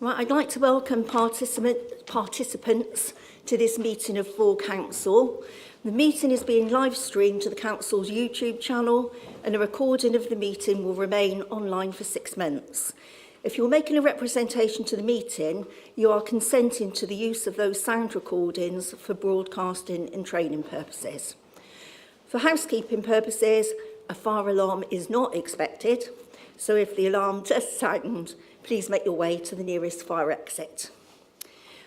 Right, I'd like to welcome participants to this meeting of Fore Council. The meeting is being live streamed to the Council's YouTube channel, and a recording of the meeting will remain online for 6 months. If you're making a representation to the meeting, you are consenting to the use of those sound recordings for broadcasting and training purposes. For housekeeping purposes, a fire alarm is not expected, so if the alarm does sound, please make your way to the nearest fire exit.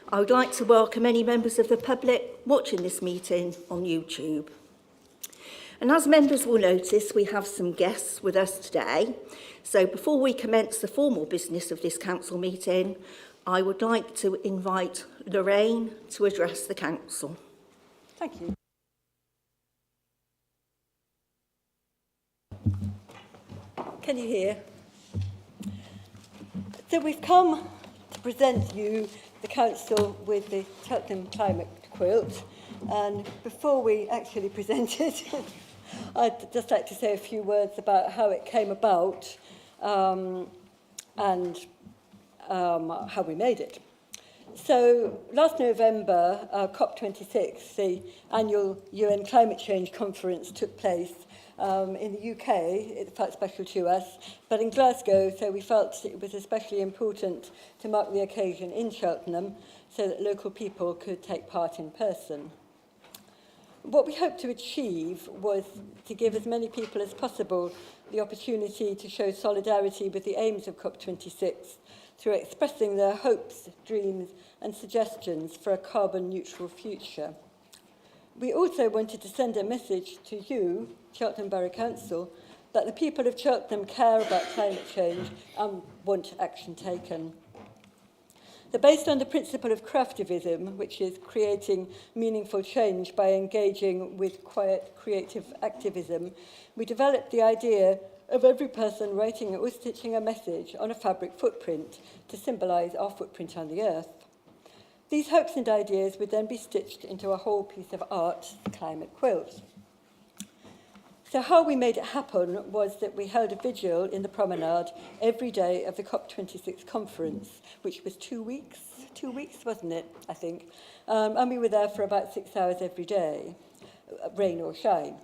I would like to welcome any members of the public watching this meeting on YouTube. And as members will notice, we have some guests with us today. So before we commence the formal business of this council meeting, I would like to invite Lorraine to address the council. Thank you. Can you hear? So we've come to present you, the council, with the Cheltenham Climate Quilt. And before we actually present it, I'd just like to say a few words about how it came about and how we made it. So last November, COP26, the annual UN Climate Change Conference, took place in the UK. It felt special to us, but in Glasgow, so we felt it was especially important to mark the occasion in Cheltenham so that local people could take part in person. What we hoped to achieve was to give as many people as possible the opportunity to show solidarity with the aims of COP26 through expressing their hopes, dreams and suggestions for a carbon-neutral future. We also wanted to send a message to you, Cheltenham Borough Council, that the people of Cheltenham care about climate change and want action taken. So based on the principle of craftivism, which is creating meaningful change by engaging with quiet, creative activism, we developed the idea of every person writing or stitching a message on a fabric footprint to symbolise our footprint on the earth. These hopes and ideas would then be stitched into a whole piece of art, the climate quilt. So how we made it happen was that we held a vigil in the promenade every day of the COP26 conference, which was 2 weeks, wasn't it, I think? And we were there for about 6 hours every day, rain or shine.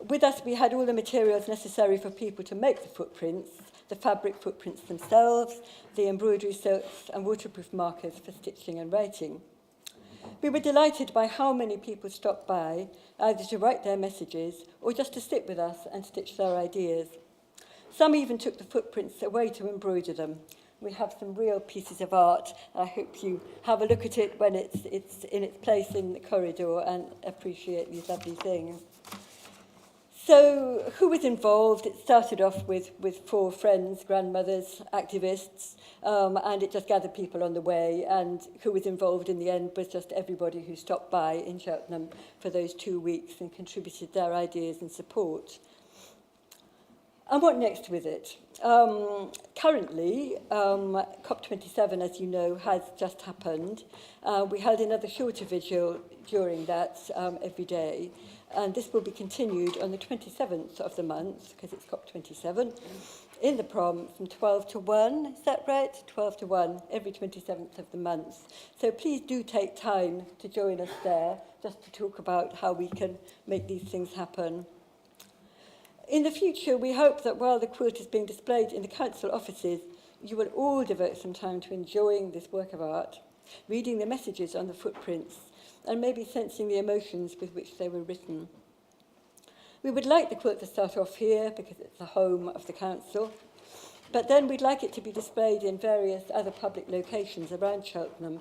With us, we had all the materials necessary for people to make the footprints, the fabric footprints themselves, the embroidery silks and waterproof markers for stitching and writing. We were delighted by how many people stopped by, either to write their messages or just to sit with us and stitch their ideas. Some even took the footprints away to embroider them. We have some real pieces of art. I hope you have a look at it when it's in its place in the corridor and appreciate these lovely things. So who was involved? It started off with 4 friends, grandmothers, activists, and it just gathered people on the way. And who was involved in the end was just everybody who stopped by in Cheltenham for those 2 weeks and contributed their ideas and support. And what next with it? Currently, COP27, as you know, has just happened. We held another shorter vigil during that every day. And this will be continued on the 27th of the month, because it's COP27, in the prom from 12 to 1. Is that right? 12 to 1, every 27th of the month. So please do take time to join us there, just to talk about how we can make these things happen. In the future, we hope that while the quilt is being displayed in the council offices, you will all devote some time to enjoying this work of art, reading the messages on the footprints, and maybe sensing the emotions with which they were written. We would like the quilt to start off here because it's the home of the council, but then we'd like it to be displayed in various other public locations around Cheltenham,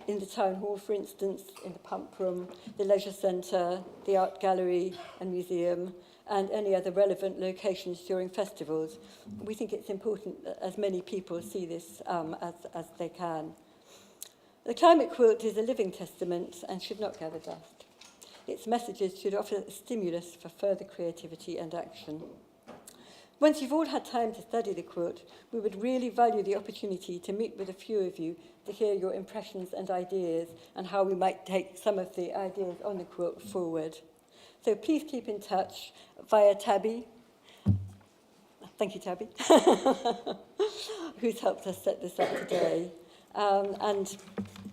in the town hall, for instance, in the pump room, the leisure centre, the art gallery and museum, and any other relevant locations during festivals. We think it's important that as many people see this as they can. The climate quilt is a living testament and should not gather dust. Its messages should offer a stimulus for further creativity and action. Once you've all had time to study the quilt, we would really value the opportunity to meet with a few of you to hear your impressions and ideas and how we might take some of the ideas on the quilt forward. So please keep in touch via Tabby. Thank you, Tabby, who's helped us set this up today. And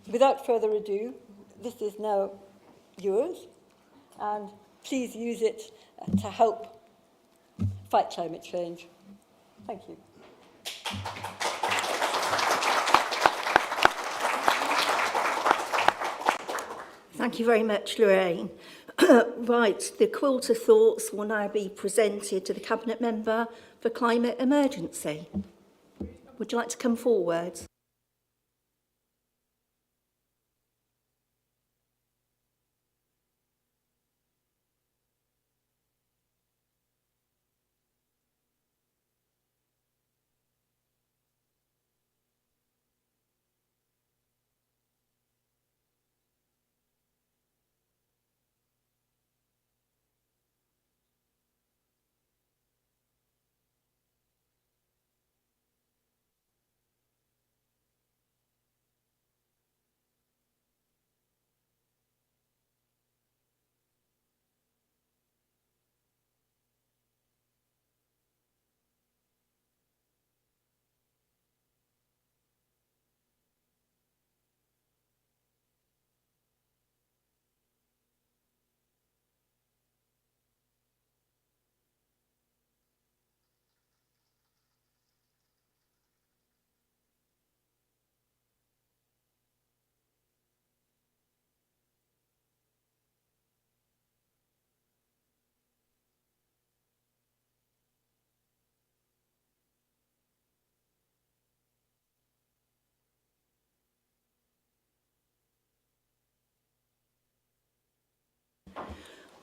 without further ado, this is now yours, and please use it to help fight climate change. Thank you. Thank you very much, Lorraine. Right, the Quilter Thoughts will now be presented to the Cabinet Member for Climate Emergency. Would you like to come forward?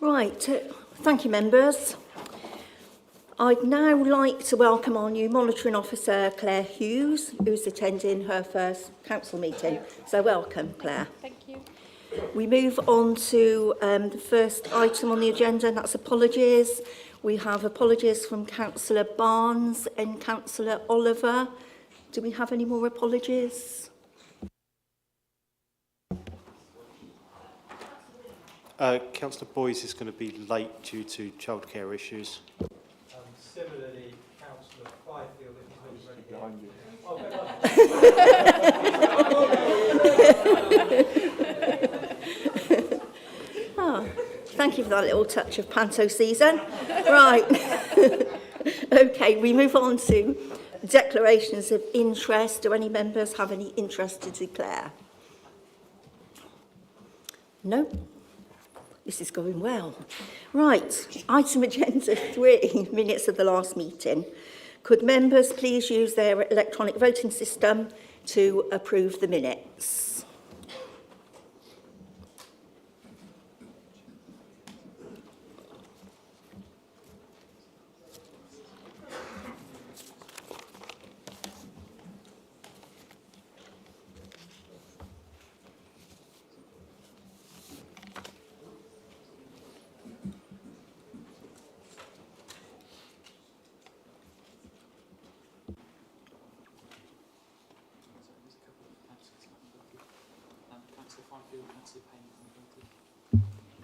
Right, thank you, members. I'd now like to welcome our new Monitoring Officer, Claire Hughes, who's attending her first council meeting. So welcome, Claire. Thank you. We move on to the first item on the agenda, and that's apologies. We have apologies from Councillor Barnes and Councillor Oliver. Do we have any more apologies? Councillor Boyes is going to be late due to childcare issues. Similarly, Councillor Fifield, if he's not ready. Oh, thank you for that little touch of panto season. Right. Okay, we move on to declarations of interest. Do any members have any interest to declare? No? This is going well. Right, item agenda 3, minutes of the last meeting. Could members please use their electronic voting system to approve the minutes?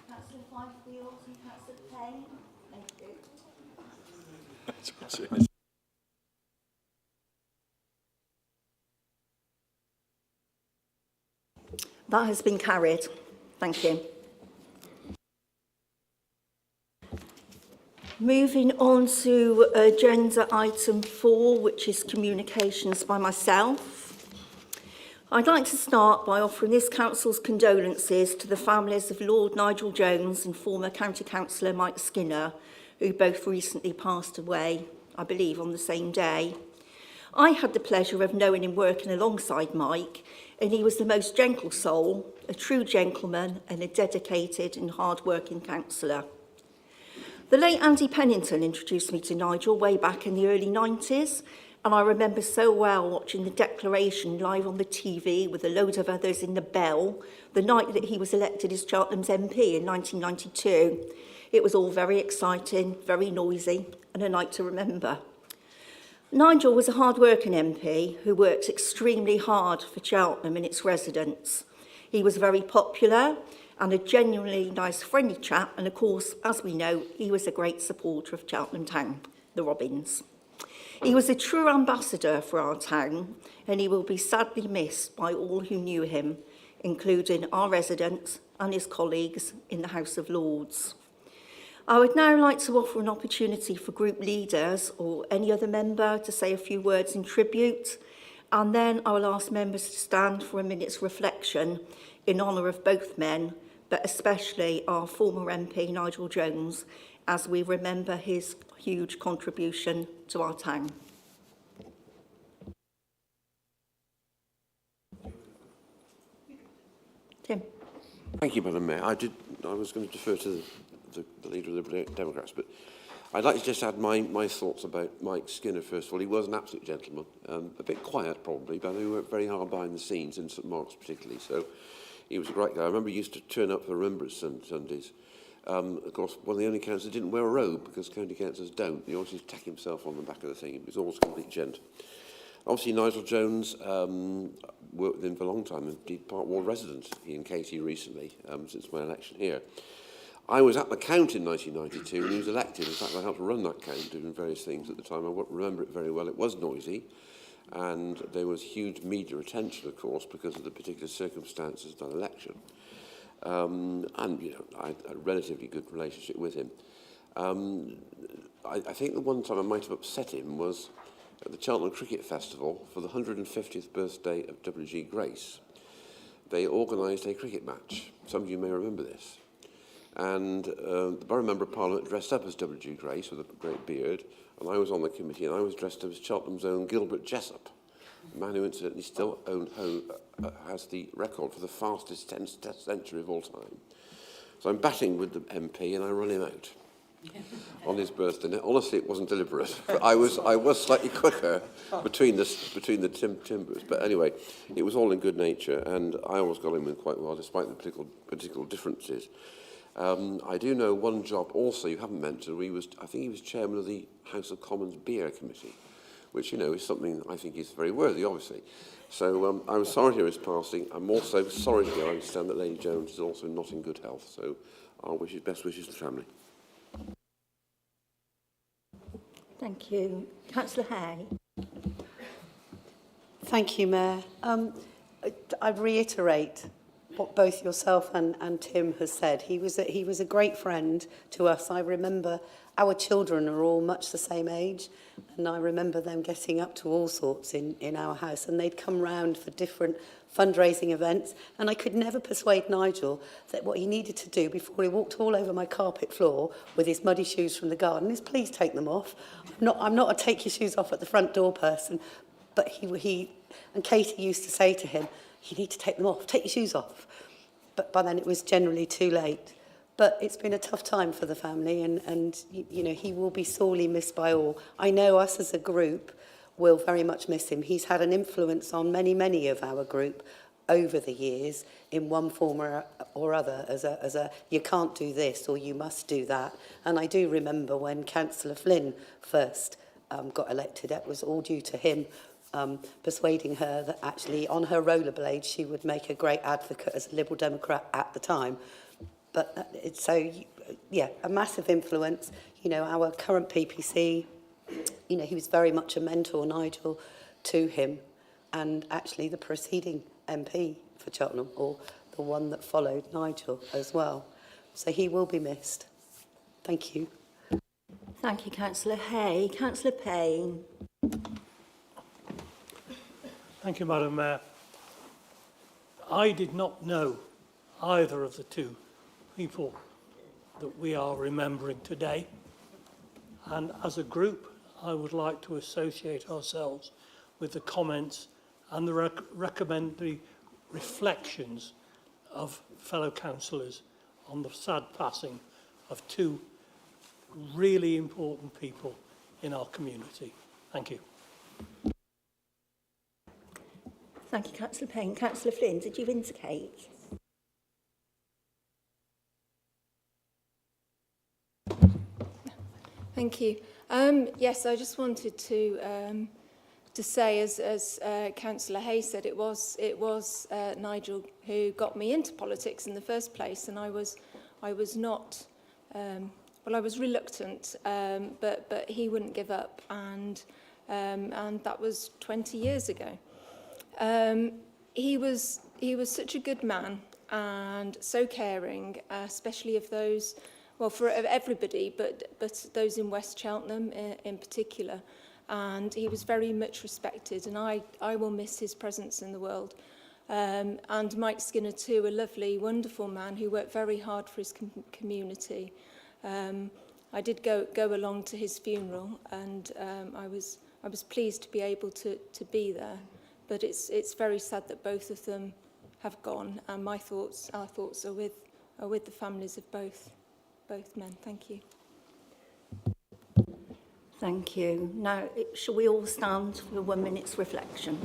Councillor Fifield and Councillor Payne. Thank you. That has been carried. Thank you. Moving on to agenda item 4, which is communications by myself. I'd like to start by offering this council's condolences to the families of Lord Nigel Jones and former County Councillor Mike Skinner, who both recently passed away, I believe, on the same day. I had the pleasure of knowing him working alongside Mike, and he was the most gentle soul, a true gentleman and a dedicated and hard-working councillor. The late Andy Pennington introduced me to Nigel way back in the early 90s, and I remember so well watching the declaration live on the TV with a load of others in the Bell the night that he was elected as Cheltenham's MP in 1992. It was all very exciting, very noisy, and a night to remember. Nigel was a hard-working MP who worked extremely hard for Cheltenham and its residents. He was very popular and a genuinely nice, friendly chap, and of course, as we know, he was a great supporter of Cheltenham Town, the Robins. He was a true ambassador for our town, and he will be sadly missed by all who knew him, including our residents and his colleagues in the House of Lords. I would now like to offer an opportunity for group leaders or any other member to say a few words in tribute, and then I will ask members to stand for a minute's reflection in honour of both men, but especially our former MP Nigel Jones, as we remember his huge contribution to our town. Tim. Thank you, Madam Mayor. I was going to defer to the Leader of the Democrats, but I'd like to just add my thoughts about Mike Skinner, first of all. He was an absolute gentleman, a bit quiet probably, but he worked very hard behind the scenes, in St Mark's particularly, so he was a great guy. I remember he used to turn up for Remembrance Sundays. Of course, one of the only councillors didn't wear a robe, because county councillors don't. He always used to tack himself on the back of the thing. He was always a complete gent. Obviously, Nigel Jones worked with him for a long time, indeed Park Ward resident, he and Katie recently, since my election here. I was at the count in 1992 when he was elected. In fact, I helped run that count, doing various things at the time. I won't remember it very well. It was noisy, and there was huge media attention, of course, because of the particular circumstances of that election. And, you know, I had a relatively good relationship with him. I think the one time I might have upset him was at the Cheltenham Cricket Festival for the 150th birthday of W.G. Grace. They organised a cricket match. Some of you may remember this. And the Borough Member of Parliament dressed up as W.G. Grace with a great beard, and I was on the committee, and I was dressed up as Cheltenham's own Gilbert Jessup, a man who incidentally still has the record for the fastest test century of all time. So I'm batting with the MP, and I run him out on his birthday. Now, honestly, it wasn't deliberate. I was slightly quicker between the timbers, but anyway, it was all in good nature, and I always got him in quite well, despite the political differences. I do know one job also you haven't mentioned. I think he was chairman of the House of Commons Beer Committee, which, you know, is something I think is very worthy, obviously. So I'm sorry to hear his passing. I'm also sorry to hear, I understand that Lady Jones is also not in good health. So I'll wish his best wishes to the family. Thank you. Councillor Hay. Thank you, Mayor. I'd reiterate what both yourself and Tim has said. He was a great friend to us. I remember our children are all much the same age, and I remember them getting up to all sorts in our house, and they'd come round for different fundraising events, and I could never persuade Nigel that what he needed to do before he walked all over my carpet floor with his muddy shoes from the garden is please take them off. I'm not a take your shoes off at the front door person, but he and Katie used to say to him, you need to take them off, take your shoes off. But by then it was generally too late. But it's been a tough time for the family, and you know, he will be sorely missed by all. I know us as a group will very much miss him. He's had an influence on many of our group over the years in one form or other as a you can't do this or you must do that. And I do remember when Councillor Flynn first got elected, that was all due to him persuading her that actually on her rollerblades she would make a great advocate as a Liberal Democrat at the time. But yeah, a massive influence. You know, our current PPC, you know, he was very much a mentor, Nigel, to him, and actually the preceding MP for Cheltenham, or the one that followed Nigel as well. So he will be missed. Thank you. Thank you, Councillor Hay. Councillor Payne. Thank you, Madam Mayor. I did not know either of the two people that we are remembering today. And as a group, I would like to associate ourselves with the comments and the recommended reflections of fellow councillors on the sad passing of two really important people in our community. Thank you. Thank you, Councillor Payne. Councillor Flynn, did you indicate? Thank you. Yes, I just wanted to say, as Councillor Hayes said, it was Nigel who got me into politics in the first place, and I was not. Well, I was reluctant, but he wouldn't give up, and and that was 20 years ago. He was such a good man and so caring, especially of those, well, for everybody, but those in West Cheltenham in particular. And he was very much respected, and I will miss his presence in the world. And Mike Skinner too, a lovely, wonderful man who worked very hard for his community. I did go along to his funeral, and I was pleased to be able to be there. But it's very sad that both of them have gone, and our thoughts are with the families of both men. Thank you. Thank you. Now, shall we all stand for 1 minute's reflection?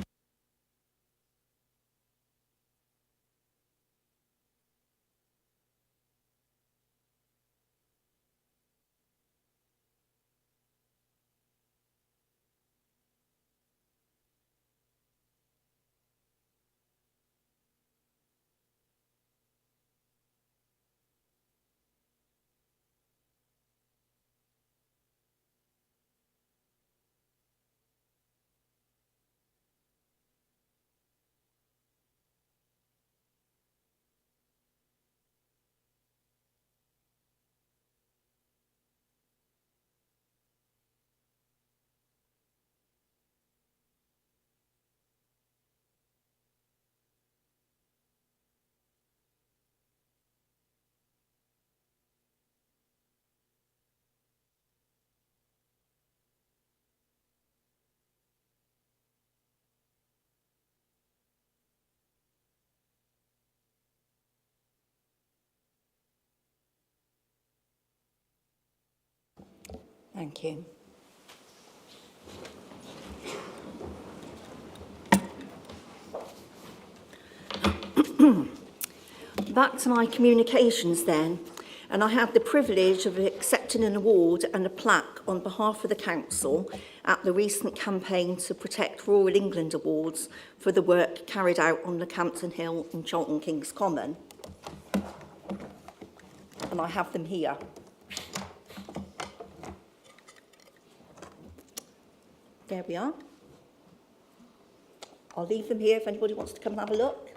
Thank you. Back to my communications then, and I had the privilege of accepting an award and a plaque on behalf of the council at the recent campaign to protect Rural England Awards for the work carried out on Leckhampton Hill in Chalton Kings Common. And I have them here. There we are. I'll leave them here if anybody wants to come and have a look.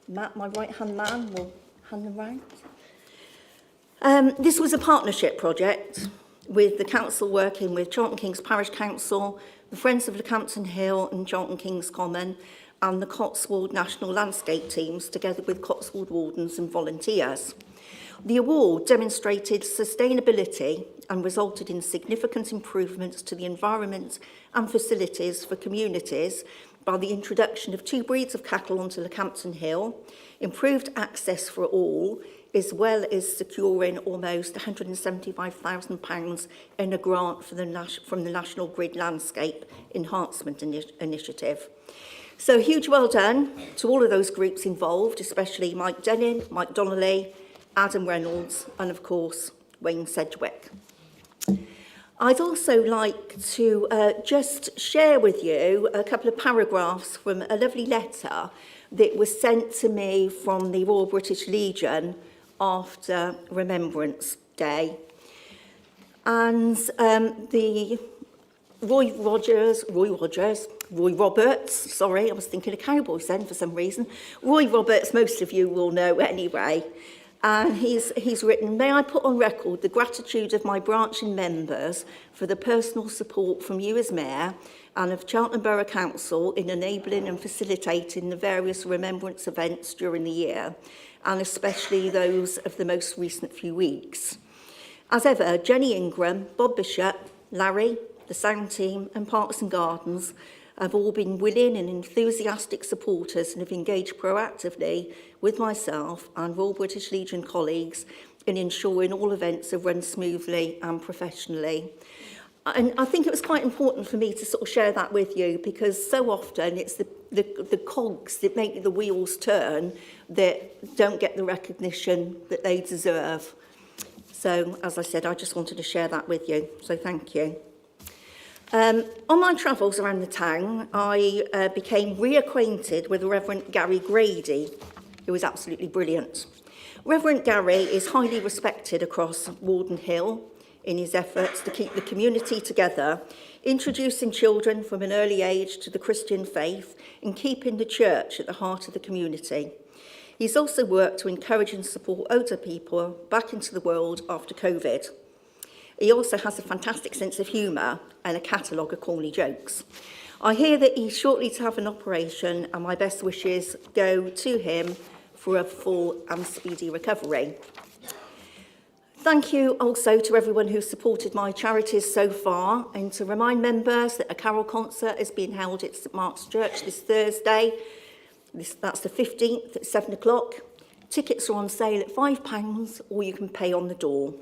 Matt, my right-hand man, will hand them round. This was a partnership project with the council working with Chalton Kings Parish Council, the Friends of Leckhampton Hill and Chalton Kings Common, and the Cotswold National Landscape teams, together with Cotswold Wardens and volunteers. The award demonstrated sustainability and resulted in significant improvements to the environment and facilities for communities by the introduction of 2 breeds of cattle onto Leckhampton Hill, improved access for all, as well as securing almost £175,000 in a grant from the National Grid Landscape Enhancement Initiative. So huge well done to all of those groups involved, especially Mike Denning, Mike Donnelly, Adam Reynolds, and of course, Wayne Sedgwick. I'd also like to just share with you a couple of paragraphs from a lovely letter that was sent to me from the Royal British Legion after Remembrance Day. And the Roy Roberts, sorry, I was thinking of Cowboys then for some reason. Roy Roberts, most of you will know anyway. And he's written, "May I put on record the gratitude of my branching members for the personal support from you as Mayor and of Cheltenham Borough Council in enabling and facilitating the various remembrance events during the year, and especially those of the most recent few weeks. As ever, Jenny Ingram, Bob Bishop, Larry, the sound team and Parks and Gardens have all been willing and enthusiastic supporters and have engaged proactively with myself and Royal British Legion colleagues in ensuring all events have run smoothly and professionally." And I think it was quite important for me to sort of share that with you, because so often it's the cogs that make the wheels turn that don't get the recognition that they deserve. So, as I said, I just wanted to share that with you. So thank you. On my travels around the town, I became reacquainted with the Reverend Gary Grady, who was absolutely brilliant. Reverend Gary is highly respected across Warden Hill. in his efforts to keep the community together, introducing children from an early age to the Christian faith and keeping the church at the heart of the community. He's also worked to encourage and support older people back into the world after COVID. He also has a fantastic sense of humour and a catalogue of corny jokes. I hear that he's shortly to have an operation, and my best wishes go to him for a full and speedy recovery. Thank you also to everyone who supported my charities so far, and to remind members that a carol concert is being held at St Mark's Church this Thursday. That's the 15th at 7 o'clock. Tickets are on sale at £5, or you can pay on the door.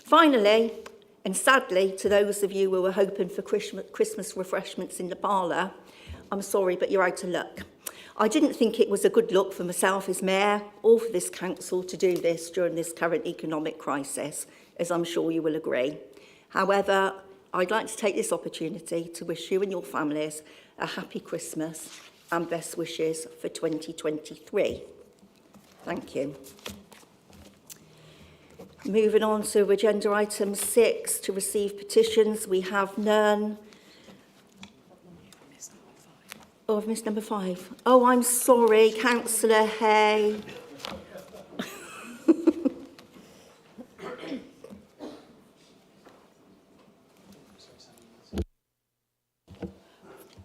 Finally, and sadly, to those of you who were hoping for Christmas refreshments in the parlour, I'm sorry, but you're out of luck. I didn't think it was a good look for myself as mayor or for this council to do this during this current economic crisis, as I'm sure you will agree. However, I'd like to take this opportunity to wish you and your families a happy Christmas and best wishes for 2023. Thank you. Moving on to agenda item 6, to receive petitions. We have none. Oh, I've missed number 5. Oh, I'm sorry, Councillor Hay.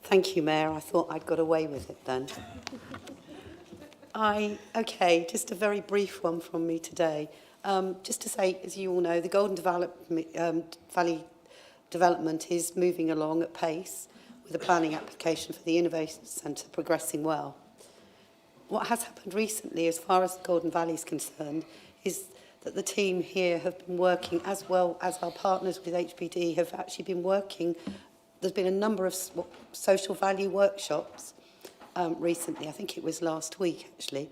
Thank you, Mayor. I thought I'd got away with it then. Okay, just a very brief one from me today. Just to say, as you all know, the Golden Valley development is moving along at pace, with the planning application for the Innovation Centre progressing well. What has happened recently, as far as the Golden Valley is concerned, is that the team here have been working, as well as our partners with HBD have actually been working. There's been a number of social value workshops recently, I think it was last week actually,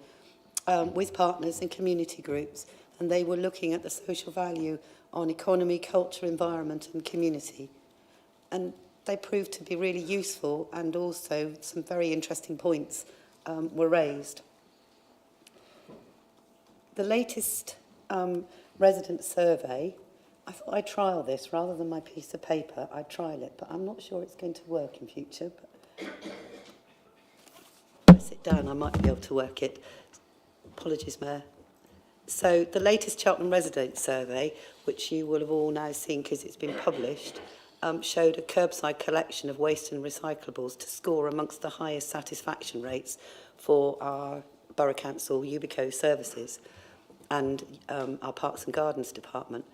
with partners and community groups, and they were looking at the social value on economy, culture, environment and community. And they proved to be really useful, and also some very interesting points were raised. The latest resident survey, I thought I'd trial this rather than my piece of paper. I'd trial it, but I'm not sure it's going to work in future. But if I sit down, I might be able to work it. Apologies, Mayor. So the latest Cheltenham resident survey, which you will have all now seen because it's been published, showed a curbside collection of waste and recyclables to score amongst the highest satisfaction rates for our Borough Council Ubico services and our Parks and Gardens department.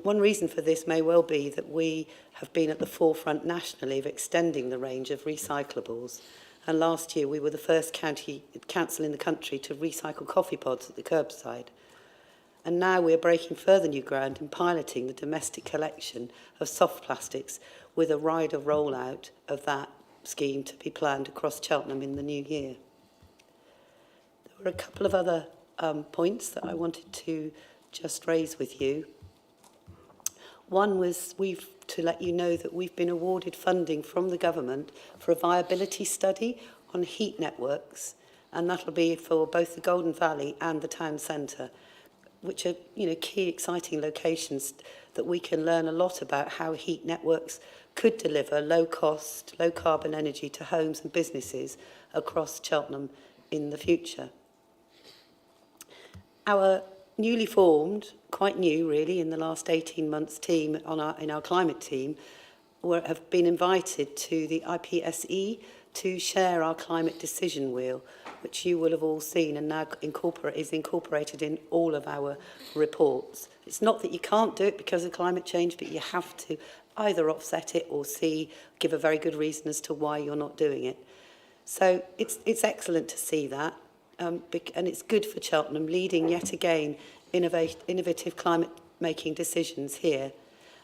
One reason for this may well be that we have been at the forefront nationally of extending the range of recyclables. And last year we were the first council in the country to recycle coffee pods at the curbside. And now we're breaking further new ground in piloting the domestic collection of soft plastics, with a wider rollout of that scheme to be planned across Cheltenham in the new year. There were a couple of other points that I wanted to just raise with you. One was to let you know that we've been awarded funding from the government for a viability study on heat networks, and that'll be for both the Golden Valley and the town centre, which are, key exciting locations that we can learn a lot about how heat networks could deliver low cost, low carbon energy to homes and businesses across Cheltenham in the future. Our newly formed, quite new really, in the last 18 months team in our climate team have been invited to the IPSE to share our climate decision wheel, which you will have all seen and now is incorporated in all of our reports. It's not that you can't do it because of climate change, but you have to either offset it or give a very good reason as to why you're not doing it. So it's excellent to see that, and it's good for Cheltenham, leading yet again innovative climate making decisions here,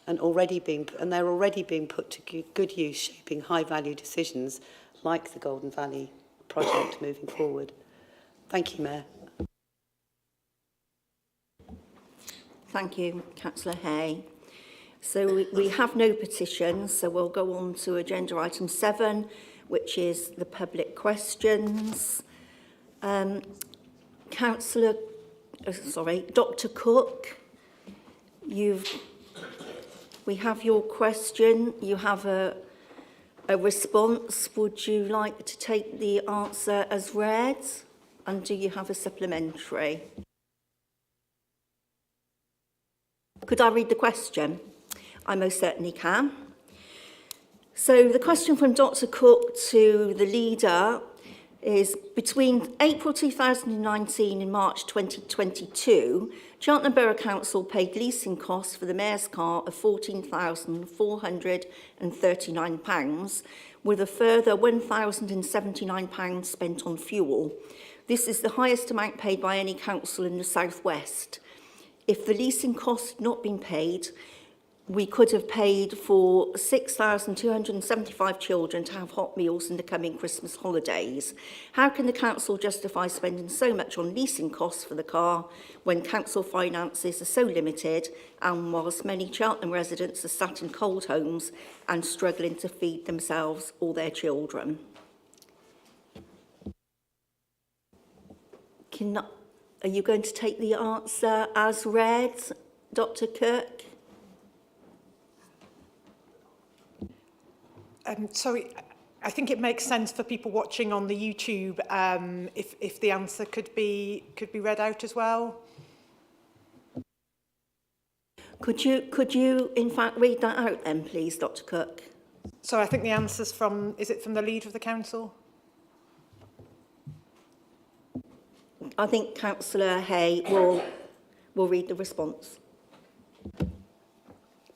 and they're already being put to good use, shaping high value decisions like the Golden Valley project moving forward. Thank you, Mayor. Thank you, Councillor Hay. So we have no petitions, so we'll go on to agenda item 7, which is the public questions. Dr. Cook, We have your question. You have a response. Would you like to take the answer as read? And do you have a supplementary? Could I read the question? I most certainly can. So the question from Dr. Cook to the leader is, between April 2019 and March 2022, Cheltenham Borough Council paid leasing costs for the Mayor's car of £14,439, with a further £1,079 spent on fuel. This is the highest amount paid by any council in the South West. If the leasing costs had not been paid, we could have paid for 6,275 children to have hot meals in the coming Christmas holidays. How can the council justify spending so much on leasing costs for the car when council finances are so limited, and whilst many Cheltenham residents are sat in cold homes and struggling to feed themselves or their children? Are you going to take the answer as read, Dr. Kirk? Sorry, I think it makes sense for people watching on the YouTube if the answer could be read out as well. Could you in fact read that out then, please, Dr. Cook? So I think the answer's from, is it from the Leader of the Council? I think Councillor Hay will read the response.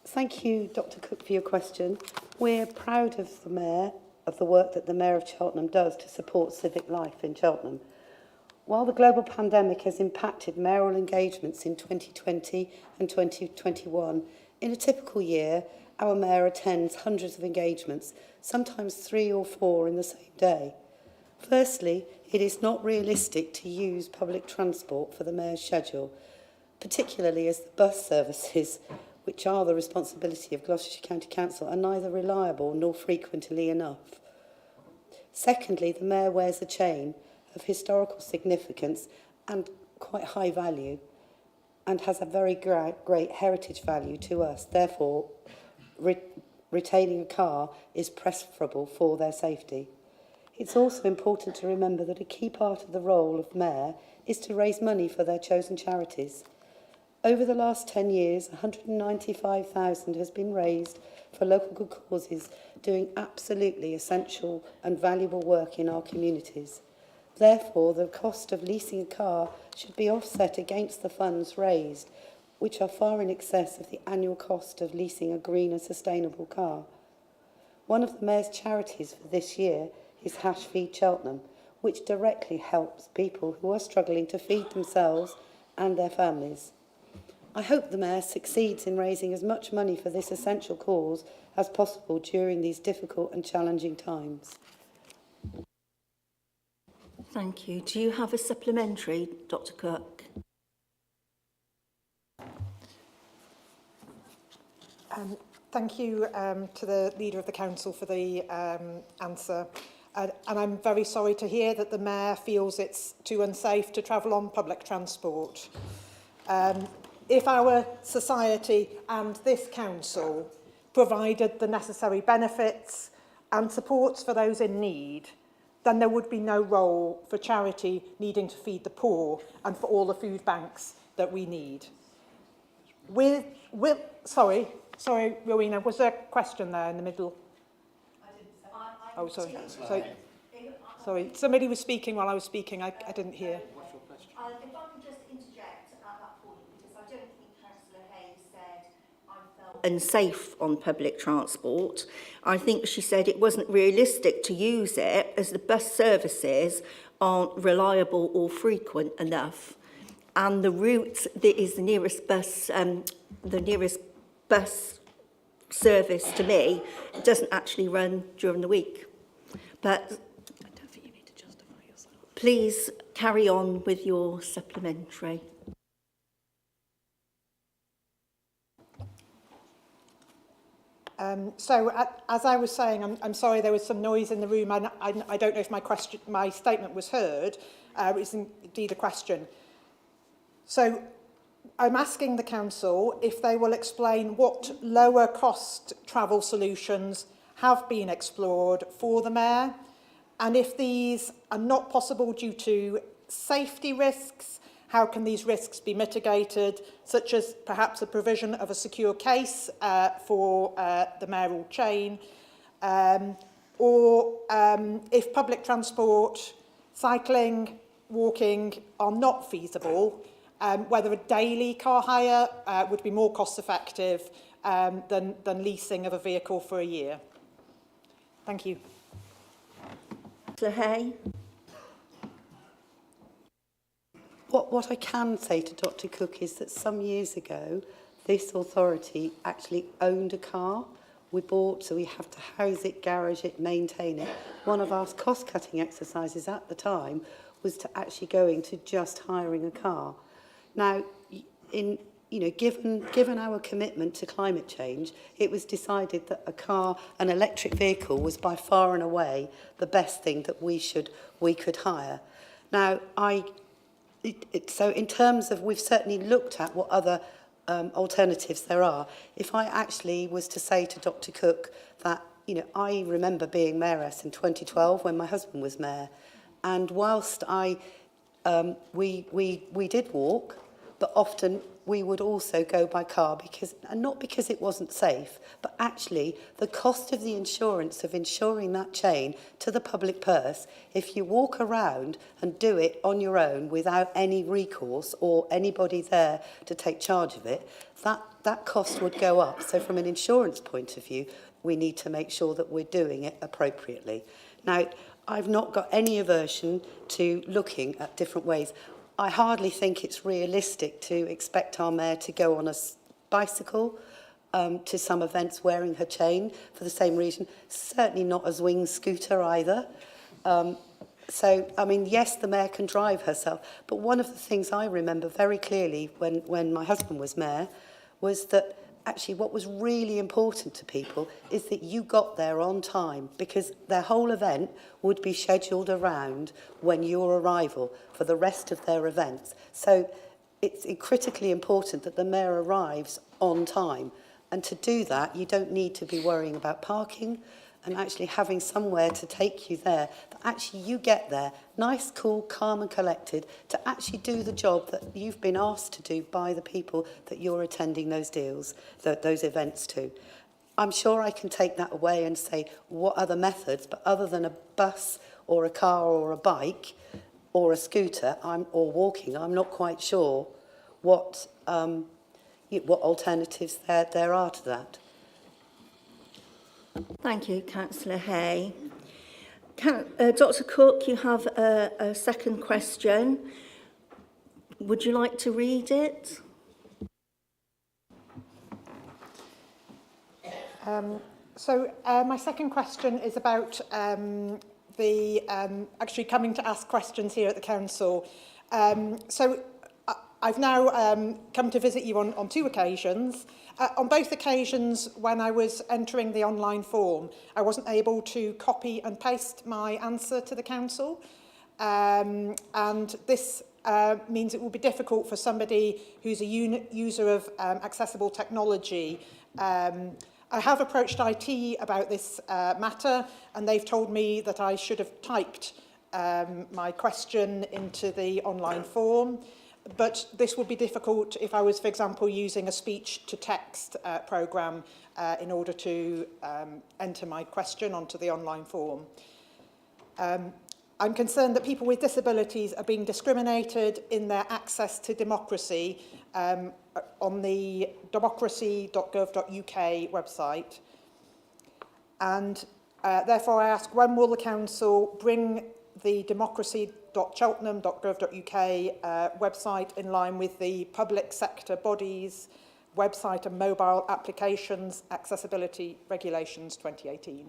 Thank you, Dr. Cook, for your question. We're proud of the Mayor, of the work that the Mayor of Cheltenham does to support civic life in Cheltenham. While the global pandemic has impacted mayoral engagements in 2020 and 2021, in a typical year, our Mayor attends hundreds of engagements, sometimes 3 or 4 in the same day. Firstly, it is not realistic to use public transport for the Mayor's schedule, particularly as the bus services, which are the responsibility of Gloucestershire County Council, are neither reliable nor frequently enough. Secondly, the Mayor wears a chain of historical significance and quite high value, and has a very great heritage value to us. Therefore, retaining a car is preferable for their safety. It's also important to remember that a key part of the role of Mayor is to raise money for their chosen charities. Over the last 10 years, £195,000 has been raised for local good causes, doing absolutely essential and valuable work in our communities. Therefore, the cost of leasing a car should be offset against the funds raised, which are far in excess of the annual cost of leasing a green and sustainable car. One of the Mayor's charities for this year is Hash Feed Cheltenham, which directly helps people who are struggling to feed themselves and their families. I hope the Mayor succeeds in raising as much money for this essential cause as possible during these difficult and challenging times. Thank you. Do you have a supplementary, Dr. Cook? Thank you to the Leader of the Council for the answer. And I'm very sorry to hear that the Mayor feels it's too unsafe to travel on public transport. If our society and this council provided the necessary benefits and supports for those in need, then there would be no role for charity needing to feed the poor and for all the food banks that we need. Sorry, Rowena, was there a question there in the middle? Oh, sorry. Sorry, somebody was speaking while I was speaking. I didn't hear. If I can just interject at that point, because I don't think Councillor Hayes said I felt unsafe on public transport. I think she said it wasn't realistic to use it as the bus services aren't reliable or frequent enough. And the route that is the nearest bus service to me doesn't actually run during the week. But I don't think you need to justify yourself. Please carry on with your supplementary. So, as I was saying, I'm sorry there was some noise in the room. I don't know if my statement was heard. It was indeed a question. So, I'm asking the council if they will explain what lower cost travel solutions have been explored for the mayor, and if these are not possible due to safety risks, how can these risks be mitigated, such as perhaps a provision of a secure case for the mayoral chain, or if public transport, cycling, walking are not feasible, whether a daily car hire would be more cost effective than leasing of a vehicle for a year. Thank you. Councillor Hay. What I can say to Dr. Cook is that some years ago, this authority actually owned a car. We bought, so we have to house it, garage it, maintain it. One of our cost-cutting exercises at the time was to actually going to just hiring a car. Now, given our commitment to climate change, it was decided that an electric vehicle, was by far and away the best thing that we could hire. Now, so in terms of, we've certainly looked at what other alternatives there are. If I actually was to say to Dr. Cook that, I remember being mayoress in 2012 when my husband was mayor, and whilst we did walk, but often we would also go by car and not because it wasn't safe, but actually the cost of the insurance of insuring that chain to the public purse, if you walk around and do it on your own without any recourse or anybody there to take charge of it, that cost would go up. So from an insurance point of view, we need to make sure that we're doing it appropriately. Now, I've not got any aversion to looking at different ways. I hardly think it's realistic to expect our mayor to go on a bicycle to some events wearing her chain for the same reason. Certainly not a swing scooter either. So, I mean, yes, the mayor can drive herself. But one of the things I remember very clearly when my husband was mayor was that actually what was really important to people is that you got there on time, because their whole event would be scheduled around when your arrival for the rest of their events. So it's critically important that the mayor arrives on time. And to do that, you don't need to be worrying about parking and actually having somewhere to take you there, that actually you get there nice, cool, calm and collected to actually do the job that you've been asked to do by the people that you're attending those those events to. I'm sure I can take that away and say what other methods, but other than a bus or a car or a bike or a scooter or walking, I'm not quite sure what alternatives there are to that. Thank you, Councillor Hay. Dr. Cook, you have a second question. Would you like to read it? My second question is about actually coming to ask questions here at the council. I've now come to visit you on two occasions. On both occasions, when I was entering the online form, I wasn't able to copy and paste my answer to the council. And this means it will be difficult for somebody who's a user of accessible technology. I have approached IT about this matter, and they've told me that I should have typed my question into the online form. But this would be difficult if I was, for example, using a speech-to-text programme in order to enter my question onto the online form. I'm concerned that people with disabilities are being discriminated in their access to democracy on the democracy.gov.uk website. And therefore I ask, when will the council bring the democracy.cheltenham.gov.uk website in line with the public sector bodies website and mobile applications accessibility regulations 2018?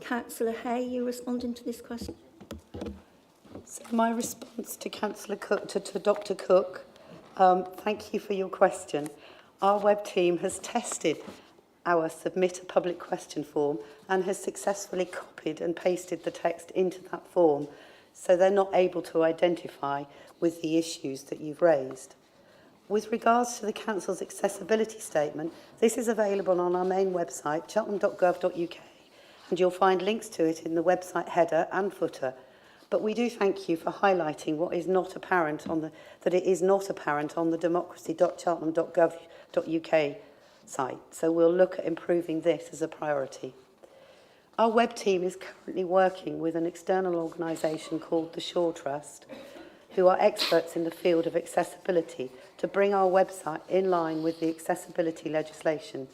Councillor Hay, you responding to this question? So my response to Councillor Cook, to Dr. Cook, thank you for your question. Our web team has tested our submit a public question form and has successfully copied and pasted the text into that form so they're not able to identify with the issues that you've raised. With regards to the Council's accessibility statement, this is available on our main website, cheltenham.gov.uk, and you'll find links to it in the website header and footer. But we do thank you for highlighting what is not apparent on that it is not apparent on the democracy.cheltenham.gov.uk site. So we'll look at improving this as a priority. Our web team is currently working with an external organisation called the Shaw Trust, who are experts in the field of accessibility, to bring our website in line with the accessibility legislation.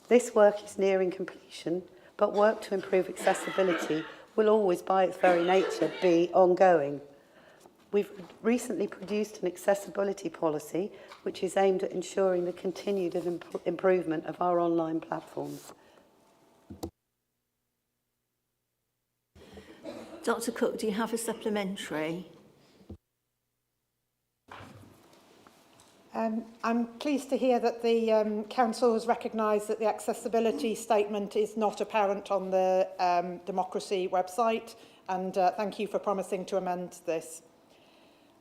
This work is nearing completion, but work to improve accessibility will always, by its very nature, be ongoing. We've recently produced an accessibility policy which is aimed at ensuring the continued improvement of our online platforms. Dr Cook, do you have a supplementary? I'm pleased to hear that the Council has recognised that the accessibility statement is not apparent on the Democracy website, and thank you for promising to amend this.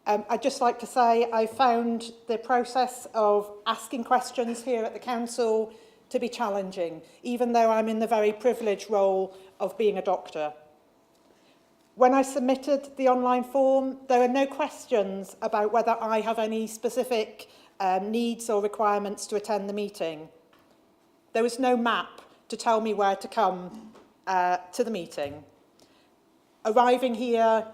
I'd just like to say I found the process of asking questions here at the Council to be challenging, even though I'm in the very privileged role of being a doctor. When I submitted the online form, there were no questions about whether I have any specific needs or requirements to attend the meeting. There was no map to tell me where to come to the meeting. Arriving here,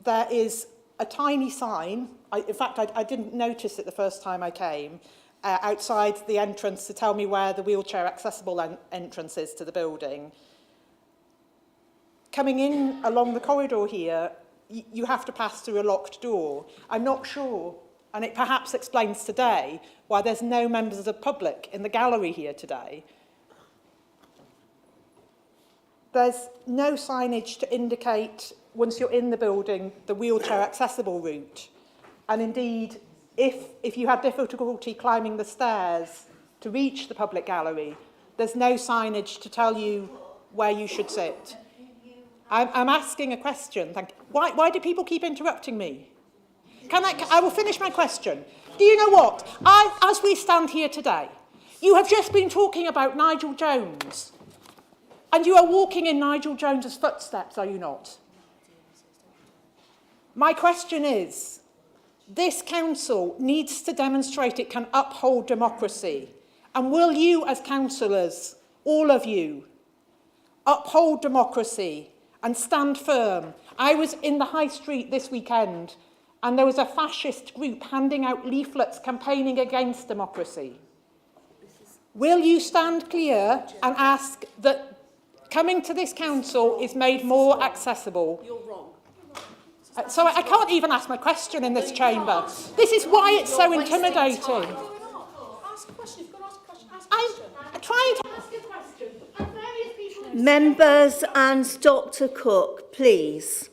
there is a tiny sign. In fact, I didn't notice it the first time I came, outside the entrance to tell me where the wheelchair accessible entrance is to the building. Coming in along the corridor here, you have to pass through a locked door. I'm not sure, and it perhaps explains today why there's no members of the public in the gallery here today. There's no signage to indicate, once you're in the building, the wheelchair accessible route. And indeed, if you had difficulty climbing the stairs to reach the public gallery, there's no signage to tell you where you should sit. I'm asking a question. Thank you. Why do people keep interrupting me? I will finish my question. Do you know what? As we stand here today, you have just been talking about Nigel Jones. And you are walking in Nigel Jones's footsteps, are you not? My question is, this council needs to demonstrate it can uphold democracy. And will you, as councillors, all of you, uphold democracy and stand firm? I was in the High Street this weekend, and there was a fascist group handing out leaflets campaigning against democracy. Will you stand clear and ask that coming to this council is made more accessible? You're wrong. So I can't even ask my question in this chamber. This is why it's so intimidating. Ask a question. You've got to ask a question. I'm trying to ask a question. And various people... Members and Dr Cook, please.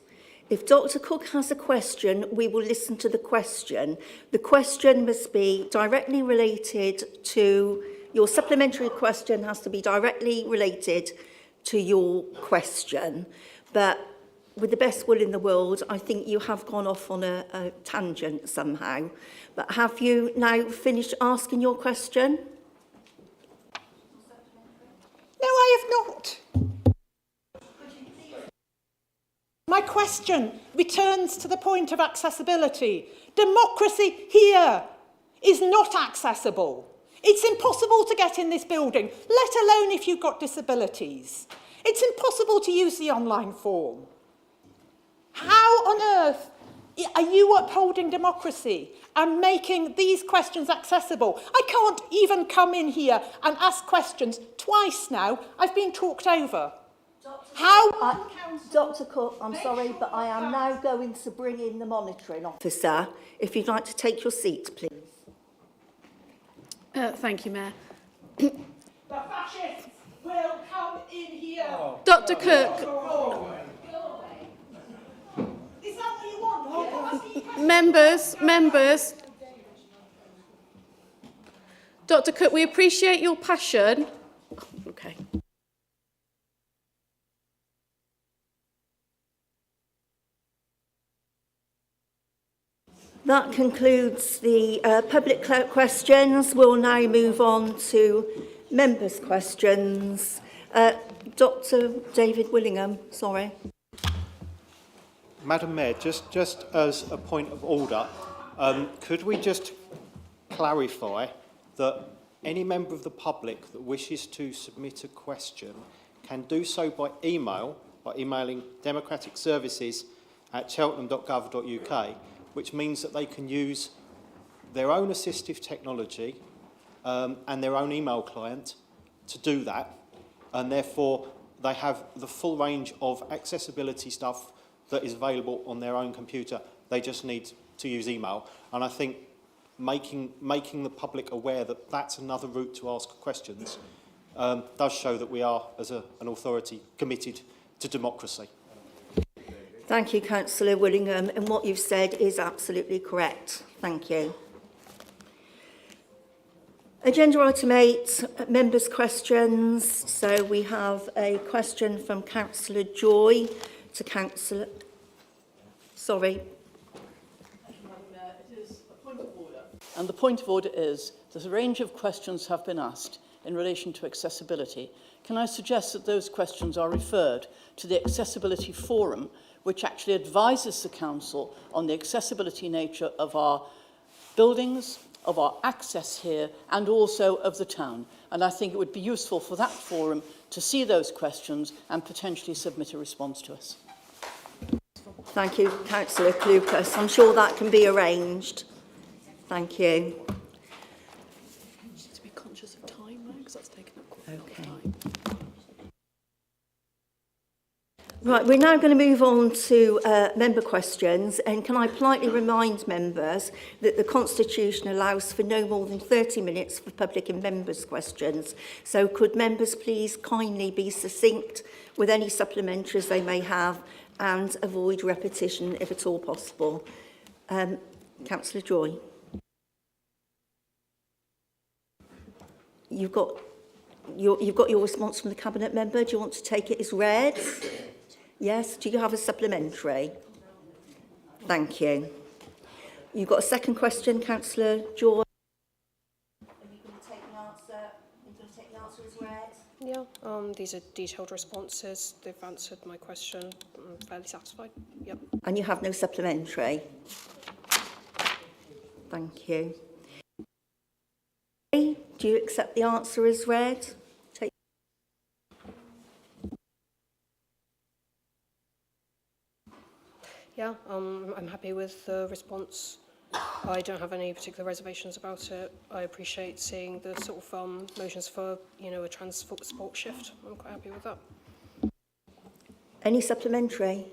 If Dr Cook has a question, we will listen to the question. The question must be directly related to... Your supplementary question has to be directly related to your question. But with the best will in the world, I think you have gone off on a tangent somehow. But have you now finished asking your question? No, I have not. My question returns to the point of accessibility. Democracy here is not accessible. It's impossible to get in this building, let alone if you've got disabilities. It's impossible to use the online form. How on earth are you upholding democracy and making these questions accessible? I can't even come in here and ask questions. Twice now, I've been talked over. Dr Cook, I'm sorry, but I am now going to bring in the monitoring officer. If you'd like to take your seat, please. Thank you, Mayor. The fascists will come in here. Dr Cook. Is that what you want? Members. Dr Cook, we appreciate your passion. Okay. That concludes the public questions. We'll now move on to members' questions. Dr. David Willingham, sorry. Madam Mayor, just as a point of order, could we just clarify that any member of the public that wishes to submit a question can do so by email, by emailing democraticservices@cheltenham.gov.uk, which means that they can use their own assistive technology and their own email client to do that, and therefore they have the full range of accessibility stuff that is available on their own computer. They just need to use email. And I think making the public aware that that's another route to ask questions does show that we are, as an authority, committed to democracy. Thank you, Councillor Willingham, and what you've said is absolutely correct. Thank you. Agenda item 8, members' questions. So we have a question from Councillor Joy to Councillor... Sorry. It is a point of order. And the point of order is that a range of questions have been asked in relation to accessibility. Can I suggest that those questions are referred to the Accessibility Forum, which actually advises the Council on the accessibility nature of our buildings, of our access here, and also of the town. And I think it would be useful for that forum to see those questions and potentially submit a response to us. Thank you, Councillor Lucas. I'm sure that can be arranged. Thank you. Just to be conscious of time, though, because that's taken up quite a lot of time. Right, we're now going to move on to member questions, and can I politely remind members that the Constitution allows for no more than 30 minutes for public and members' questions. So could members please kindly be succinct with any supplementaries they may have and avoid repetition if at all possible. Councillor Joy. You've got your response from the Cabinet member. Do you want to take it as read? Yes. Do you have a supplementary? Thank you. You've got a second question, Councillor Joy. Are you going to take the answer? Are you going to take the answer as read? Yeah, these are detailed responses. They've answered my question. I'm fairly satisfied. Yep. And you have no supplementary? Thank you. Do you accept the answer as read? Yeah, I'm happy with the response. I don't have any particular reservations about it. I appreciate seeing the sort of motions for, a transport shift. I'm quite happy with that. Any supplementary?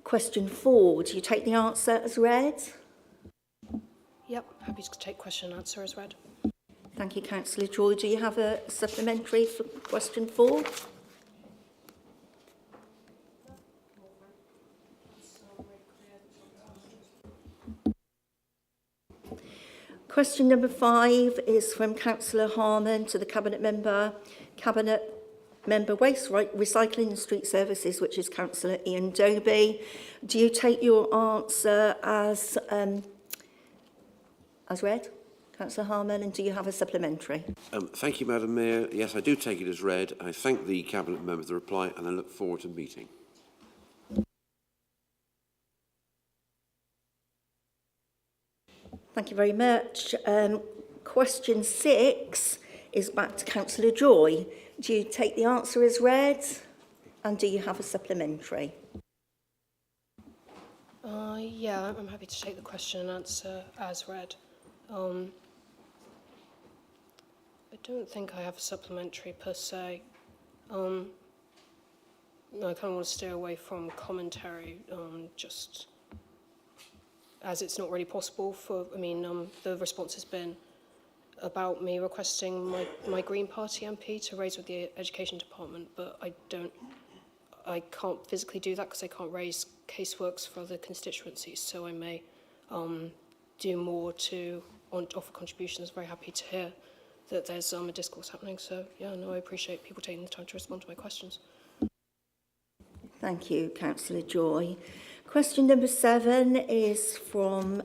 Question 4, do you take the answer as read? Yep, happy to take question and answer as read. Thank you, Councillor Joy. Do you have a supplementary for question 4? Question number 5 is from Councillor Harman to the Cabinet Member Waste Recycling and Street Services, which is Councillor Ian Doby. Do you take your answer as read, Councillor Harman, and do you have a supplementary? Thank you, Madam Mayor. Yes, I do take it as read. I thank the Cabinet Member for the reply, and I look forward to meeting. Thank you very much. Question 6 is back to Councillor Joy. Do you take the answer as read, and do you have a supplementary? Yeah, I'm happy to take the question and answer as read. I don't think I have a supplementary per se. I kind of want to steer away from commentary, just as it's not really possible for, the response has been about me requesting my Green Party MP to raise with the Education Department, but I can't physically do that because I can't raise caseworks for other constituencies, so I may do more to offer contributions. Very happy to hear that there's a discourse happening, so yeah, no, I appreciate people taking the time to respond to my questions. Thank you, Councillor Joy. Question number 7 is from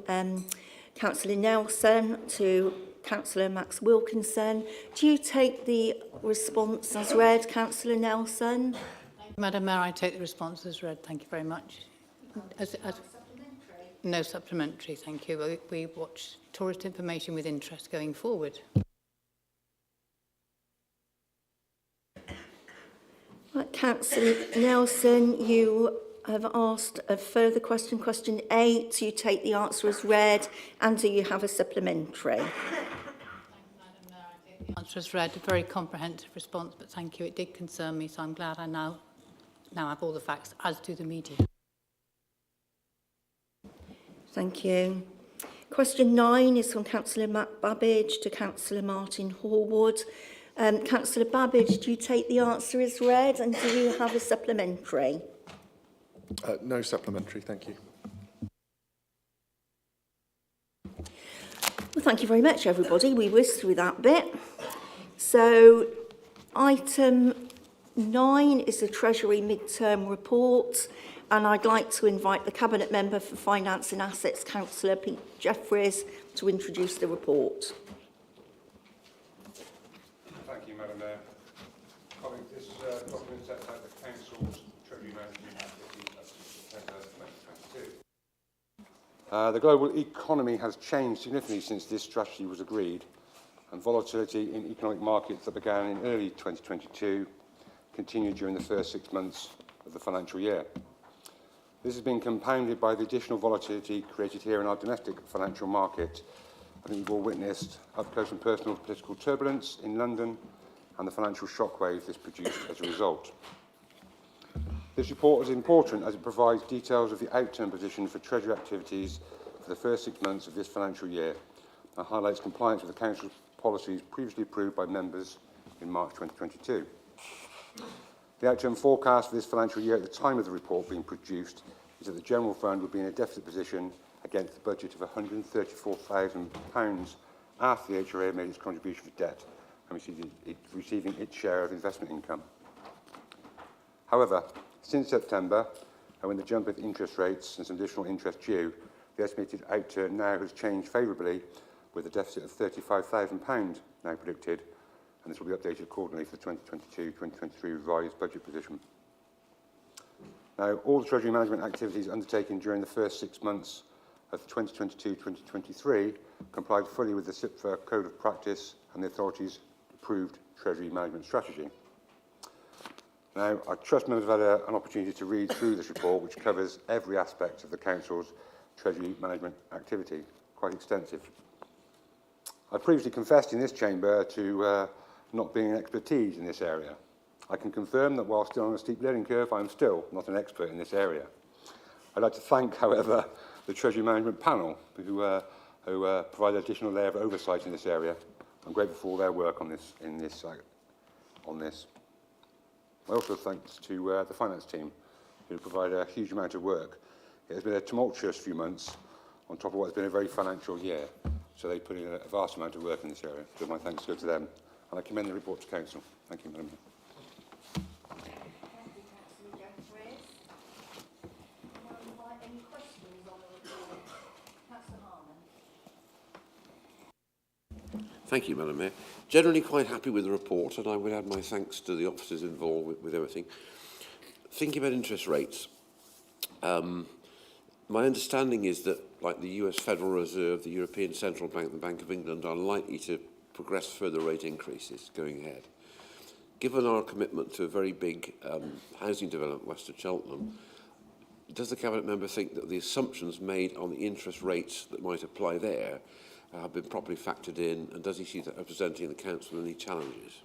Councillor Nelson to Councillor Max Wilkinson. Do you take the response as read, Councillor Nelson? Madam Mayor, I take the response as read. Thank you very much. No supplementary, thank you. We watch tourist information with interest going forward. Right, Councillor Nelson, you have asked a further question, question 8. Do you take the answer as read, and do you have a supplementary? The answer is read, a very comprehensive response, but thank you. It did concern me, so I'm glad I now have all the facts, as do the media. Thank you. Question 9 is from Councillor Matt Babbage to Councillor Martin Horwood. Councillor Babbage, do you take the answer as read, and do you have a supplementary? No supplementary, thank you. Well, thank you very much, everybody. We whizzed through that bit. So, item 9 is the Treasury Mid-Term Report, and I'd like to invite the Cabinet Member for Finance and Assets, Councillor Pete Jeffries, to introduce the report. Thank you, Madam Mayor. Colleagues, this document sets out the Council's Treasury Management activities up to September 2022. The global economy has changed significantly since this strategy was agreed, and volatility in economic markets that began in early 2022 continued during the first 6 months of the financial year. This has been compounded by the additional volatility created here in our domestic financial market. I think we've all witnessed up close and personal political turbulence in London and the financial shockwave this produced as a result. This report is important as it provides details of the outturn position for Treasury activities for the first 6 months of this financial year and highlights compliance with the Council's policies previously approved by members in March 2022. The outturn forecast for this financial year at the time of the report being produced is that the General Fund would be in a deficit position against the budget of £134,000 after the HRA made its contribution for debt and receiving its share of investment income. However, since September, and when the jump of interest rates and some additional interest due, the estimated outturn now has changed favourably, with a deficit of £35,000 now predicted, and this will be updated accordingly for the 2022-2023 revised budget position. Now, all the Treasury management activities undertaken during the first 6 months of 2022-2023 complied fully with the CIPFA Code of Practice and the authority's approved Treasury management strategy. Now, I trust members have had an opportunity to read through this report, which covers every aspect of the Council's Treasury management activity, quite extensive. I previously confessed in this chamber to not being an expertise in this area. I can confirm that while still on a steep learning curve, I am still not an expert in this area. I'd like to thank, however, the Treasury Management Panel, who provide an additional layer of oversight in this area. I'm grateful for all their work on this. I also thanks to the finance team, who provide a huge amount of work. It has been a tumultuous few months on top of what has been a very financial year, so they put in a vast amount of work in this area. So my thanks go to them, and I commend the report to Council. Thank you, Madam Mayor. Thank you, Madam Mayor. Generally quite happy with the report, and I would add my thanks to the officers involved with everything. Thinking about interest rates, my understanding is that, like the US Federal Reserve, the European Central Bank and the Bank of England are likely to progress further rate increases going ahead. Given our commitment to a very big housing development west of Cheltenham, does the Cabinet Member think that the assumptions made on the interest rates that might apply there have been properly factored in, and does he see that representing the Council any challenges?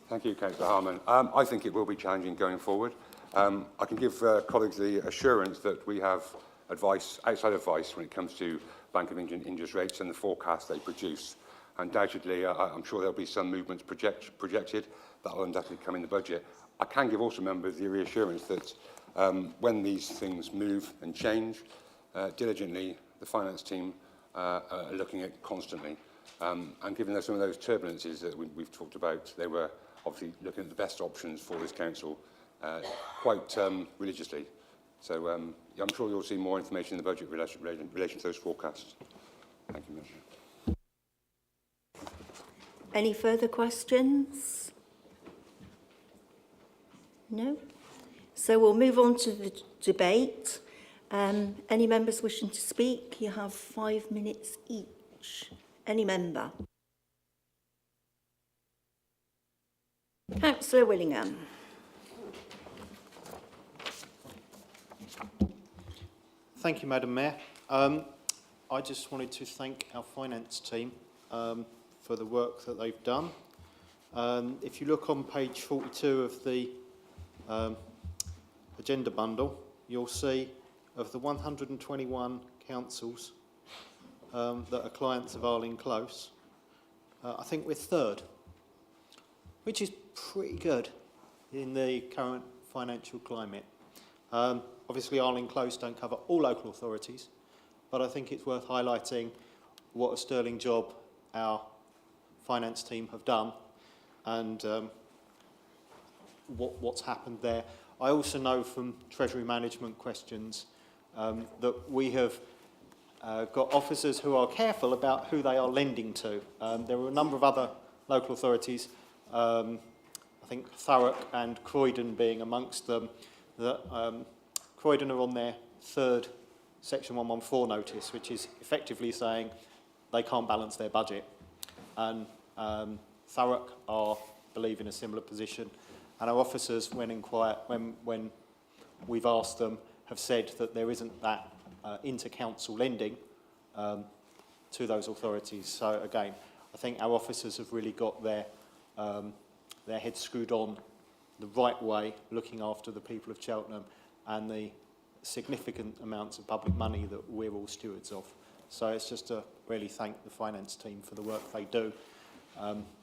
Thank you, Councillor Harman. I think it will be challenging going forward. I can give colleagues the assurance that we have advice, outside advice, when it comes to Bank of England interest rates and the forecast they produce. Undoubtedly, I'm sure there'll be some movements projected that will undoubtedly come in the budget. I can give also members the reassurance that when these things move and change, diligently, the finance team are looking at constantly. And given some of those turbulences that we've talked about, they were obviously looking at the best options for this council quite religiously. So I'm sure you'll see more information in the budget in relation to those forecasts. Thank you, Minister. Any further questions? No? So we'll move on to the debate. Any members wishing to speak? You have 5 minutes each. Any member? Councillor Willingham. Thank you, Madam Mayor. I just wanted to thank our finance team for the work that they've done. If you look on page 42 of the agenda bundle, you'll see of the 121 councils that are clients of Arlene Close, I think we're third, which is pretty good in the current financial climate. Obviously, Arlene Close don't cover all local authorities, but I think it's worth highlighting what a sterling job our finance team have done and what's happened there. I also know from Treasury management questions that we have got officers who are careful about who they are lending to. There are a number of other local authorities, I think Thurrock and Croydon being amongst them, that Croydon are on their third Section 114 notice, which is effectively saying they can't balance their budget. And Thurrock are, believe, in a similar position. And our officers, when we've asked them, have said that there isn't that inter-council lending to those authorities. So again, I think our officers have really got their heads screwed on the right way, looking after the people of Cheltenham and the significant amounts of public money that we're all stewards of. So it's just to really thank the finance team for the work they do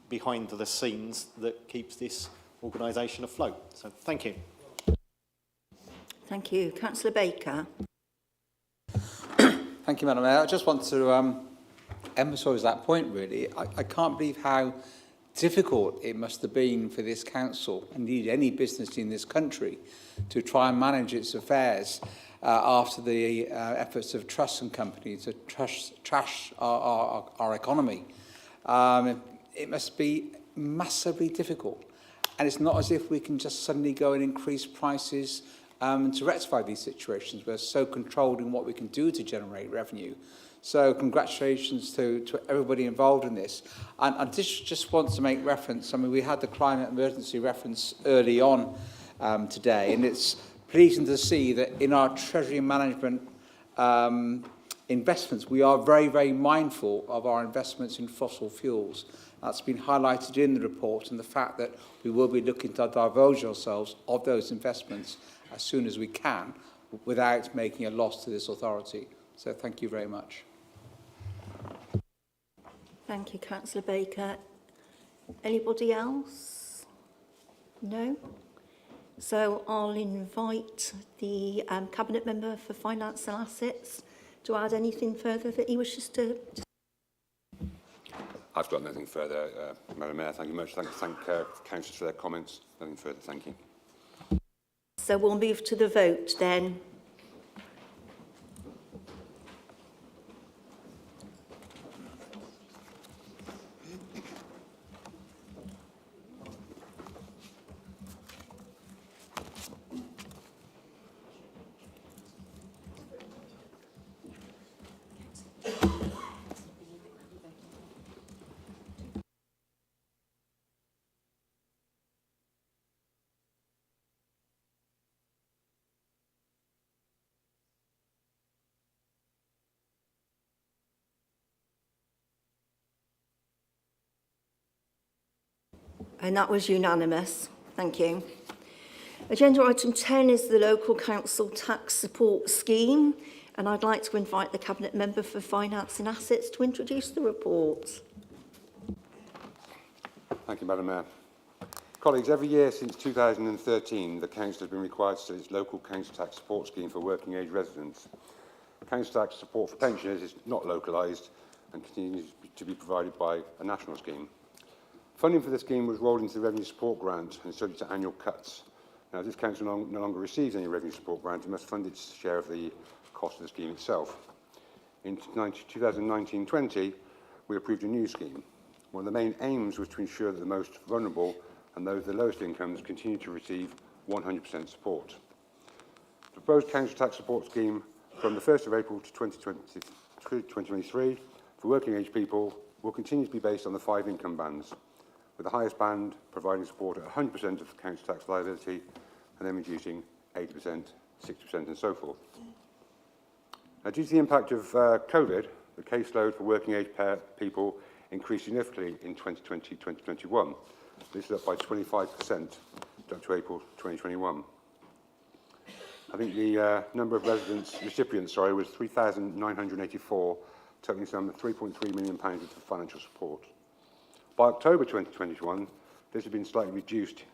behind the scenes that keeps this organisation afloat. So thank you. Thank you. Councillor Baker. Thank you, Madam Mayor. I just want to emphasise that point, really. I can't believe how difficult it must have been for this council, indeed any business in this country, to try and manage its affairs after the efforts of trusts and companies to trash our economy. It must be massively difficult. And it's not as if we can just suddenly go and increase prices to rectify these situations. We're so controlled in what we can do to generate revenue. So congratulations to everybody involved in this. And I just want to make reference, I mean, we had the climate emergency reference early on today, and it's pleasing to see that in our Treasury management investments, we are very, very mindful of our investments in fossil fuels. That's been highlighted in the report, and the fact that we will be looking to divulge ourselves of those investments as soon as we can without making a loss to this authority. So thank you very much. Thank you, Councillor Baker. Anybody else? No? So I'll invite the Cabinet Member for Finance and Assets to add anything further that he wishes to. I've got nothing further, Madam Mayor. Thank you much. Thank councillors for their comments. Nothing further. Thank you. So we'll move to the vote then. And that was unanimous. Thank you. Agenda item 10 is the Local Council Tax Support Scheme, and I'd like to invite the Cabinet Member for Finance and Assets to introduce the report. Thank you, Madam Mayor. Colleagues, every year since 2013, the Council has been required to set its Local Council Tax Support Scheme for working age residents. Council tax support for pensioners is not localised and continues to be provided by a national scheme. Funding for the scheme was rolled into the Revenue Support Grant and subject to annual cuts, Now, as this council no longer receives any revenue support grant, it must fund its share of the cost of the scheme itself. In 2019-20, we approved a new scheme. One of the main aims was to ensure that the most vulnerable and those with the lowest incomes continue to receive 100% support. The proposed council tax support scheme from the 1st of April to 2023 for working age people will continue to be based on the 5 income bands, with the highest band providing support at 100% of the council tax liability and then reducing 80%, 60% and so forth. Now, due to the impact of COVID, the caseload for working age people increased significantly in 2020-2021. This is up by 25% up to April 2021. I think the number of recipients was 3,984, totaling some £3.3 million worth of financial support. By October 2021, this had been slightly reduced,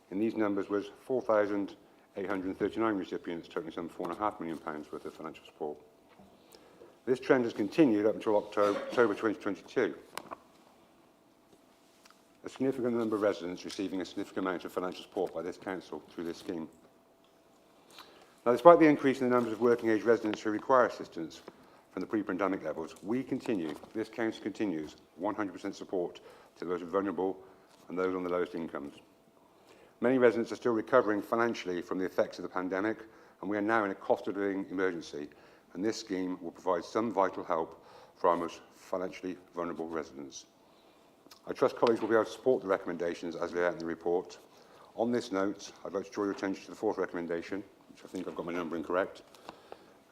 and these numbers was 4,839 recipients, totaling some £4.5 million worth of financial support. This trend has continued up until October 2022. A significant number of residents receiving a significant amount of financial support by this council through this scheme. Now, despite the increase in the numbers of working age residents who require assistance from the pre-pandemic levels, this council continues 100% support to those vulnerable and those on the lowest incomes. Many residents are still recovering financially from the effects of the pandemic, and we are now in a cost of living emergency, and this scheme will provide some vital help for our most financially vulnerable residents. I trust colleagues will be able to support the recommendations as laid out in the report. On this note, I'd like to draw your attention to the 4th recommendation, which I think I've got my numbering correct.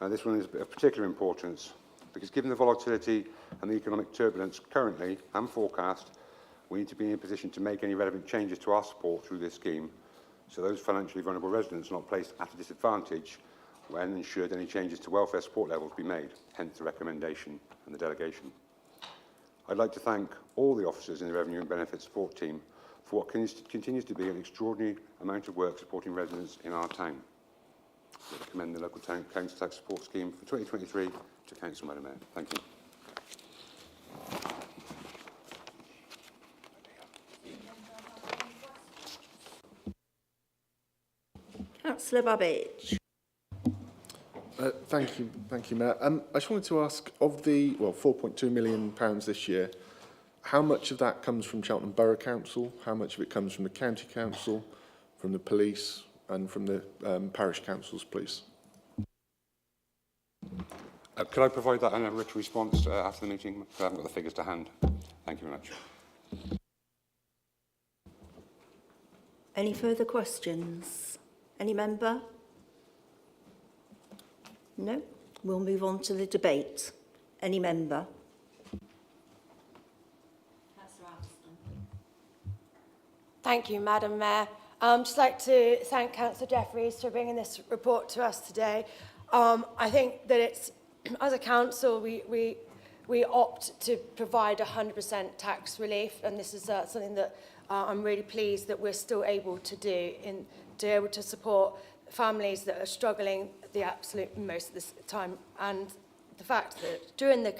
This one is of particular importance because given the volatility and the economic turbulence currently and forecast, we need to be in a position to make any relevant changes to our support through this scheme, so those financially vulnerable residents are not placed at a disadvantage when and should any changes to welfare support levels be made, hence the recommendation and the delegation. I'd like to thank all the officers in the Revenue and Benefit Support Team for what continues to be an extraordinary amount of work supporting residents in our town. I recommend the Local Town Council Tax Support Scheme for 2023 to Council, Madam Mayor. Thank you. Councillor Babbage. Thank you, Mayor. I just wanted to ask, of the £4.2 million this year, how much of that comes from Cheltenham Borough Council? How much of it comes from the County Council, from the police, and from the parish councils, please? Could I provide that in a written response after the meeting? I haven't got the figures to hand. Thank you very much. Any further questions? Any member? No? We'll move on to the debate. Any member? Thank you, Madam Mayor. I'd just like to thank Councillor Jeffries for bringing this report to us today. I think that it's, as a council, we opt to provide 100% tax relief, and this is something that I'm really pleased that we're still able to do, to be able to support families that are struggling the absolute most of this time. And the fact that during the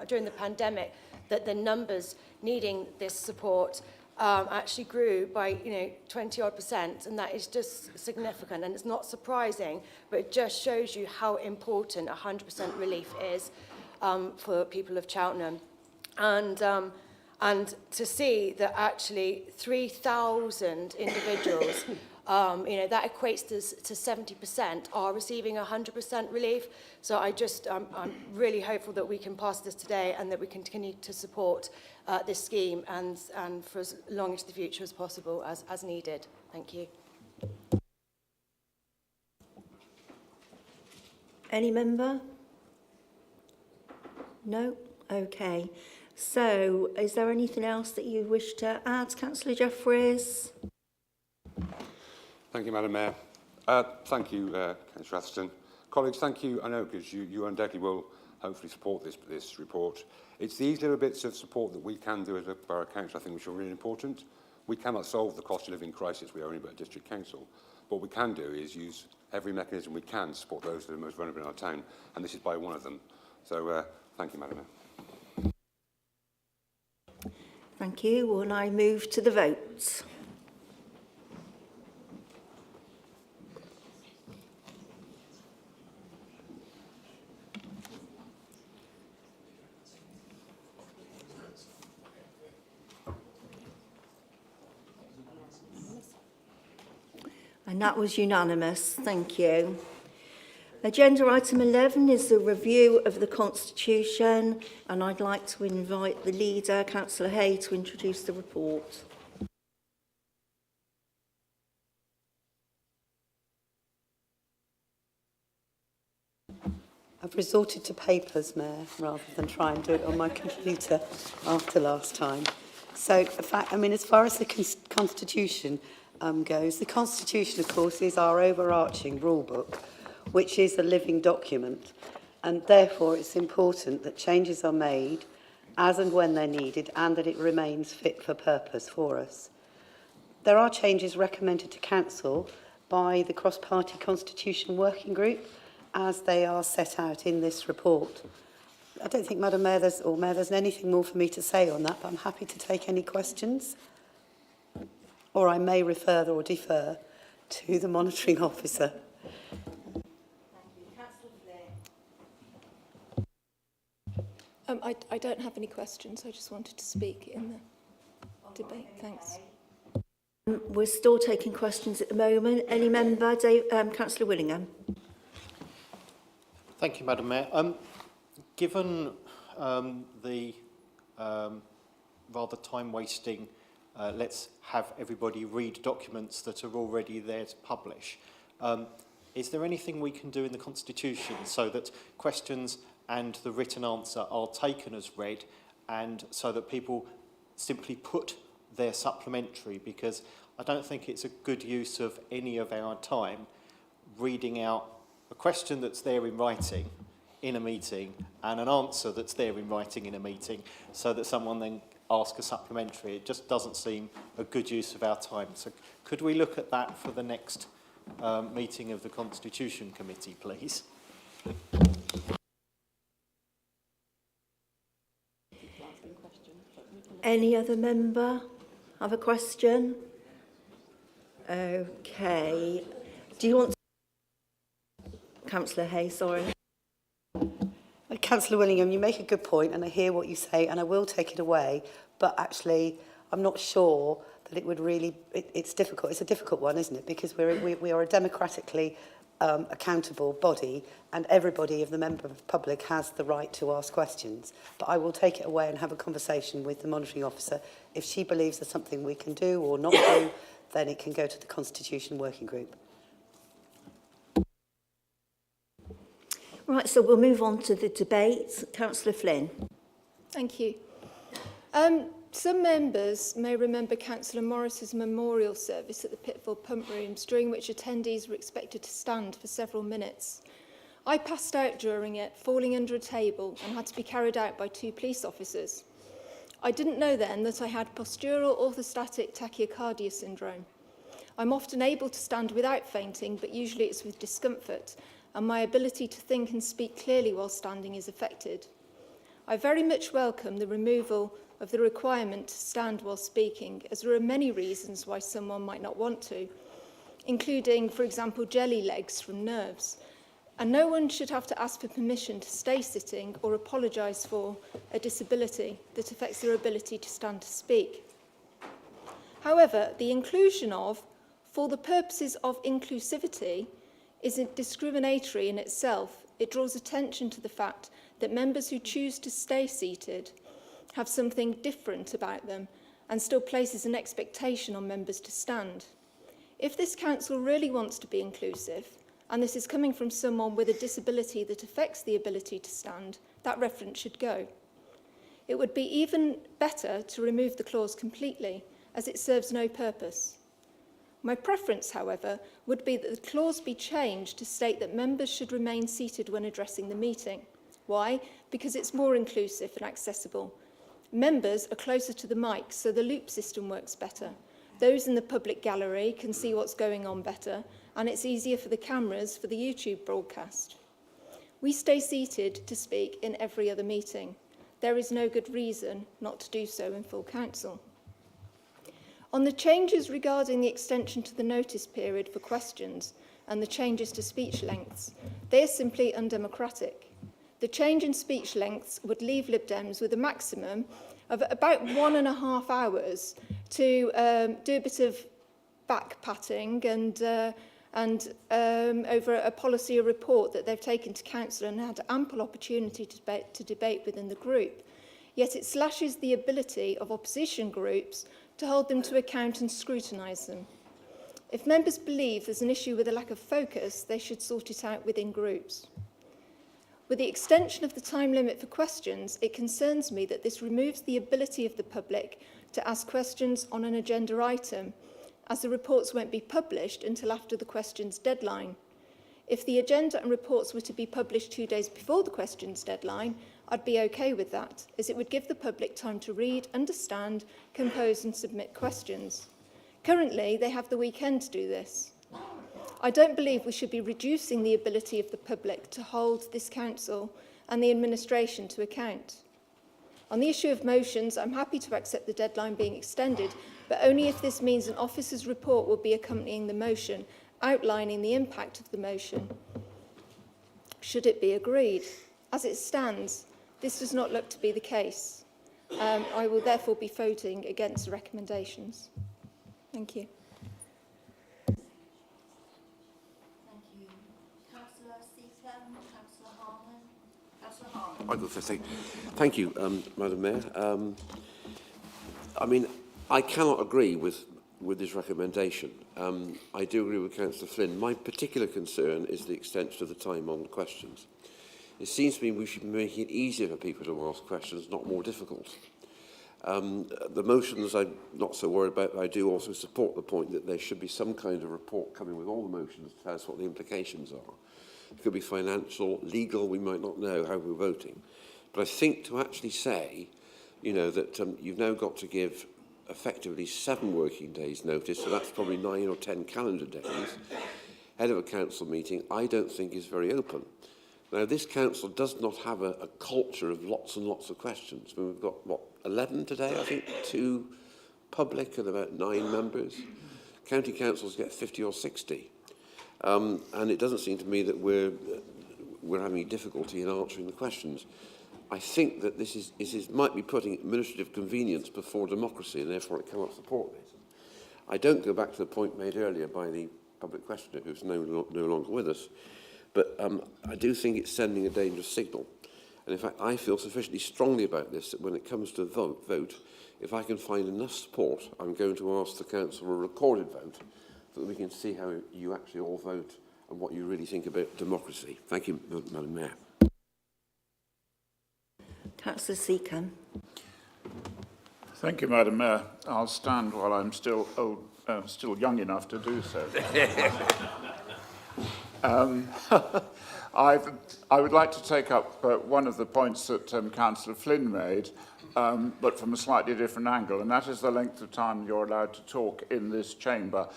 during the pandemic, that the numbers needing this support actually grew by 20-odd%, and that is just significant, and it's not surprising, but it just shows you how important 100% relief is for people of Cheltenham. And to see that actually 3,000 individuals, that equates to 70% are receiving 100% relief. So I'm really hopeful that we can pass this today and that we continue to support this scheme and for as long into the future as possible as needed. Thank you. Any member? No? Okay. So, is there anything else that you wish to add, Councillor Jeffries? Thank you, Madam Mayor. Thank you, Councillor Atherton. Colleagues, thank you, I know, because you undoubtedly will hopefully support this report. It's these little bits of support that we can do as a borough council, I think, which are really important. We cannot solve the cost of living crisis, we are only but a district council. What we can do is use every mechanism we can to support those that are most vulnerable in our town, and this is by one of them. So, thank you, Madam Mayor. Thank you. We'll now move to the vote. And that was unanimous. Thank you. Agenda item 11 is the review of the Constitution, and I'd like to invite the leader, Councillor Hay, to introduce the report. I've resorted to papers, Mayor, rather than try and do it on my computer after last time. So, in fact, I mean, as far as the Constitution goes, the Constitution, of course, is our overarching rule book, which is a living document, and therefore it's important that changes are made as and when they're needed and that it remains fit for purpose for us. There are changes recommended to Council by the Cross-Party Constitution Working Group as they are set out in this report. I don't think, Madam Mayor, there's anything more for me to say on that, but I'm happy to take any questions. Or I may refer or defer to the monitoring officer. I don't have any questions. I just wanted to speak in the debate. Thanks. We're still taking questions at the moment. Any member? Councillor Willingham. Thank you, Madam Mayor. Given the rather time-wasting, let's have everybody read documents that are already there to publish, is there anything we can do in the Constitution so that questions and the written answer are taken as read, and so that people simply put their supplementary, because I don't think it's a good use of any of our time reading out a question that's there in writing in a meeting and an answer that's there in writing in a meeting, so that someone then asks a supplementary. It just doesn't seem a good use of our time. So could we look at that for the next meeting of the Constitution Committee, please? Any other member have a question? Okay. Do you want to... Councillor Hay, sorry. Councillor Willingham, you make a good point, and I hear what you say, and I will take it away, but actually I'm not sure that it would really... It's difficult. It's a difficult one, isn't it? Because we are a democratically accountable body, and everybody of the member of the public has the right to ask questions. But I will take it away and have a conversation with the monitoring officer. If she believes there's something we can do or not do, then it can go to the Constitution Working Group. Right, so we'll move on to the debate. Councillor Flynn. Thank you. Some members may remember Councillor Morris's memorial service at the Pitford Pump Rooms, during which attendees were expected to stand for several minutes. I passed out during it, falling under a table, and had to be carried out by 2 police officers. I didn't know then that I had postural orthostatic tachycardia syndrome. I'm often able to stand without fainting, but usually it's with discomfort, and my ability to think and speak clearly while standing is affected. I very much welcome the removal of the requirement to stand while speaking, as there are many reasons why someone might not want to, including, for example, jelly legs from nerves. And no one should have to ask for permission to stay sitting or apologise for a disability that affects their ability to stand to speak. However, the inclusion of, for the purposes of inclusivity, isn't discriminatory in itself. It draws attention to the fact that members who choose to stay seated have something different about them, and still places an expectation on members to stand. If this council really wants to be inclusive, and this is coming from someone with a disability that affects the ability to stand, that reference should go. It would be even better to remove the clause completely, as it serves no purpose. My preference, however, would be that the clause be changed to state that members should remain seated when addressing the meeting. Why? Because it's more inclusive and accessible. Members are closer to the mic, so the loop system works better. Those in the public gallery can see what's going on better, and it's easier for the cameras for the YouTube broadcast. We stay seated to speak in every other meeting. There is no good reason not to do so in full council. On the changes regarding the extension to the notice period for questions and the changes to speech lengths, they are simply undemocratic. The change in speech lengths would leave Lib Dems with a maximum of about 1.5 hours to do a bit of back-patting and over a policy report that they've taken to council and had ample opportunity to debate within the group. Yet it slashes the ability of opposition groups to hold them to account and scrutinise them. If members believe there's an issue with a lack of focus, they should sort it out within groups. With the extension of the time limit for questions, it concerns me that this removes the ability of the public to ask questions on an agenda item, as the reports won't be published until after the questions deadline. If the agenda and reports were to be published 2 days before the questions deadline, I'd be okay with that, as it would give the public time to read, understand, compose and submit questions. Currently, they have the weekend to do this. I don't believe we should be reducing the ability of the public to hold this council and the administration to account. On the issue of motions, I'm happy to accept the deadline being extended, but only if this means an officer's report will be accompanying the motion, outlining the impact of the motion, should it be agreed. As it stands, this does not look to be the case. I will therefore be voting against the recommendations. Thank you. Thank you. Councillor Seacombe, Councillor Harman. Councillor Harman. I've got to say thank you, Madam Mayor. I mean, I cannot agree with this recommendation. I do agree with Councillor Flynn. My particular concern is the extension of the time on questions. It seems to me we should be making it easier for people to ask questions, not more difficult. The motions I'm not so worried about, but I do also support the point that there should be some kind of report coming with all the motions to tell us what the implications are. It could be financial, legal, we might not know how we're voting. But I think to actually say, you know, that you've now got to give effectively 7 working days notice, so that's probably 9 or 10 calendar days, ahead of a council meeting, I don't think is very open. Now, this council does not have a culture of lots and lots of questions. I mean, we've got, what, 11 today, I think, 2 public and about 9 members. County councils get 50 or 60. And it doesn't seem to me that we're having difficulty in answering the questions. I think that this might be putting administrative convenience before democracy, and therefore I cannot support this. I don't go back to the point made earlier by the public questioner, who's no longer with us, but I do think it's sending a dangerous signal. And in fact, I feel sufficiently strongly about this that when it comes to vote, if I can find enough support, I'm going to ask the council a recorded vote so that we can see how you actually all vote and what you really think about democracy. Thank you, Madam Mayor. Councillor Seacombe. Thank you, Madam Mayor. I'll stand while I'm still young enough to do so. I would like to take up one of the points that Councillor Flynn made, but from a slightly different angle, and that is the length of time you're allowed to talk in this chamber.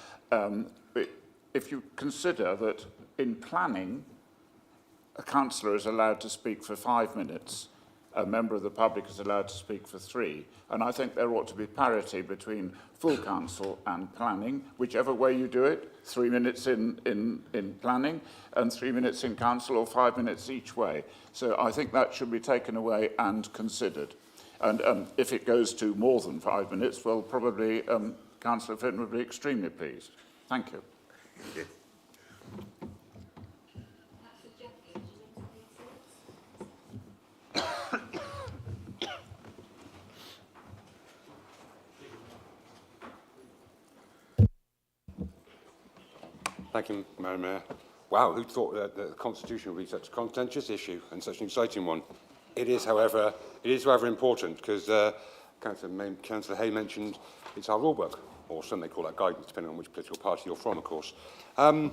If you consider that in planning, a councillor is allowed to speak for 5 minutes, a member of the public is allowed to speak for 3, and I think there ought to be parity between full council and planning, whichever way you do it, 3 minutes in planning and 3 minutes in council, or 5 minutes each way. So I think that should be taken away and considered. And if it goes to more than 5 minutes, well, probably Councillor Flynn would be extremely pleased. Thank you. Thank you, Madam Mayor. Wow, who thought that the Constitution would be such a contentious issue and such an exciting one? It is, however, important because Councillor Hay mentioned it's our rule book, or some may call that guidance, depending on which political party you're from, of course. I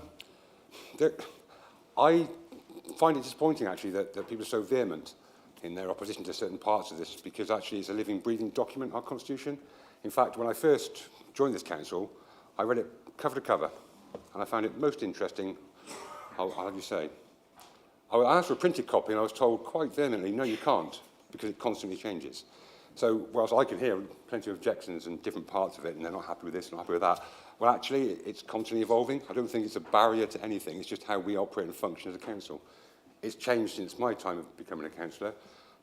find it disappointing, actually, that people are so vehement in their opposition to certain parts of this, because actually it's a living, breathing document, our Constitution. In fact, when I first joined this council, I read it cover to cover, and I found it most interesting. I'll have you say. I asked for a printed copy, and I was told quite vehemently, no, you can't, because it constantly changes. So, whilst I can hear plenty of objections in different parts of it, and they're not happy with this, not happy with that, well, actually, it's constantly evolving. I don't think it's a barrier to anything. It's just how we operate and function as a council. It's changed since my time of becoming a councillor,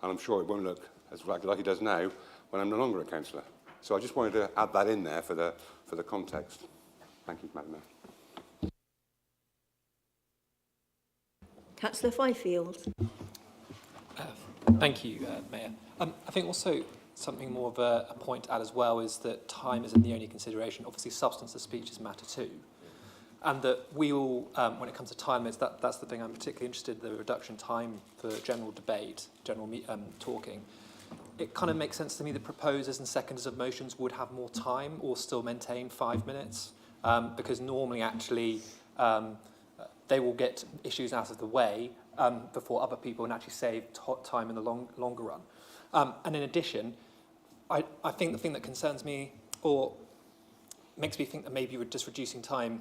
and I'm sure it won't look as like it does now when I'm no longer a councillor. So I just wanted to add that in there for the context. Thank you, Madam Mayor. Councillor Fifield. Thank you, Mayor. I think also something more of a point to add as well is that time isn't the only consideration. Obviously, substance of speeches matter too. And that we all, when it comes to time limits, that's the thing I'm particularly interested in, the reduction time for general debate, general talking. It kind of makes sense to me that proposers and seconders of motions would have more time or still maintain 5 minutes, because normally actually they will get issues out of the way before other people and actually save time in the longer run. And in addition, I think the thing that concerns me or makes me think that maybe just reducing time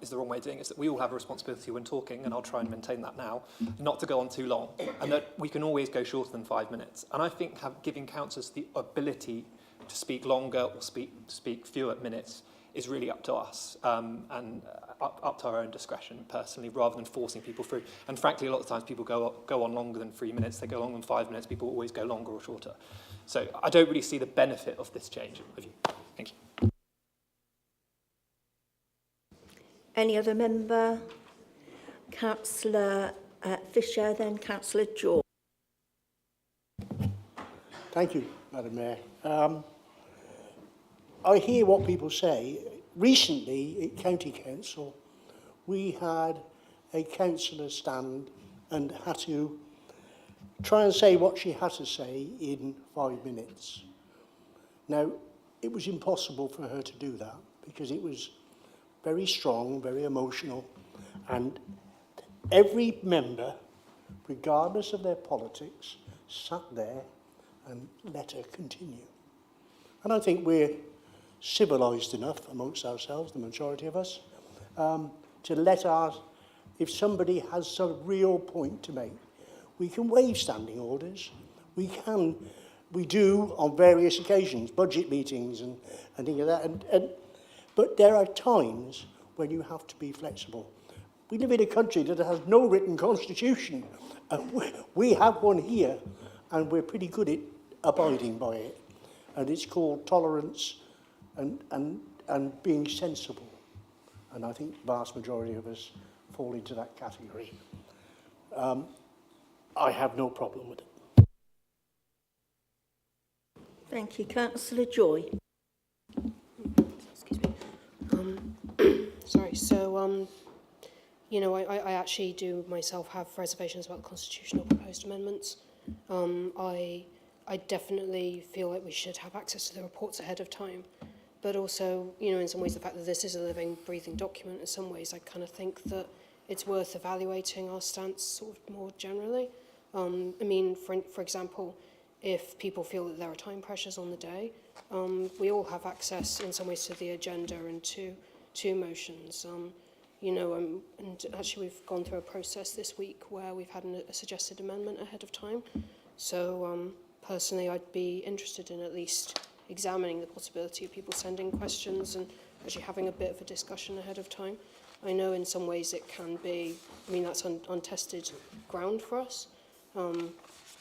is the wrong way of doing it, is that we all have a responsibility when talking, and I'll try and maintain that now, not to go on too long, and that we can always go shorter than 5 minutes. And I think giving councillors the ability to speak longer or speak fewer minutes is really up to us and up to our own discretion personally, rather than forcing people through. And frankly, a lot of times people go on longer than 3 minutes, they go longer than 5 minutes, people always go longer or shorter. So I don't really see the benefit of this change of view. Thank you. Any other member? Councillor Fisher, then Councillor George. Thank you, Madam Mayor. I hear what people say. Recently, at County Council, we had a councillor stand and had to try and say what she had to say in 5 minutes. Now, it was impossible for her to do that because it was very strong, very emotional, and every member, regardless of their politics, sat there and let her continue. And I think we're civilised enough amongst ourselves, the majority of us, to let if somebody has a real point to make, we can waive standing orders. We do on various occasions, budget meetings and things like that. But there are times when you have to be flexible. We live in a country that has no written constitution. And we have one here, and we're pretty good at abiding by it. And it's called tolerance and being sensible. And I think the vast majority of us fall into that category. I have no problem with it. Thank you. Councillor Joy. Sorry, so, you know, I actually do myself have reservations about the constitutional proposed amendments. I definitely feel like we should have access to the reports ahead of time. But also, you know, in some ways, the fact that this is a living, breathing document, in some ways, I kind of think that it's worth evaluating our stance sort of more generally. I mean, for example, if people feel that there are time pressures on the day, we all have access in some ways to the agenda and to motions. You know, and actually we've gone through a process this week where we've had a suggested amendment ahead of time. So personally, I'd be interested in at least examining the possibility of people sending questions and actually having a bit of a discussion ahead of time. I know in some ways it can be, I mean, that's untested ground for us,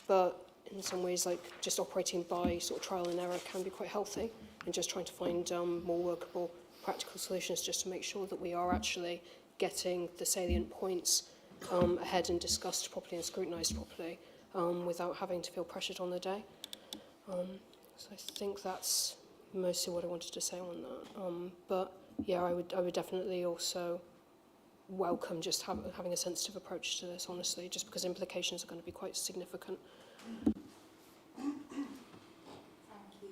but in some ways, like just operating by sort of trial and error can be quite healthy, and just trying to find more workable, practical solutions just to make sure that we are actually getting the salient points ahead and discussed properly and scrutinised properly without having to feel pressured on the day. So I think that's mostly what I wanted to say on that. But yeah, I would definitely also welcome just having a sensitive approach to this, honestly, just because implications are going to be quite significant. Thank you.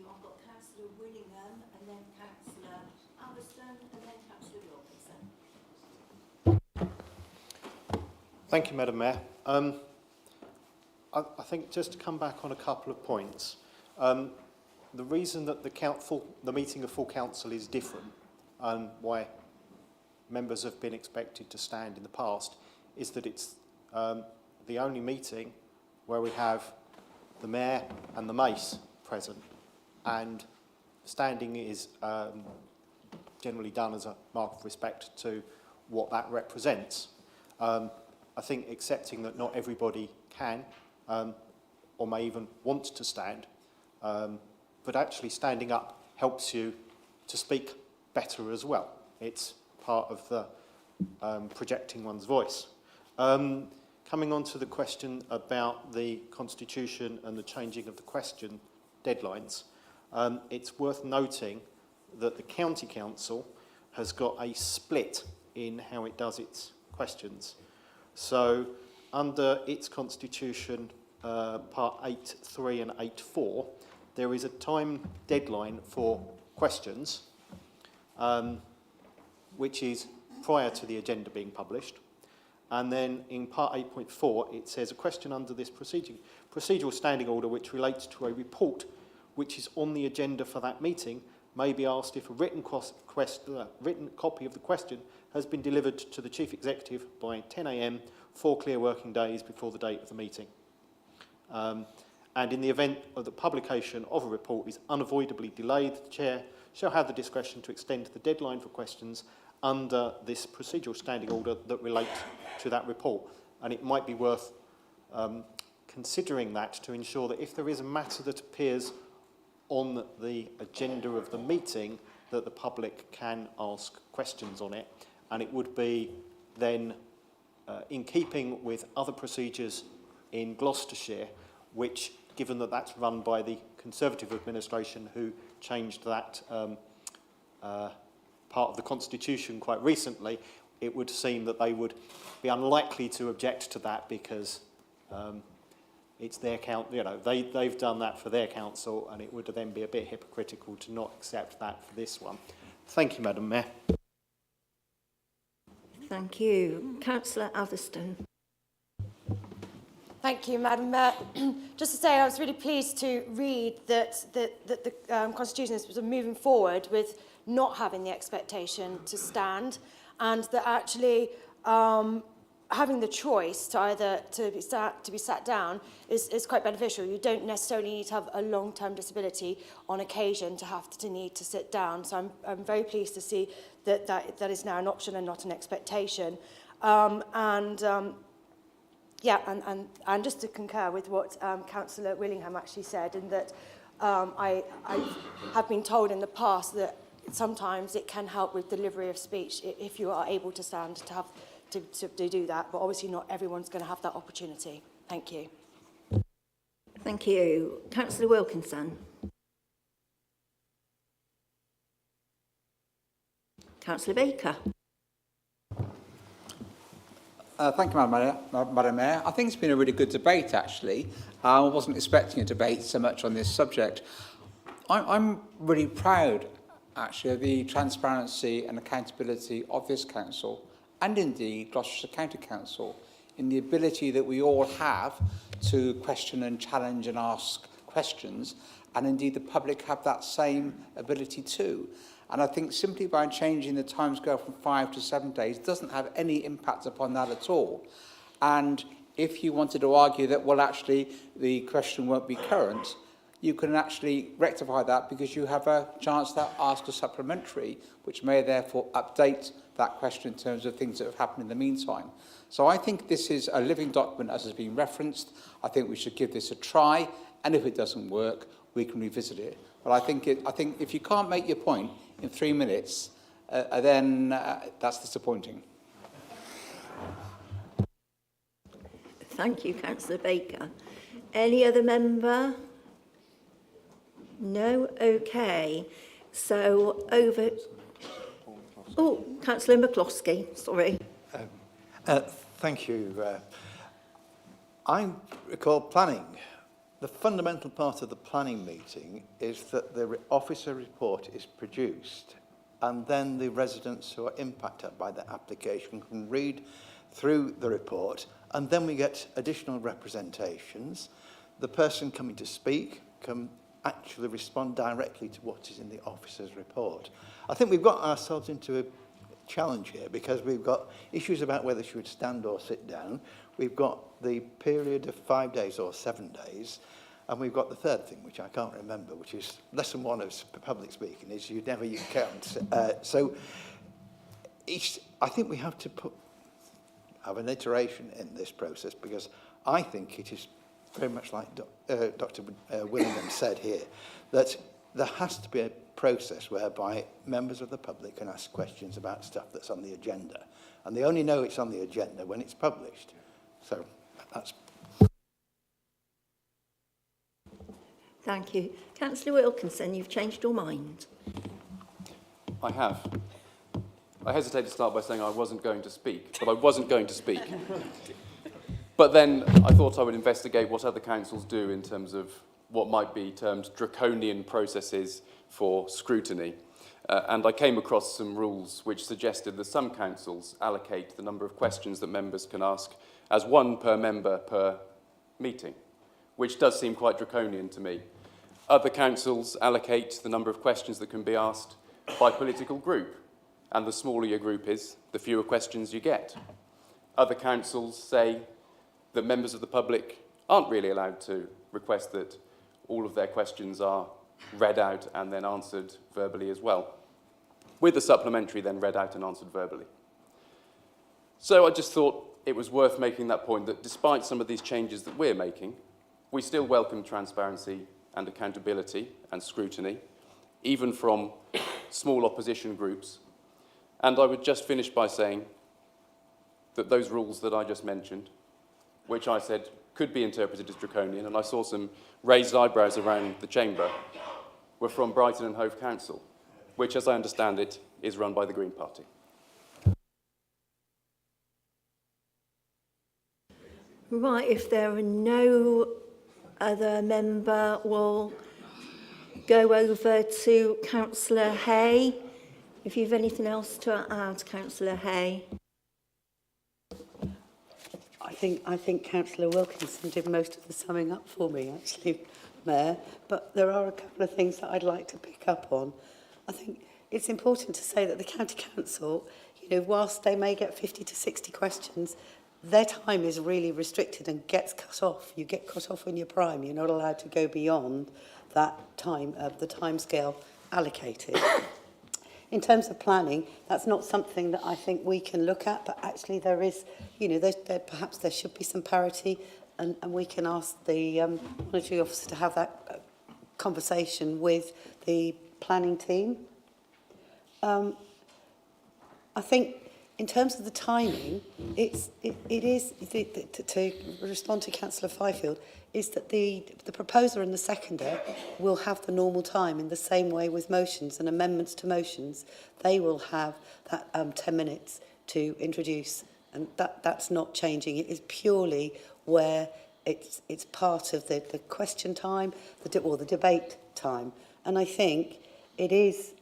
I've got Councillor Willingham and then Councillor Alveston and then Councillor Wilkinson. Thank you, Madam Mayor. I think just to come back on a couple of points, the reason that the meeting of full council is different and why members have been expected to stand in the past is that it's the only meeting where we have the Mayor and the Mace present, and standing is generally done as a mark of respect to what that represents. I think accepting that not everybody can or may even want to stand, but actually standing up helps you to speak better as well. It's part of the projecting one's voice. Coming on to the question about the Constitution and the changing of the question deadlines, it's worth noting that the County Council has got a split in how it does its questions. So under its Constitution, Part 8.3 and 8.4, there is a time deadline for questions, which is prior to the agenda being published. And then in Part 8.4, it says a question under this procedural standing order which relates to a report which is on the agenda for that meeting may be asked if a written copy of the question has been delivered to the Chief Executive by 10 a.m. 4 clear working days before the date of the meeting. And in the event of the publication of a report is unavoidably delayed, the Chair shall have the discretion to extend the deadline for questions under this procedural standing order that relate to that report. And it might be worth considering that to ensure that if there is a matter that appears on the agenda of the meeting, that the public can ask questions on it. And it would be then in keeping with other procedures in Gloucestershire, which, given that that's run by the Conservative administration who changed that part of the Constitution quite recently, it would seem that they would be unlikely to object to that because it's their they've done that for their council, and it would then be a bit hypocritical to not accept that for this one. Thank you, Madam Mayor. Thank you. Councillor Atherstone. Thank you, Madam Mayor. Just to say, I was really pleased to read that the Constitution is moving forward with not having the expectation to stand, and that actually having the choice to either to be sat down is quite beneficial. You don't necessarily need to have a long-term disability on occasion to need to sit down. So I'm very pleased to see that is now an option and not an expectation. Yeah, and just to concur with what Councillor Willingham actually said, in that I have been told in the past that sometimes it can help with delivery of speech if you are able to stand to do that, but obviously not everyone's going to have that opportunity. Thank you. Thank you. Councillor Wilkinson. Councillor Baker. Thank you, Madam Mayor. I think it's been a really good debate, actually. I wasn't expecting a debate so much on this subject. I'm really proud, actually, of the transparency and accountability of this council, and indeed Gloucestershire County Council, in the ability that we all have to question and challenge and ask questions, and indeed the public have that same ability too. And I think simply by changing the timescale from 5 to 7 days doesn't have any impact upon that at all. And if you wanted to argue that, well, actually, the question won't be current, you can actually rectify that because you have a chance to ask a supplementary, which may therefore update that question in terms of things that have happened in the meantime. So I think this is a living document, as has been referenced. I think we should give this a try, and if it doesn't work, we can revisit it. But I think if you can't make your point in 3 minutes, then that's disappointing. Thank you, Councillor Baker. Any other member? No? Okay. So over... Oh, Councillor McCloskey, sorry. Thank you. I recall planning. The fundamental part of the planning meeting is that the officer report is produced, and then the residents who are impacted by the application can read through the report, and then we get additional representations. The person coming to speak can actually respond directly to what is in the officer's report. I think we've got ourselves into a challenge here because we've got issues about whether she would stand or sit down. We've got the period of 5 days or 7 days, and we've got the third thing, which I can't remember, which is lesson 1 of public speaking, is you can't. So I think we have to have an iteration in this process, because I think it is very much like Dr. Willingham said here, that there has to be process whereby members of the public can ask questions about stuff that's on the agenda. And they only know it's on the agenda when it's published. So that's... Thank you. Councillor Wilkinson, you've changed your mind. I have. I hesitate to start by saying I wasn't going to speak, but I wasn't going to speak. But then I thought I would investigate what other councils do in terms of what might be termed draconian processes for scrutiny. And I came across some rules which suggested that some councils allocate the number of questions that members can ask as one per member per meeting, which does seem quite draconian to me. Other councils allocate the number of questions that can be asked by political group, and the smaller your group is, the fewer questions you get. Other councils say that members of the public aren't really allowed to request that all of their questions are read out and then answered verbally as well, with the supplementary then read out and answered verbally. So I just thought it was worth making that point, that despite some of these changes that we're making, we still welcome transparency and accountability and scrutiny, even from small opposition groups. And I would just finish by saying that those rules that I just mentioned, which I said could be interpreted as draconian, and I saw some raised eyebrows around the chamber, were from Brighton and Hove Council, which, as I understand it, is run by the Green Party. Right, if there are no other member, we'll go over to Councillor Hay. If you have anything else to add, Councillor Hay. I think Councillor Wilkinson did most of the summing up for me, actually, Mayor. But there are a couple of things that I'd like to pick up on. I think it's important to say that the County Council, whilst they may get 50 to 60 questions, their time is really restricted and gets cut off. You get cut off in your prime. You're not allowed to go beyond that time, the timescale allocated. In terms of planning, that's not something that I think we can look at, but actually there is, perhaps there should be some parity, and we can ask the monitoring officer to have that conversation with the planning team. I think in terms of the timing, it is, to respond to Councillor Fifield, is that the proposer and the seconder will have the normal time in the same way with motions and amendments to motions. They will have that 10 minutes to introduce, and that's not changing. It is purely where it's part of the question time, or the debate time. And I think it is,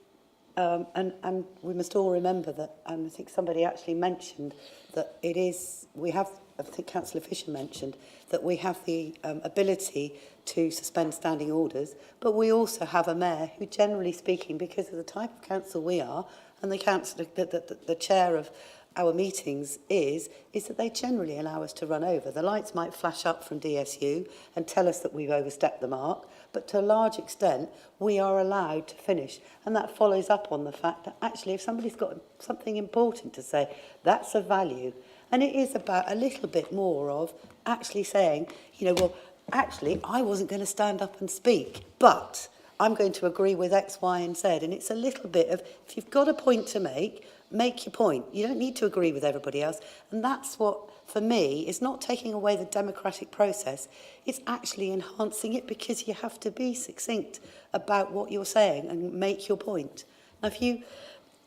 and we must all remember that, and I think somebody actually mentioned that it is, we have, I think Councillor Fisher mentioned, that we have the ability to suspend standing orders, but we also have a mayor who, generally speaking, because of the type of council we are, and the council, the chair of our meetings is that they generally allow us to run over. The lights might flash up from DSU and tell us that we've overstepped the mark, but to a large extent, we are allowed to finish. And that follows up on the fact that actually, if somebody's got something important to say, that's of value. And it is about a little bit more of actually saying, well, actually, I wasn't going to stand up and speak, but I'm going to agree with X, Y, and Z. And it's a little bit of, if you've got a point to make your point. You don't need to agree with everybody else. And that's what, for me, is not taking away the democratic process. It's actually enhancing it, because you have to be succinct about what you're saying and make your point. Now,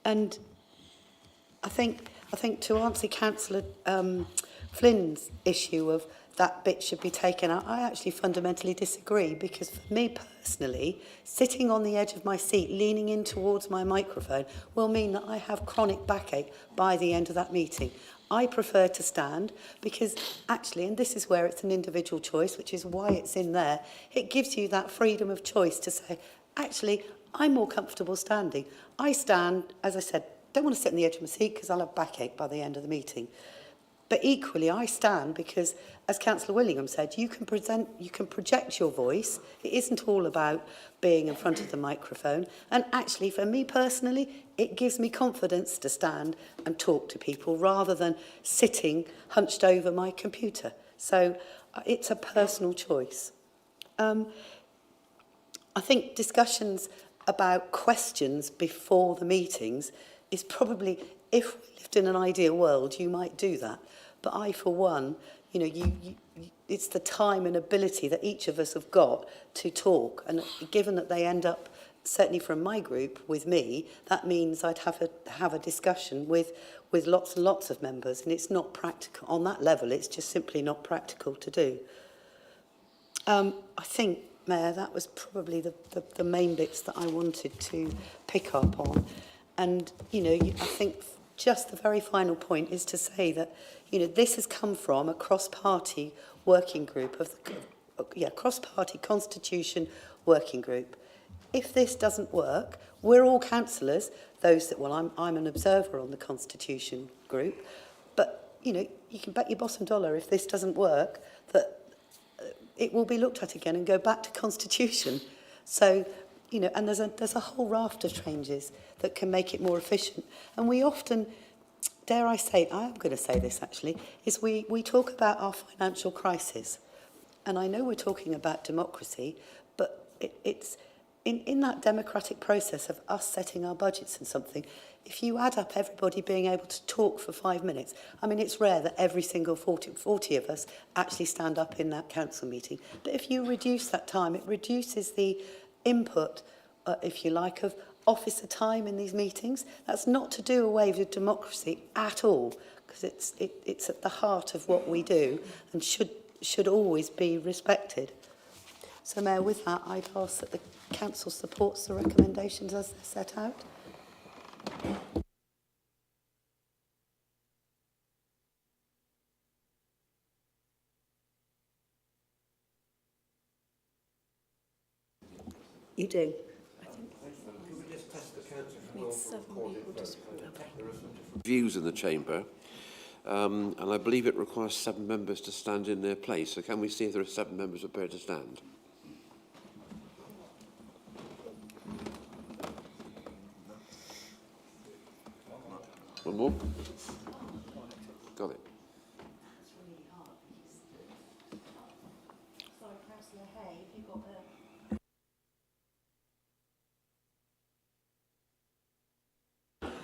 and I think to answer Councillor Flynn's issue of that bit should be taken out, I actually fundamentally disagree, because for me personally, sitting on the edge of my seat, leaning in towards my microphone, will mean that I have chronic backache by the end of that meeting. I prefer to stand, because actually, and this is where it's an individual choice, which is why it's in there, it gives you that freedom of choice to say, actually, I'm more comfortable standing. I stand, as I said, don't want to sit on the edge of my seat because I'll have backache by the end of the meeting. But equally, I stand because, as Councillor Willingham said, you can project your voice. It isn't all about being in front of the microphone. And actually, for me personally, it gives me confidence to stand and talk to people rather than sitting hunched over my computer. So it's a personal choice. I think discussions about questions before the meetings is probably, if we lived in an ideal world, you might do that. But I, for one, you know, it's the time and ability that each of us have got to talk. And given that they end up, certainly from my group, with me, that means I'd have a discussion with lots and lots of members. And it's not practical. On that level, it's just simply not practical to do. I think, Mayor, that was probably the main bits that I wanted to pick up on. And, you know, I think just the very final point is to say that, you know, this has come from a cross-party working group cross-party constitution working group. If this doesn't work, we're all councillors, those that, well, I'm an observer on the constitution group, but, you know, you can bet your bottom dollar if this doesn't work that it will be looked at again and go back to constitution. So, you know, and there's a whole raft of changes that can make it more efficient. And we often, dare I say, I am going to say this actually, is we talk about our financial crisis. And I know we're talking about democracy, but it's in that democratic process of us setting our budgets and something, if you add up everybody being able to talk for 5 minutes, I mean, it's rare that every single 40 of us actually stand up in that council meeting. But if you reduce that time, it reduces the input, if you like, of officer time in these meetings. That's not to do away with democracy at all, because it's at the heart of what we do and should always be respected. So, Mayor, with that, I'd ask that the Council supports the recommendations as they're set out. You do. Views in the chamber, and I believe it requires 7 members to stand in their place. So can we see if there are 7 members prepared to stand? One more. Got it. Sorry, Councillor Hay, have you got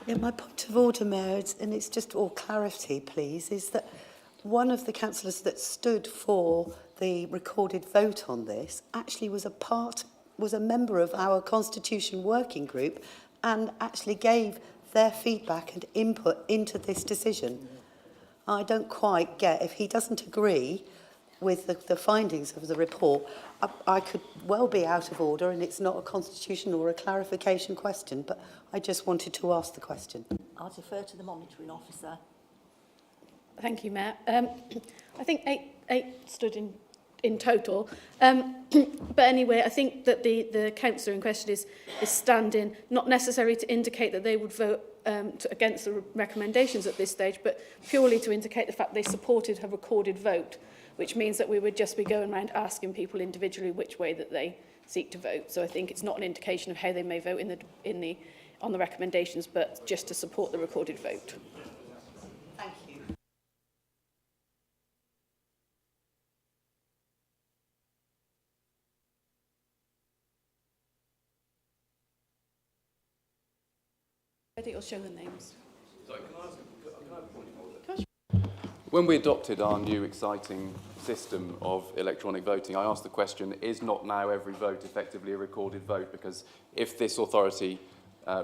Yeah, my point of order, Mayor, and it's just all clarity, please, is that one of the councillors that stood for the recorded vote on this actually was a member of our Constitution Working Group and actually gave their feedback and input into this decision. I don't quite get, if he doesn't agree with the findings of the report, I could well be out of order and it's not a constitution or a clarification question, but I just wanted to ask the question. I'll defer to the monitoring officer. Thank you, Mayor. I think eight stood in total. But anyway, I think that the councillor in question is standing, not necessarily to indicate that they would vote against the recommendations at this stage, but purely to indicate the fact they supported a recorded vote, which means that we would just be going around asking people individually which way that they seek to vote. So I think it's not an indication of how they may vote on the recommendations, but just to support the recorded vote. Thank you. Ready, or show the names. Sorry, can I have a point of order? When we adopted our new exciting system of electronic voting, I asked the question, is not now every vote effectively a recorded vote? Because if this authority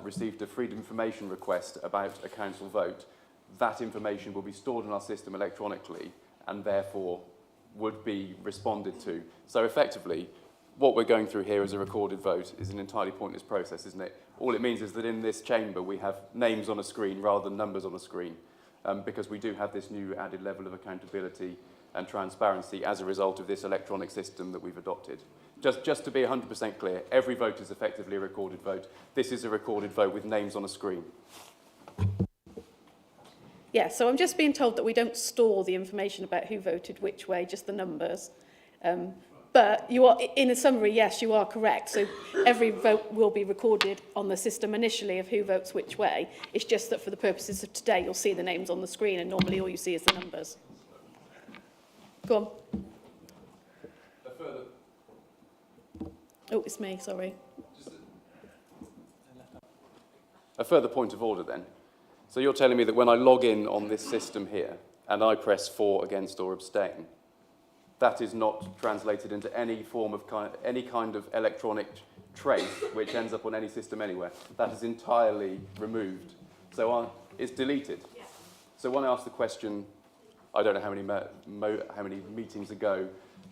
received a freedom of information request about a council vote, that information will be stored in our system electronically and therefore would be responded to. So effectively, what we're going through here as a recorded vote is an entirely pointless process, isn't it? All it means is that in this chamber we have names on a screen rather than numbers on a screen, because we do have this new added level of accountability and transparency as a result of this electronic system that we've adopted. Just to be 100% clear, every vote is effectively a recorded vote. This is a recorded vote with names on a screen. Yeah, so I'm just being told that we don't store the information about who voted which way, just the numbers. But you are, in a summary, yes, you are correct. So every vote will be recorded on the system initially of who votes which way. It's just that for the purposes of today, you'll see the names on the screen, and normally all you see is the numbers. Go on. Oh, it's me, sorry. A further point of order then. So you're telling me that when I log in on this system here and I press for, against or abstain, that is not translated into any form of any kind of electronic trace which ends up on any system anywhere. That is entirely removed. So it's deleted. Yes. So when I asked the question, I don't know how many meetings ago,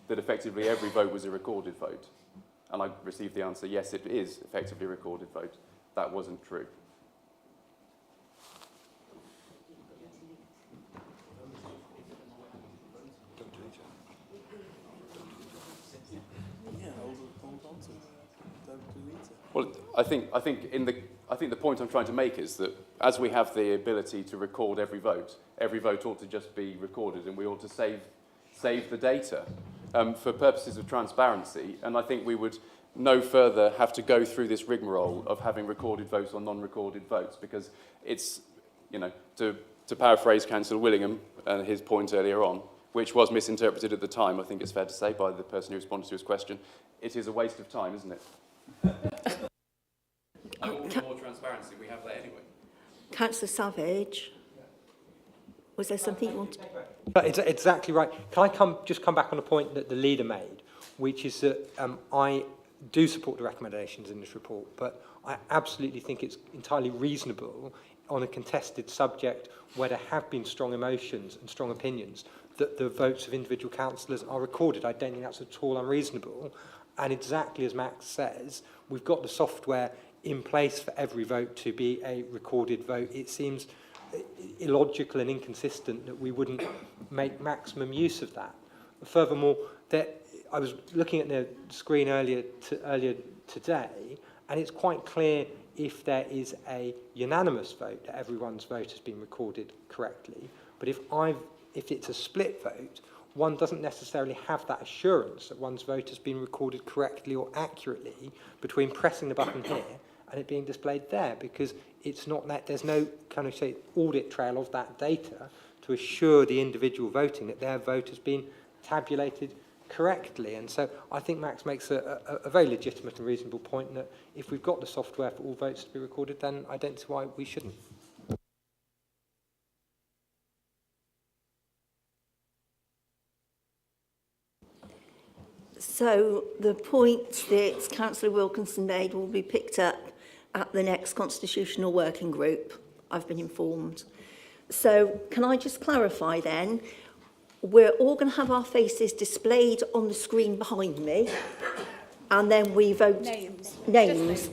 that effectively every vote was a recorded vote, and I received the answer, yes, it is effectively a recorded vote. That wasn't true. Well, I think the point I'm trying to make is that as we have the ability to record every vote ought to just be recorded, and we ought to save the data for purposes of transparency. And I think we would no further have to go through this rigmarole of having recorded votes or non-recorded votes, because it's, you know, to paraphrase Councillor Willingham and his point earlier on, which was misinterpreted at the time, I think it's fair to say, by the person who responded to his question, it is a waste of time, isn't it? I want more transparency. We have that anyway. Councillor Savage, was there something you wanted? It's exactly right. Can I just come back on a point that the leader made, which is that I do support the recommendations in this report, but I absolutely think it's entirely reasonable on a contested subject where there have been strong emotions and strong opinions that the votes of individual councillors are recorded. I don't think that's at all unreasonable. And exactly as Max says, we've got the software in place for every vote to be a recorded vote. It seems illogical and inconsistent that we wouldn't make maximum use of that. Furthermore, I was looking at the screen earlier today, and it's quite clear if there is a unanimous vote that everyone's vote has been recorded correctly. But if it's a split vote, one doesn't necessarily have that assurance that one's vote has been recorded correctly or accurately between pressing the button here and it being displayed there, because it's not that there's no kind of audit trail of that data to assure the individual voting that their vote has been tabulated correctly. And so I think Max makes a very legitimate and reasonable point that if we've got the software for all votes to be recorded, then I don't see why we shouldn't. So the point that Councillor Wilkinson made will be picked up at the next constitutional working group, I've been informed. So can I just clarify then, we're all going to have our faces displayed on the screen behind me, and then we vote...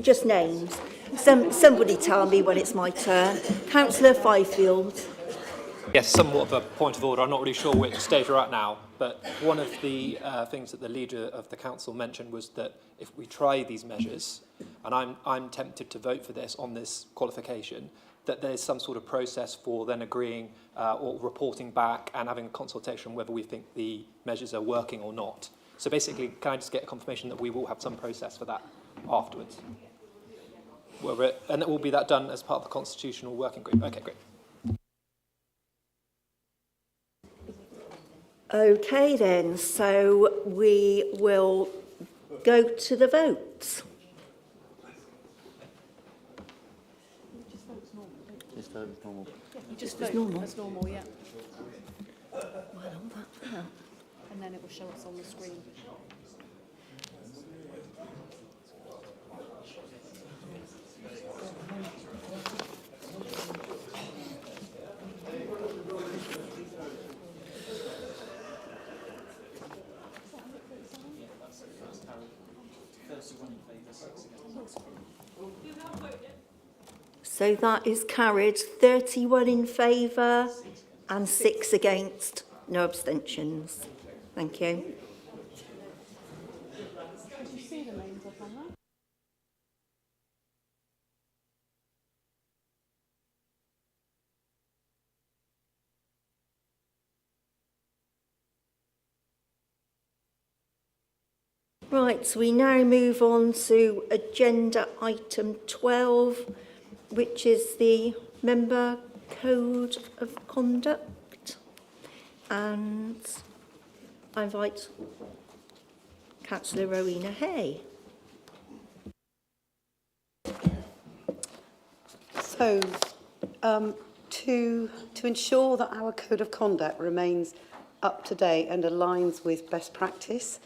Just names. Somebody tell me when it's my turn. Councillor Fifield. Yes, somewhat of a point of order. I'm not really sure which stage we're at now, but one of the things that the leader of the council mentioned was that if we try these measures, and I'm tempted to vote for this on this qualification, that there's some sort of process for then agreeing or reporting back and having a consultation whether we think the measures are working or not. So basically, can I just get a confirmation that we will have some process for that afterwards? And it will be that done as part of the constitutional working group. Okay, great. Okay then, so we will go to the votes. Just vote as normal. You just As vote normal? as normal, yeah. Well, that's that. And then it will show us on the screen. So that is carried 31 in favour and 6 against, no abstentions. Thank you. Did you see the names up on that? Right, so we now move on to agenda item 12, which is the member code of conduct. And I invite Councillor Rowena Hay. So, to ensure that our code of conduct remains up to date and aligns with best practice,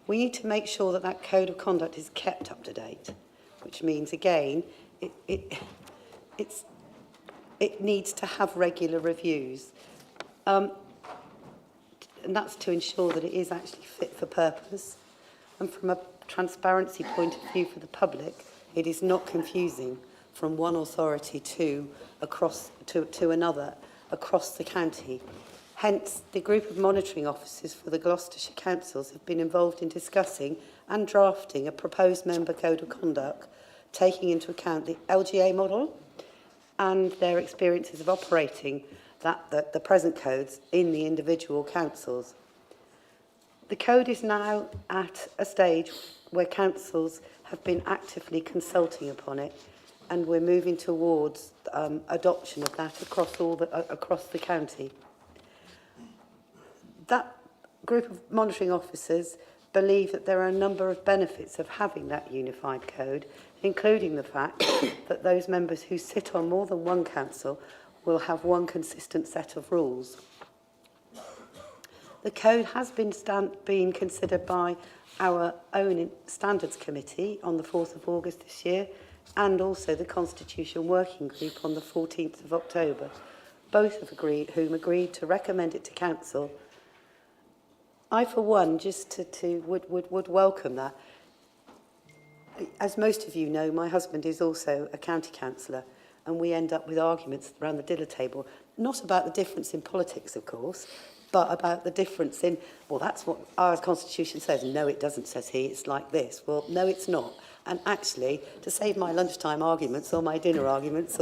we need to make sure that that code of conduct is kept up to date, which means, again, it needs to have regular reviews. And that's to ensure that it is actually fit for purpose. And from a transparency point of view for the public, it is not confusing from one authority to another across the county. Hence, the group of monitoring officers for the Gloucestershire councils have been involved in discussing and drafting a proposed member code of conduct, taking into account the LGA model and their experiences of operating the present codes in the individual councils. The code is now at a stage where councils have been actively consulting upon it, and we're moving towards adoption of that across the county. That group of monitoring officers believe that there are a number of benefits of having that unified code, including the fact that those members who sit on more than one council will have one consistent set of rules. The code has been considered by our own Standards Committee on the 4th of August this year, and also the Constitution Working Group on the 14th of October, both of whom agreed to recommend it to Council. I, for one, would welcome that. As most of you know, my husband is also a county councillor, and we end up with arguments around the dinner table, not about the difference in politics, of course, but about the difference in, well, that's what our Constitution says. No, it doesn't, says he. It's like this. Well, no, it's not. And actually, to save my lunchtime arguments or my dinner arguments,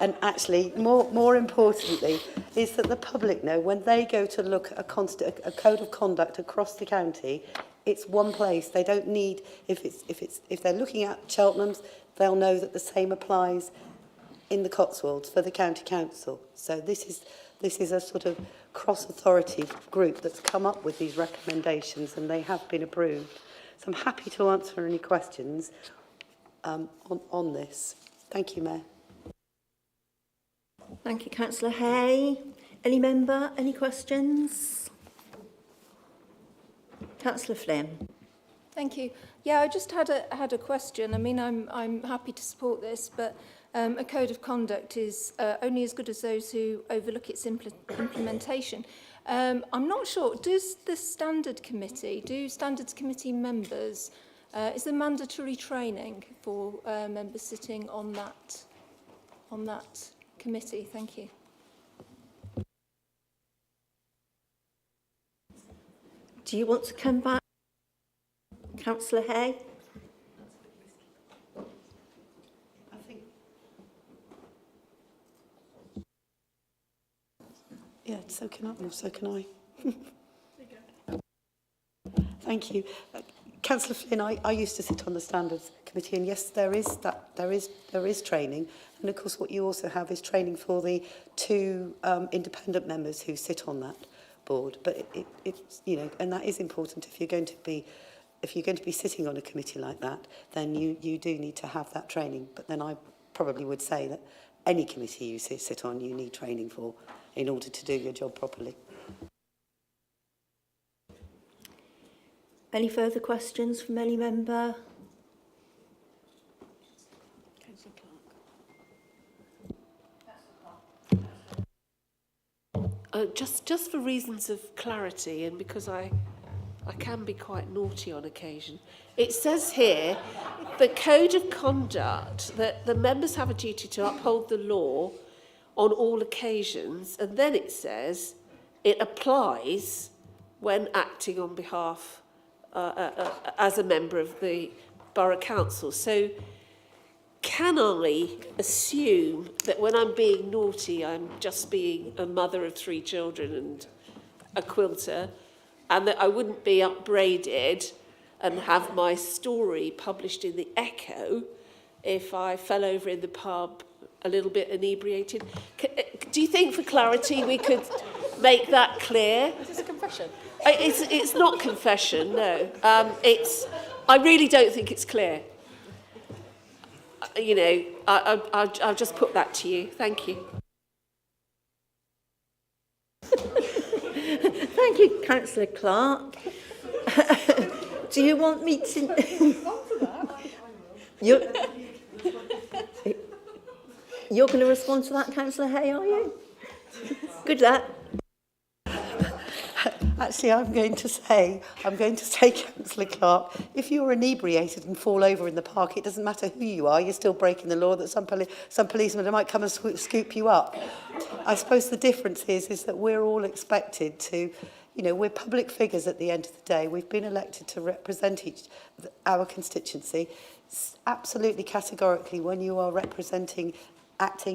and actually, more importantly, is that the public know when they go to look at a code of conduct across the county, it's one place. They don't need, if they're looking at Cheltenham's, they'll know that the same applies in the Cotswolds for the county council. So this is a sort of cross-authority group that's come up with these recommendations, and they have been approved. So I'm happy to answer any questions on this. Thank you, Mayor. Thank you, Councillor Hay. Any member, any questions? Councillor Flynn. Thank you. Yeah, I just had a question. I mean, I'm happy to support this, but a code of conduct is only as good as those who overlook its implementation. I'm not sure. Does the Standards Committee members, is there mandatory training for members sitting on that committee? Thank you. Do you want to come back, Councillor Hay? Yeah, so can I. Thank you. Councillor Flynn, I used to sit on the Standards Committee, and yes, there is training. And of course, what you also have is training for the two independent members who sit on that board. But it's and that is important if you're going to be sitting on a committee like that, then you do need to have that training. But then I probably would say that any committee you sit on, you need training for in order to do your job properly. Any further questions from any member? Councillor Clark. Just for reasons of clarity, and because I can be quite naughty on occasion, it says here, the code of conduct, that the members have a duty to uphold the law on all occasions, and then it says it applies when acting on behalf as a member of the Borough Council. So can I assume that when I'm being naughty, I'm just being a mother of 3 children and a quilter, and that I wouldn't be upbraided and have my story published in the Echo if I fell over in the pub a little bit inebriated? Do you think, for clarity, we could make that clear? Is this a confession? It's not confession, no. I really don't think it's clear. you know, I'll just put that to you. Thank you. Thank you, Councillor Clark. Do you want me to... You're going to respond to that, Councillor Hay, are you? Good luck. Actually, I'm going to say, Councillor Clark, if you're inebriated and fall over in the park, it doesn't matter who you are, you're still breaking the law, that some policeman might come and scoop you up. I suppose the difference is that we're all expected to, you know, we're public figures at the end of the day. We've been elected to represent our constituency. Absolutely categorically, when you are acting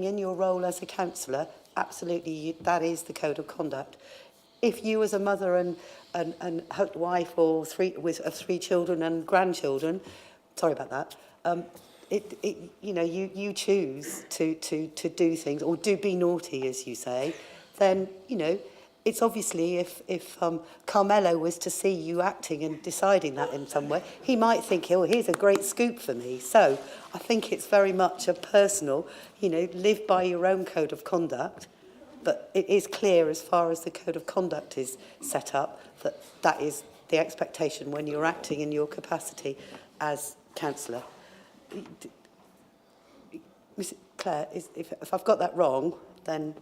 in your role as a councillor, absolutely, that is the code of conduct. If you as a mother and wife or of three children and grandchildren, sorry about that, you know, you choose to do things or do be naughty, as you say, then, you know, it's obviously if Carmelo was to see you acting and deciding that in some way, he might think, oh, here's a great scoop for me. So I think it's very much a personal, you know, live by your own code of conduct. But it is clear as far as the code of conduct is set up that that is the expectation when you're acting in your capacity as councillor. Ms Claire, if I've got that wrong, then...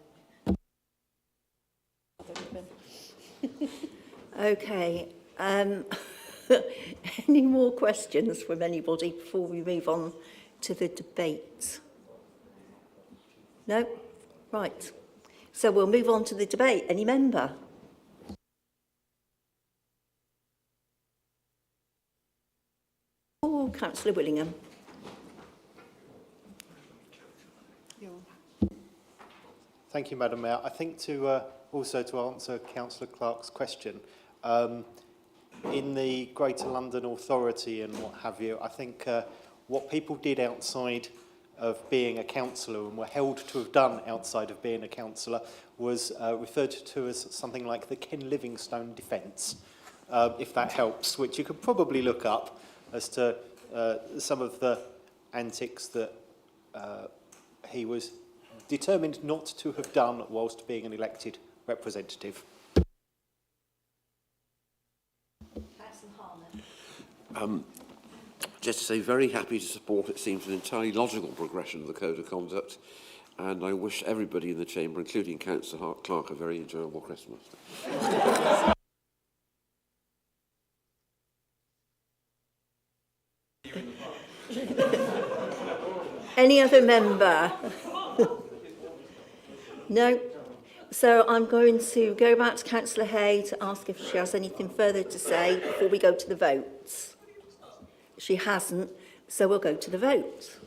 Okay. Any more questions from anybody before we move on to the debate? No? Right. So we'll move on to the debate. Any member? Oh, Councillor Willingham. Thank you, Madam Mayor. I think also to answer Councillor Clark's question, in the Greater London Authority and what have you, I think what people did outside of being a councillor and were held to have done outside of being a councillor was referred to as something like the Ken Livingstone defence, if that helps, which you could probably look up as to some of the antics that he was determined not to have done whilst being an elected representative. Just to say, very happy to support. It seems an entirely logical progression of the Code of Conduct, and I wish everybody in the chamber, including Councillor Clark, a very enjoyable Christmas. Any other member? No? So I'm going to go back to Councillor Hay to ask if she has anything further to say before we go to the votes. She hasn't, so we'll go to the vote.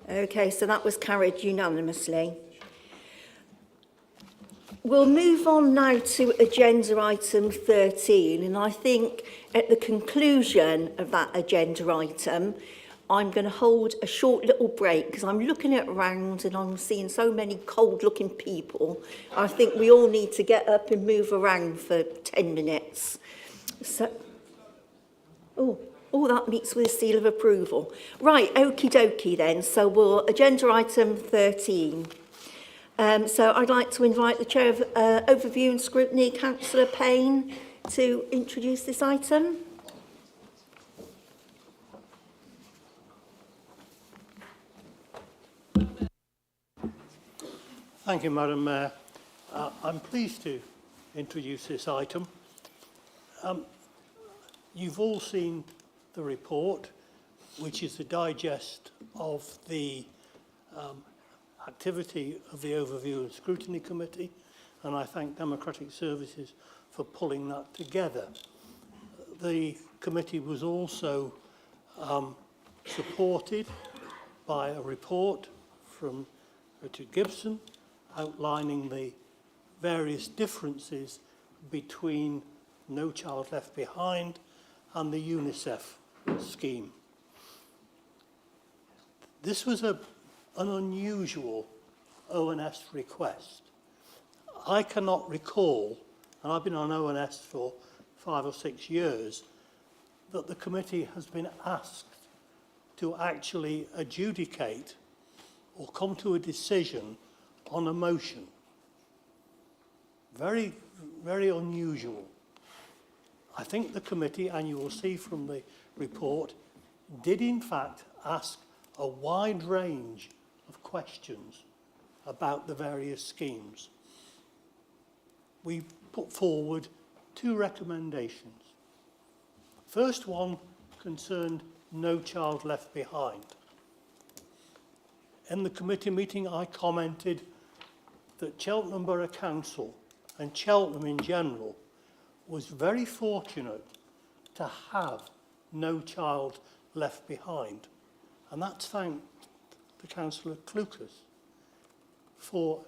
Okay, so that was carried unanimously. We'll move on now to agenda item 13, and I think at the conclusion of that agenda item, I'm going to hold a short little break because I'm looking around and I'm seeing so many cold-looking people. I think we all need to get up and move around for 10 minutes. So, oh, that meets with a seal of approval. Right, okie dokie then. So we'll agenda item 13. So I'd like to invite the Chair of Overview and Scrutiny, Councillor Payne, to introduce this item. Thank you, Madam Mayor. I'm pleased to introduce this item. You've all seen the report, which is the digest of the activity of the Overview and Scrutiny Committee, and I thank Democratic Services for pulling that together. The committee was also supported by a report from Richard Gibson outlining the various differences between No Child Left Behind and the UNICEF scheme. This was an unusual ONS request. I cannot recall, and I've been on ONS for 5 or 6 years, that the committee has been asked to actually adjudicate or come to a decision on a motion. Very, very unusual. I think the committee, and you will see from the report, did in fact ask a wide range of questions about the various schemes. We put forward 2 recommendations. First one concerned No Child Left Behind. In the committee meeting, I commented that Cheltenham Borough Council and Cheltenham in general was very fortunate to have No Child Left Behind. And that's thanks to Councillor Clucas for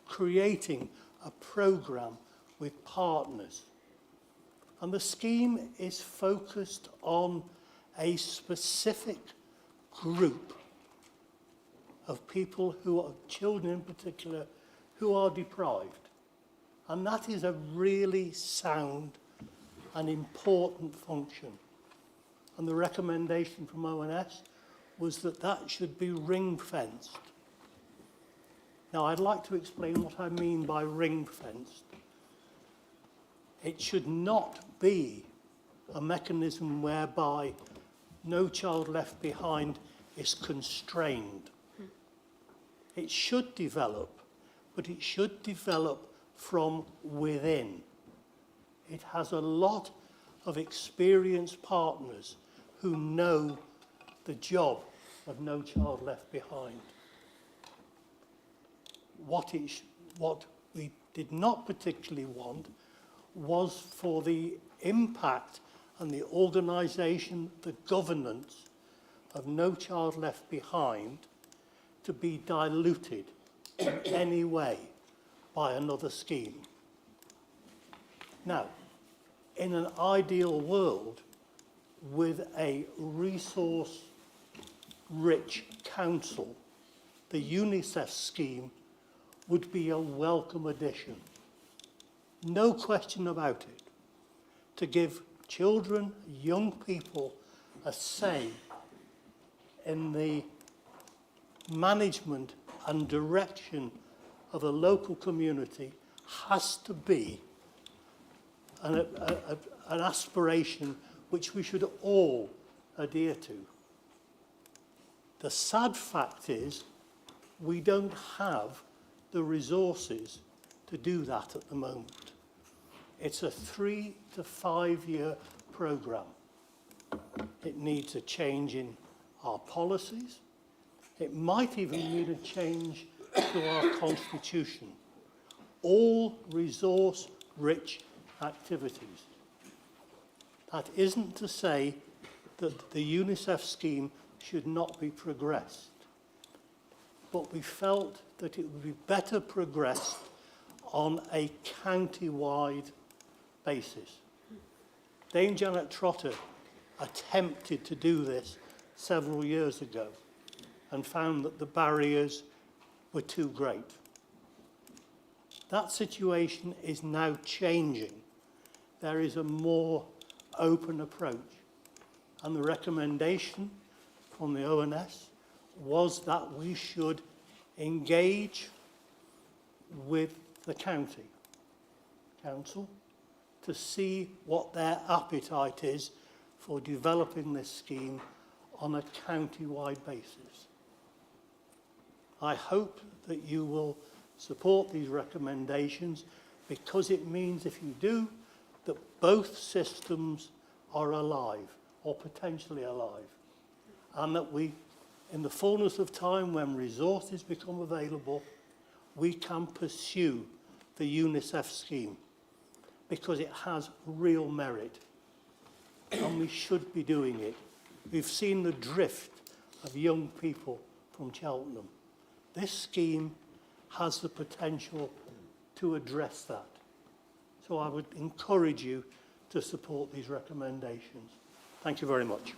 creating a programme with partners. And the scheme is focused on a specific group of people who are, children in particular, who are deprived. And that is a really sound and important function. And the recommendation from ONS was that that should be ring-fenced. Now, I'd like to explain what I mean by ring-fenced. It should not be a mechanism whereby No Child Left Behind is constrained. It should develop, but it should develop from within. It has a lot of experienced partners who know the job of No Child Left Behind. What we did not particularly want was for the impact and the organisation, the governance of No Child Left Behind to be diluted in any way by another scheme. Now, in an ideal world, with a resource-rich council, the UNICEF scheme would be a welcome addition. No question about it. To give children, young people, a say in the management and direction of a local community has to be an aspiration which we should all adhere to. The sad fact is we don't have the resources to do that at the moment. It's a 3 to 5 year programme. It needs a change in our policies. It might even need a change to our constitution. All resource-rich activities. That isn't to say that the UNICEF scheme should not be progressed, but we felt that it would be better progressed on a county-wide basis. Dame Janet Trotter attempted to do this several years ago and found that the barriers were too great. That situation is now changing. There is a more open approach. And the recommendation from the ONS was that we should engage with the county council to see what their appetite is for developing this scheme on a county-wide basis. I hope that you will support these recommendations, because it means, if you do, that both systems are alive or potentially alive, and that we, in the fullness of time, when resources become available, we can pursue the UNICEF scheme, because it has real merit and we should be doing it. We've seen the drift of young people from Cheltenham. This scheme has the potential to address that. So I would encourage you to support these recommendations. Thank you very much.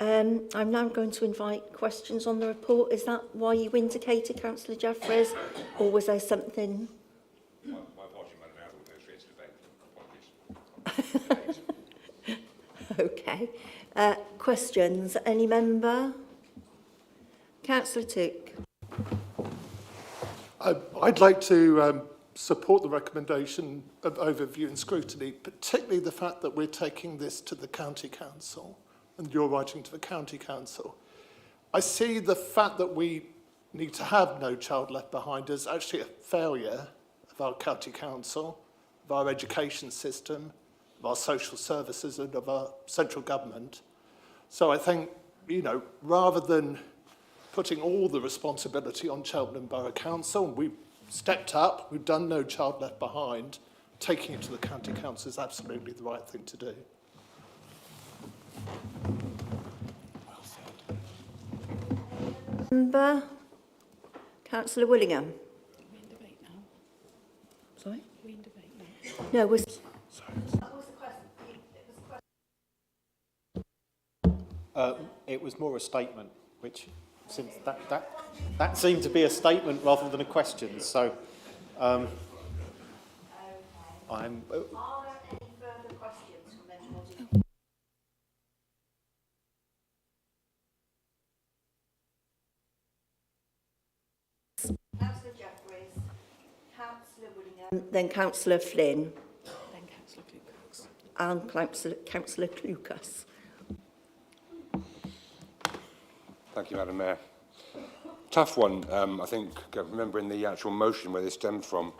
I'm now going to invite questions on the report. Is that why you indicated, Councillor Jeffries, or was there something? My apologies, Madam Mayor, I thought there was straight to debate. Okay. Questions? Any member? Councillor Took. I'd like to support the recommendation of overview and scrutiny, particularly the fact that we're taking this to the County Council and you're writing to the County Council. I see the fact that we need to have No Child Left Behind as actually a failure of our County Council, of our education system, of our social services and of our central government. So I think, you know, rather than putting all the responsibility on Cheltenham Borough Council, and we've stepped up, we've done No Child Left Behind, taking it to the County Council is absolutely the right thing to do. Member? Councillor Willingham. We're in debate now. Sorry? We're in debate now. No, was... It was more a statement, which since that seemed to be a statement rather than a question. So I'm. Are there any further questions from anybody? Councillor Jeffries, Councillor Willingham, then Councillor Flynn, Then Councillor Clucas. and Councillor Clucas. Thank you, Madam Mayor. Tough one, I think, remembering the actual motion where this stemmed from.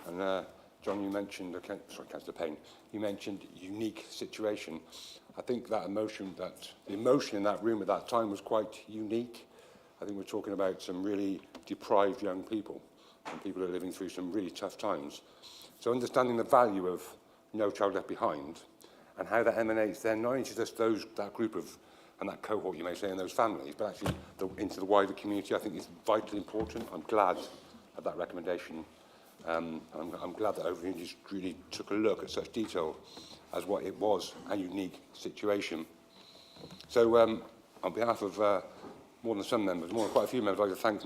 And John, you mentioned, sorry, Councillor Payne, you mentioned unique situation. I think that emotion, the emotion in that room at that time was quite unique. I think we're talking about some really deprived young people and people who are living through some really tough times. So understanding the value of No Child Left Behind and how that emanates then, not only just that group of, and that cohort, you may say, in those families, but actually into the wider community, I think is vitally important. I'm glad at that recommendation. I'm glad that Overview just really took a look at such detail as what it was, a unique situation. So on behalf of more than some members, more than quite a few members, I'd like to thank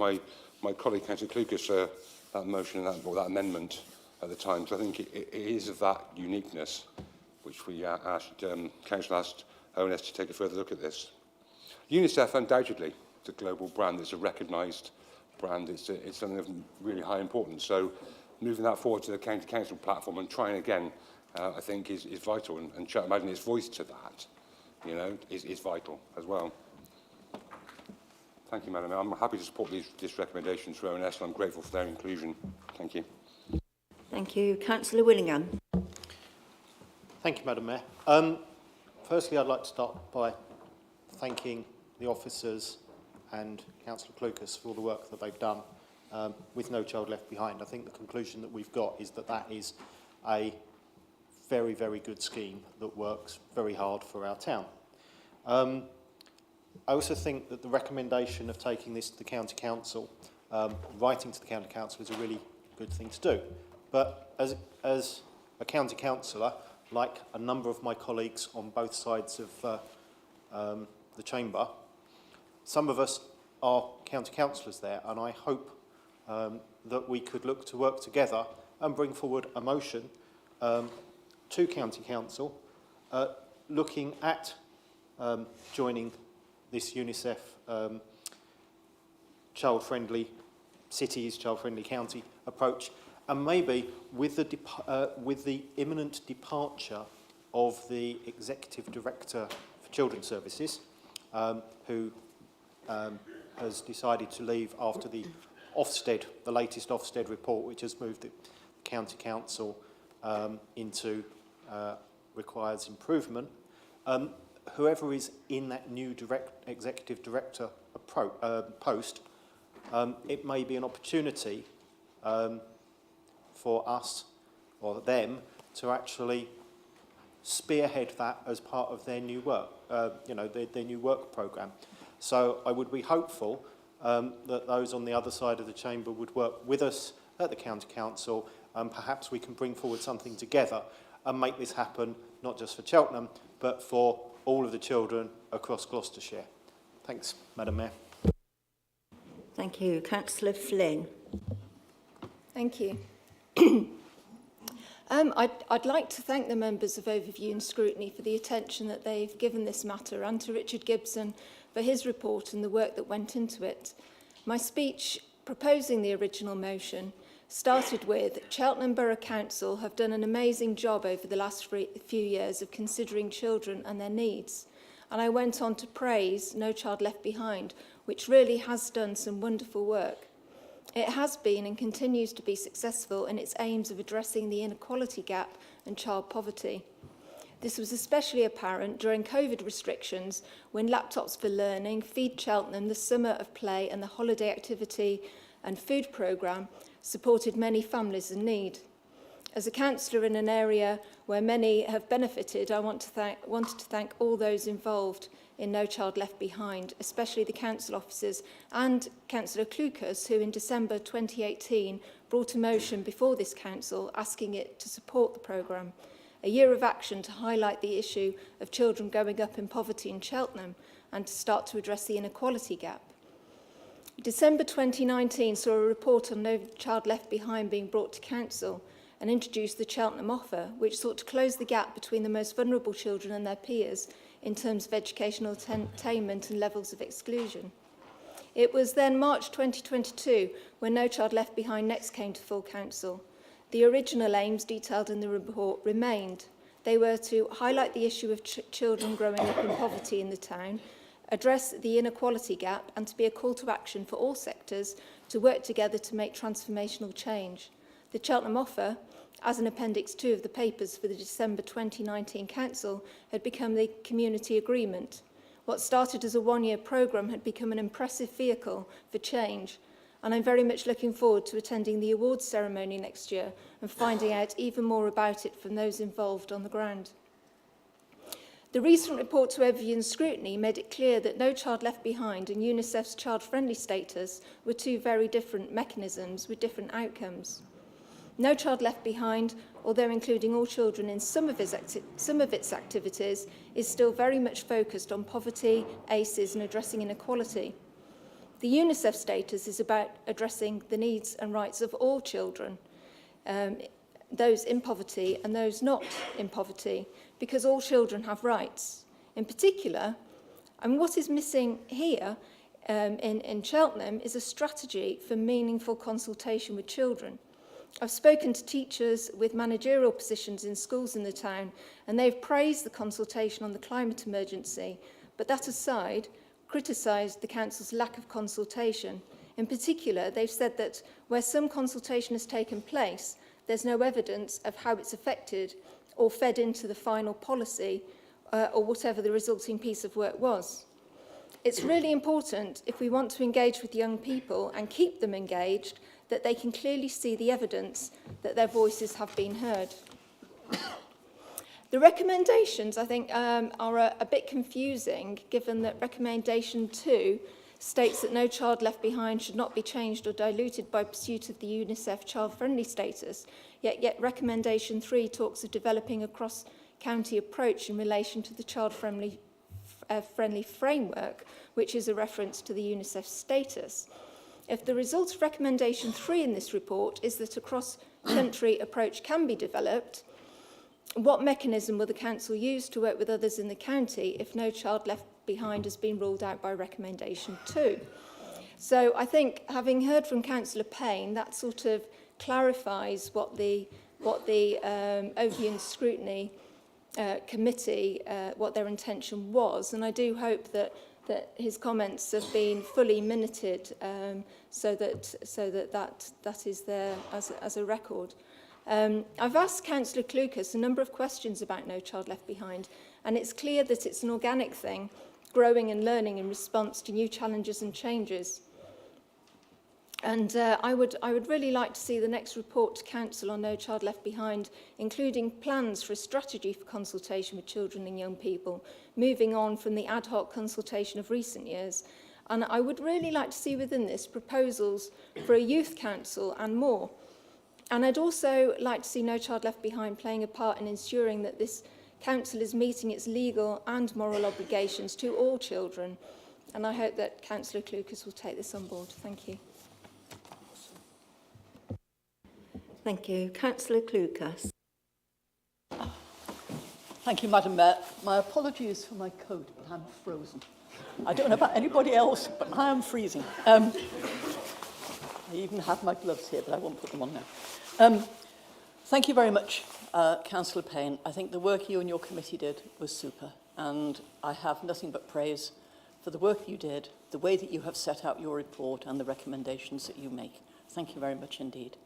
my colleague, Councillor Clucas, for that motion and that amendment at the time. So I think it is of that uniqueness which we Council asked ONS to take a further look at this. UNICEF, undoubtedly, is a global brand. It's a recognised brand. It's something of really high importance. So moving that forward to the County Council platform and trying again, I think is vital. And Cheltenham adding its voice to that, you know, is vital as well. Thank you, Madam Mayor. I'm happy to support these recommendations for ONS, and I'm grateful for their inclusion. Thank you. Thank you. Councillor Willingham. Thank you, Madam Mayor. Firstly, I'd like to start by thanking the officers and Councillor Clucas for all the work that they've done with No Child Left Behind. I think the conclusion that we've got is that that is a very, very good scheme that works very hard for our town. I also think that the recommendation of taking this to the County Council, writing to the County Council, is a really good thing to do. But as a County Councillor, like a number of my colleagues on both sides of the chamber, some of us are county councillors there, and I hope that we could look to work together and bring forward a motion to County Council looking at joining this UNICEF child-friendly cities, child-friendly county approach, and maybe with the imminent departure of the Executive Director for Children's Services, who has decided to leave after the latest Ofsted report, which has moved the County Council into requires improvement. Whoever is in that new Executive Director post, it may be an opportunity for us or them to actually spearhead that as part of their new work, their new work programme. So I would be hopeful that those on the other side of the chamber would work with us at the County Council, and perhaps we can bring forward something together and make this happen, not just for Cheltenham, but for all of the children across Gloucestershire. Thanks, Madam Mayor. Thank you. Councillor Flynn. Thank you. I'd like to thank the members of Overview and Scrutiny for the attention that they've given this matter, and to Richard Gibson for his report and the work that went into it. My speech proposing the original motion started with Cheltenham Borough Council have done an amazing job over the last few years of considering children and their needs. And I went on to praise No Child Left Behind, which really has done some wonderful work. It has been and continues to be successful in its aims of addressing the inequality gap and child poverty. This was especially apparent during COVID restrictions, when Laptops for Learning, Feed Cheltenham, the Summer of Play and the Holiday Activity and Food Programme supported many families in need. As a councillor in an area where many have benefited, I wanted to thank all those involved in No Child Left Behind, especially the council officers and Councillor Clucas, who in December 2018 brought a motion before this council asking it to support the programme, a year of action to highlight the issue of children growing up in poverty in Cheltenham and to start to address the inequality gap. December 2019 saw a report on No Child Left Behind being brought to council and introduced the Cheltenham Offer, which sought to close the gap between the most vulnerable children and their peers in terms of educational attainment and levels of exclusion. It was then March 2022 when No Child Left Behind next came to full council. The original aims detailed in the report remained. They were to highlight the issue of children growing up in poverty in the town, address the inequality gap, and to be a call to action for all sectors to work together to make transformational change. The Cheltenham Offer, as an Appendix 2 of the papers for the December 2019 Council, had become the community agreement. What started as a one-year programme had become an impressive vehicle for change, and I'm very much looking forward to attending the awards ceremony next year and finding out even more about it from those involved on the ground. The recent report to Overview and Scrutiny made it clear that No Child Left Behind and UNICEF's child-friendly status were two very different mechanisms with different outcomes. No Child Left Behind, although including all children in some of its activities, is still very much focused on poverty, ACEs and addressing inequality. The UNICEF status is about addressing the needs and rights of all children, those in poverty and those not in poverty, because all children have rights. In particular, and what is missing here in Cheltenham is a strategy for meaningful consultation with children. I've spoken to teachers with managerial positions in schools in the town, and they've praised the consultation on the climate emergency, but that aside, criticised the council's lack of consultation. In particular, they've said that where some consultation has taken place, there's no evidence of how it's affected or fed into the final policy or whatever the resulting piece of work was. It's really important, if we want to engage with young people and keep them engaged, that they can clearly see the evidence that their voices have been heard. The recommendations, I think, are a bit confusing, given that Recommendation 2 states that No Child Left Behind should not be changed or diluted by pursuit of the UNICEF child-friendly status, yet Recommendation 3 talks of developing a cross-county approach in relation to the child-friendly framework, which is a reference to the UNICEF status. If the result of Recommendation 3 in this report is that a cross-country approach can be developed, what mechanism will the council use to work with others in the county if No Child Left Behind has been ruled out by Recommendation 2? So I think, having heard from Councillor Payne, that sort of clarifies what the Overview and Scrutiny Committee, what their intention was, and I do hope that his comments have been fully minuted so that is there as a record. I've asked Councillor Clucas a number of questions about No Child Left Behind, and it's clear that it's an organic thing, growing and learning in response to new challenges and changes. And I would really like to see the next report to Council on No Child Left Behind, including plans for a strategy for consultation with children and young people, moving on from the ad hoc consultation of recent years. And I would really like to see within this proposals for a youth council and more. And I'd also like to see No Child Left Behind playing a part in ensuring that this council is meeting its legal and moral obligations to all children. And I hope that Councillor Clucas will take this on board. Thank you. Thank you. Councillor Clucas. Thank you, Madam Mayor. My apologies for my coat, but I'm frozen. I don't know about anybody else, but I am freezing. I even have my gloves here, but I won't put them on now. Thank you very much, Councillor Payne. I think the work you and your committee did was super, and I have nothing but praise for the work you did, the way that you have set out your report, and the recommendations that you make. Thank you very much indeed.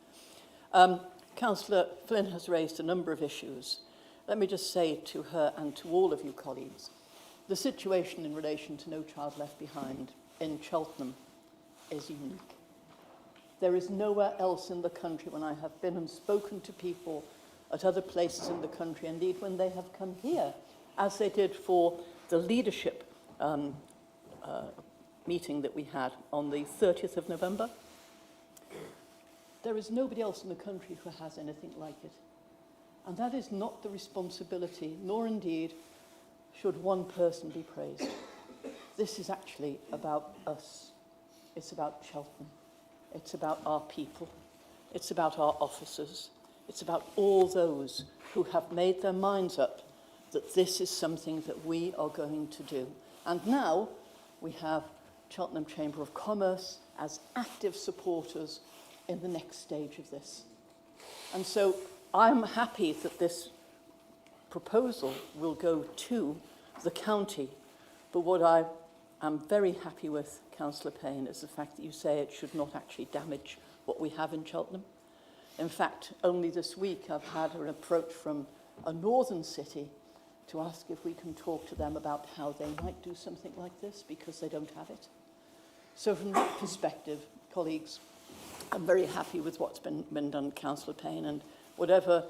Councillor Flynn has raised a number of issues. Let me just say to her and to all of you colleagues, the situation in relation to No Child Left Behind in Cheltenham is unique. There is nowhere else in the country, when I have been and spoken to people at other places in the country, indeed when they have come here, as they did for the leadership meeting that we had on the 30th of November, there is nobody else in the country who has anything like it. And that is not the responsibility, nor indeed should one person be praised. This is actually about us. It's about Cheltenham. It's about our people. It's about our officers. It's about all those who have made their minds up that this is something that we are going to do. And now we have Cheltenham Chamber of Commerce as active supporters in the next stage of this. And so I'm happy that this proposal will go to the county, but what I am very happy with, Councillor Payne, is the fact that you say it should not actually damage what we have in Cheltenham. In fact, only this week I've had an approach from a northern city to ask if we can talk to them about how they might do something like this, because they don't have it. So from that perspective, colleagues, I'm very happy with what's been done, Councillor Payne, and whatever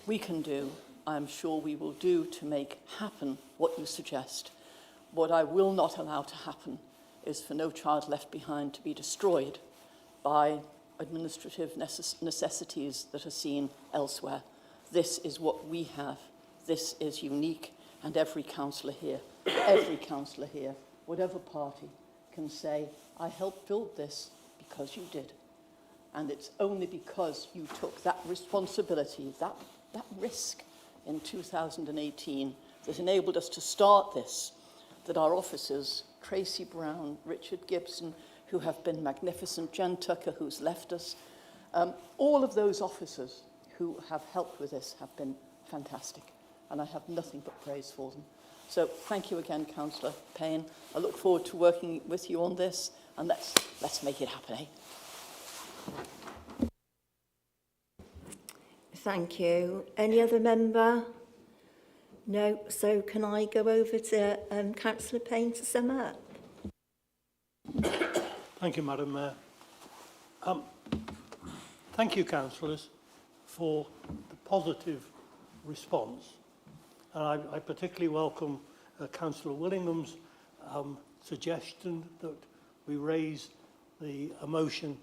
we can do, I'm sure we will do to make happen what you suggest. What I will not allow to happen is for No Child Left Behind to be destroyed by administrative necessities that are seen elsewhere. This is what we have. This is unique, and every councillor here, whatever party, can say, I helped build this because you did. And it's only because you took that responsibility, that risk in 2018 that enabled us to start this, that our officers, Tracy Brown, Richard Gibson, who have been magnificent, Jen Tucker, who's left us, all of those officers who have helped with this have been fantastic, and I have nothing but praise for them. So thank you again, Councillor Payne. I look forward to working with you on this, and let's make it happen, eh? Thank you. Any other member? No. So can I go over to Councillor Payne to sum up? Thank you, Madam Mayor. Thank you, councillors, for the positive response. And I particularly welcome Councillor Willingham's suggestion that we raise the motion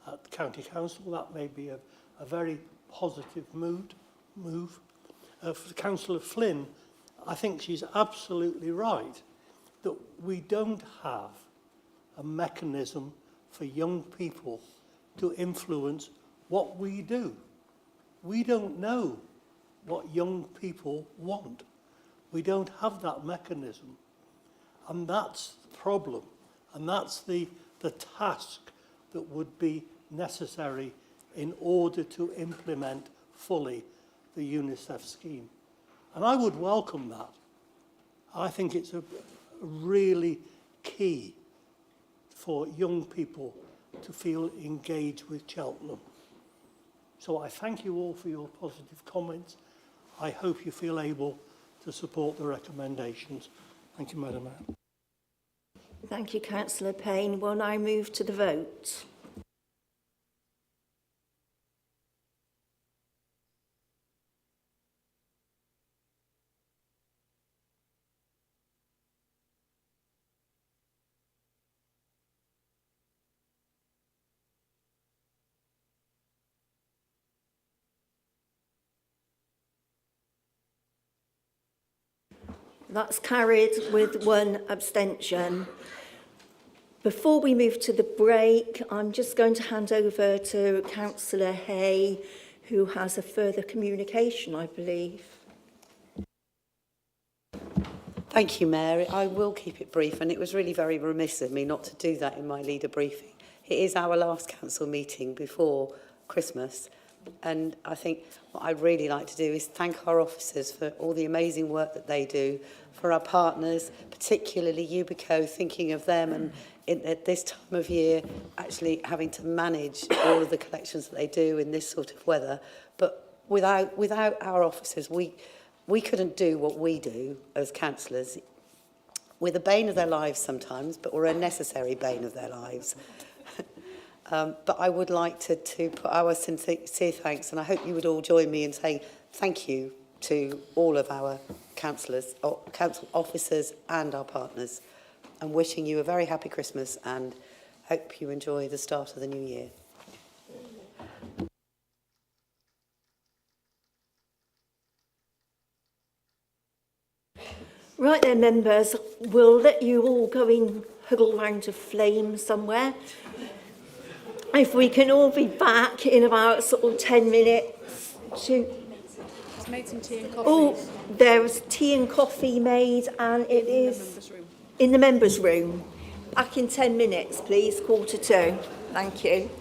at the County Council. That may be a very positive move. For Councillor Flynn, I think she's absolutely right that we don't have a mechanism for young people to influence what we do. We don't know what young people want. We don't have that mechanism. And that's the problem. And that's the task that would be necessary in order to implement fully the UNICEF scheme. And I would welcome that. I think it's a really key for young people to feel engaged with Cheltenham. So I thank you all for your positive comments. I hope you feel able to support the recommendations. Thank you, Madam Mayor. Thank you, Councillor Payne. We'll now move to the vote. That's carried with 1 abstention. Before we move to the break, I'm just going to hand over to Councillor Hay, who has a further communication, I believe. Thank you, Mayor. I will keep it brief, and it was really very remiss of me not to do that in my leader briefing. It is our last council meeting before Christmas, and I think what I'd really like to do is thank our officers for all the amazing work that they do, for our partners, particularly Yubico, thinking of them and at this time of year actually having to manage all of the collections that they do in this sort of weather. But without our officers, we couldn't do what we do as councillors. We're the bane of their lives sometimes, but we're a necessary bane of their lives. But I would like to put our sincere thanks, and I hope you would all join me in saying thank you to all of our councillors, council officers and our partners, and wishing you a very happy Christmas and hope you enjoy the start of the new year. Right then, members, we'll let you all go in, huddle round a flame somewhere. If we can all be back in about sort of 10 minutes to... It's made some tea and coffee. Oh, there's tea and coffee made, and it is in the members' room. Back in 10 minutes, please, 1:45. Thank you.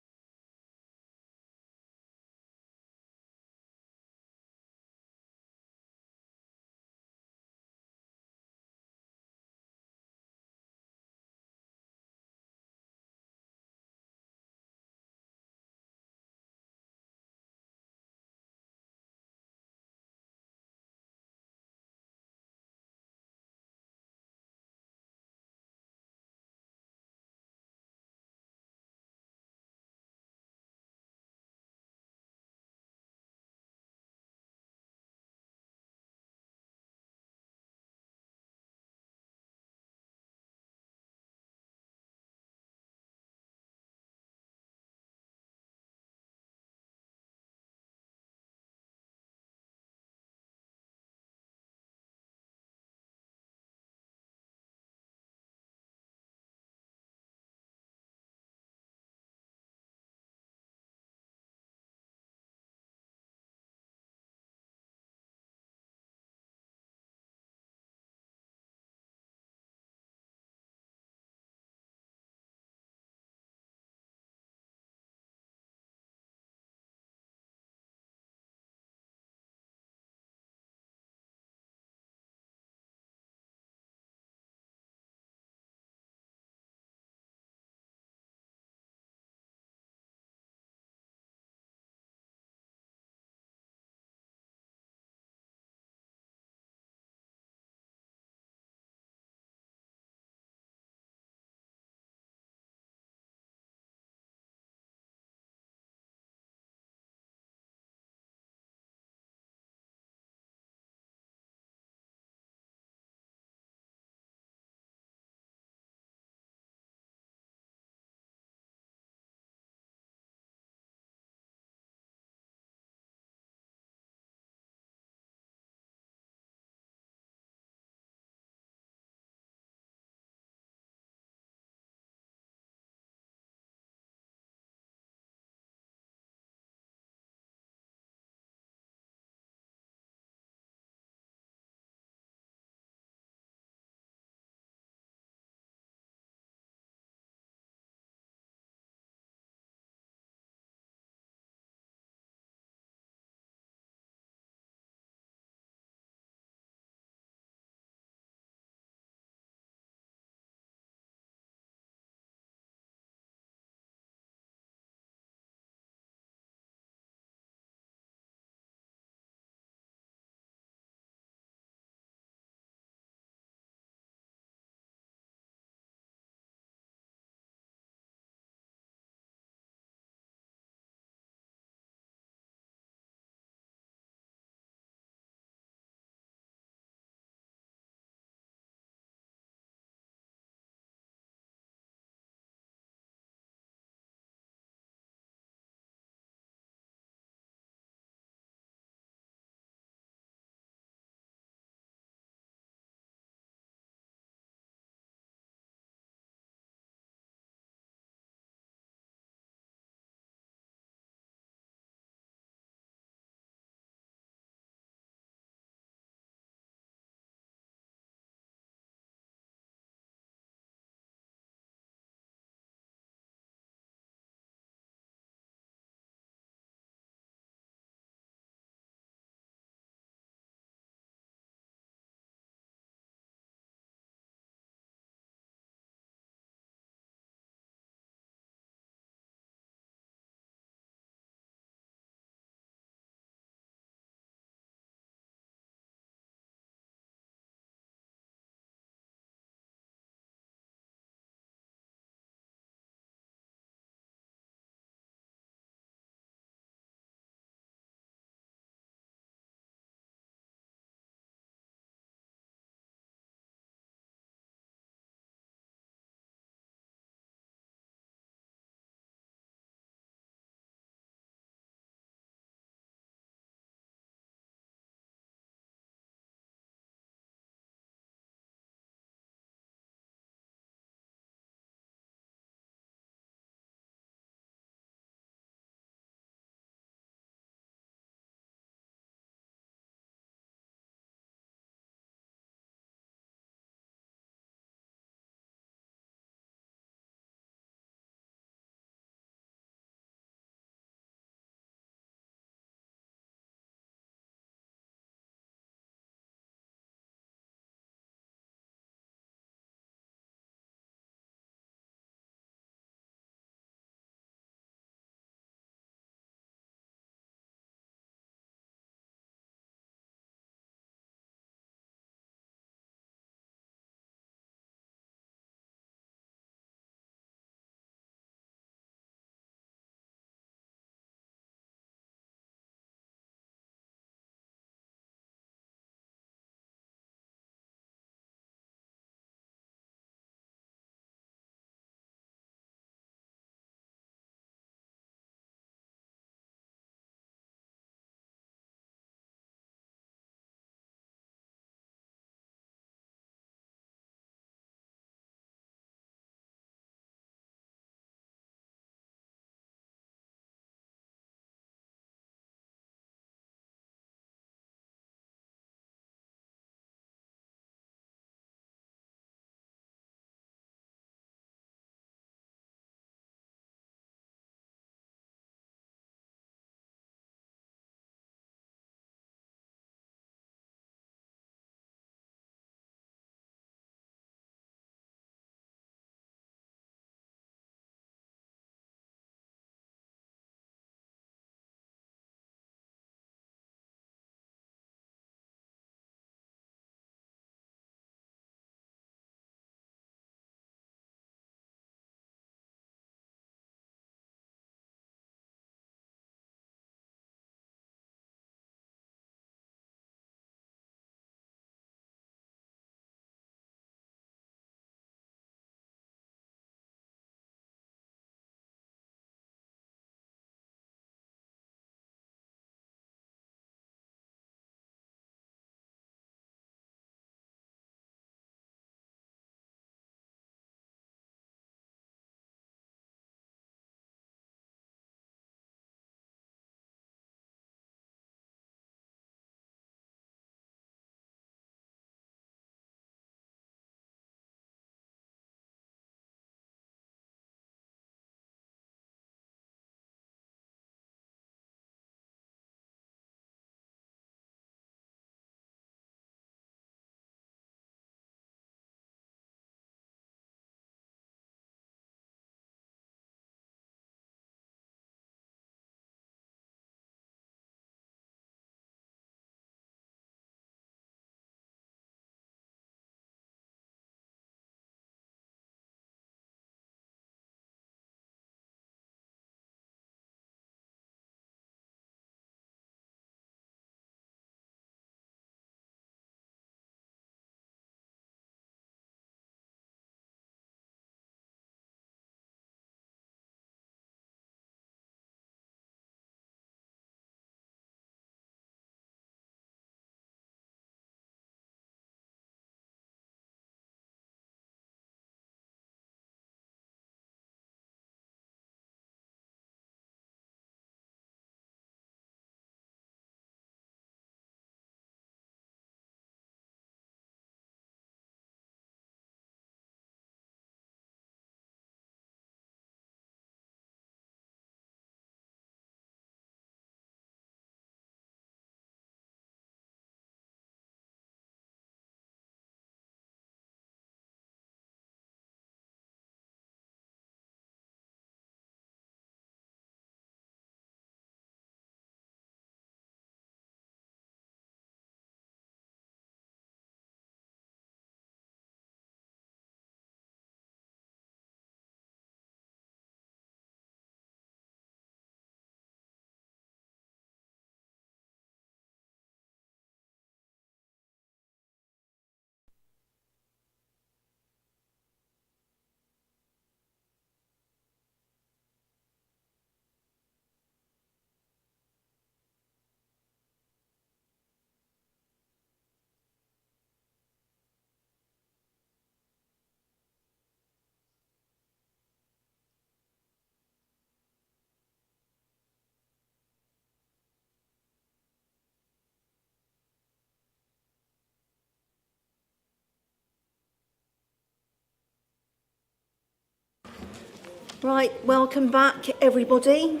Right, welcome back everybody.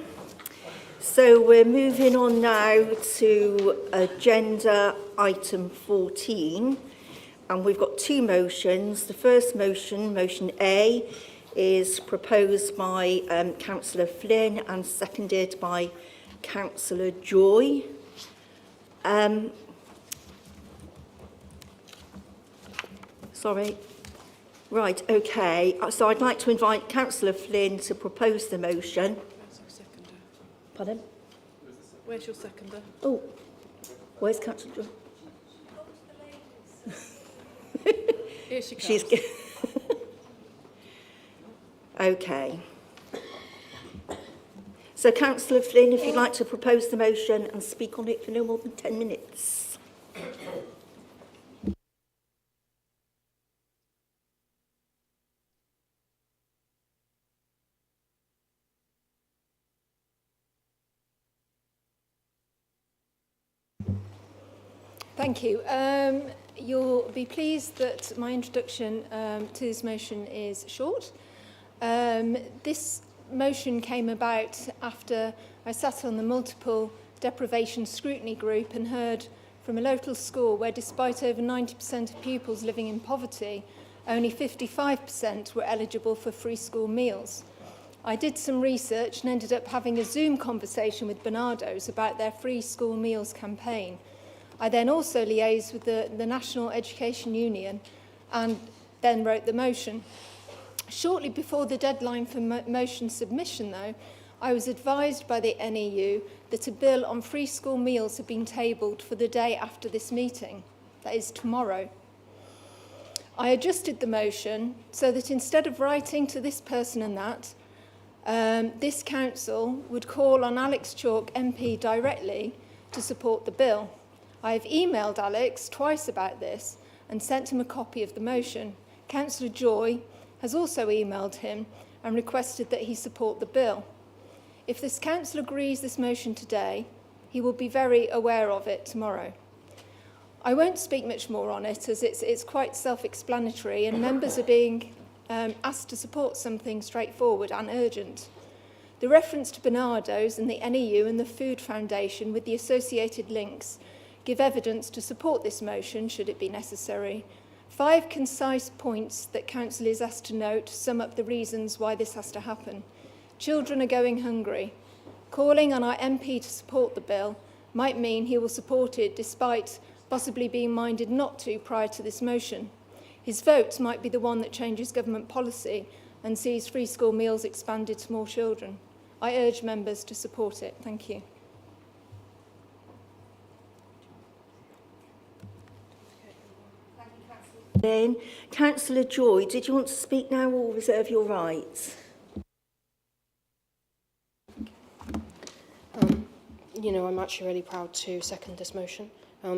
So we're moving on now to agenda item 14, and we've got two motions. The first motion, motion A, is proposed by Councillor Flynn and seconded by Councillor Joy. Sorry. Right, okay. So I'd like to invite Councillor Flynn to propose the motion. Pardon? Where's your seconder? Oh, where's Councillor Joy? Here she comes. She's okay. So Councillor Flynn, if you'd like to propose the motion and speak on it for no more than 10 minutes. Thank you. You'll be pleased that my introduction to this motion is short. This motion came about after I sat on the multiple deprivation scrutiny group and heard from a local school where, despite over 90% of pupils living in poverty, only 55% were eligible for free school meals. I did some research and ended up having a Zoom conversation with Barnardo's about their free school meals campaign. I then also liaised with the National Education Union and then wrote the motion. Shortly before the deadline for motion submission, though, I was advised by the NEU that a bill on free school meals had been tabled for the day after this meeting, that is tomorrow. I adjusted the motion so that instead of writing to this person and that, this council would call on Alex Chalk MP directly to support the bill. I have emailed Alex twice about this and sent him a copy of the motion. Councillor Joy has also emailed him and requested that he support the bill. If this council agrees this motion today, he will be very aware of it tomorrow. I won't speak much more on it as it's quite self-explanatory and members are being asked to support something straightforward and urgent. The reference to Barnardo's and the NEU and the Food Foundation with the associated links give evidence to support this motion, should it be necessary. 5 concise points that Council is asked to note sum up the reasons why this has to happen. Children are going hungry. Calling on our MP to support the bill might mean he will support it despite possibly being minded not to prior to this motion. His vote might be the one that changes government policy and sees free school meals expanded to more children. I urge members to support it. Thank you. Then, Councillor Joy, did you want to speak now or reserve your rights? You know, I'm actually really proud to second this motion,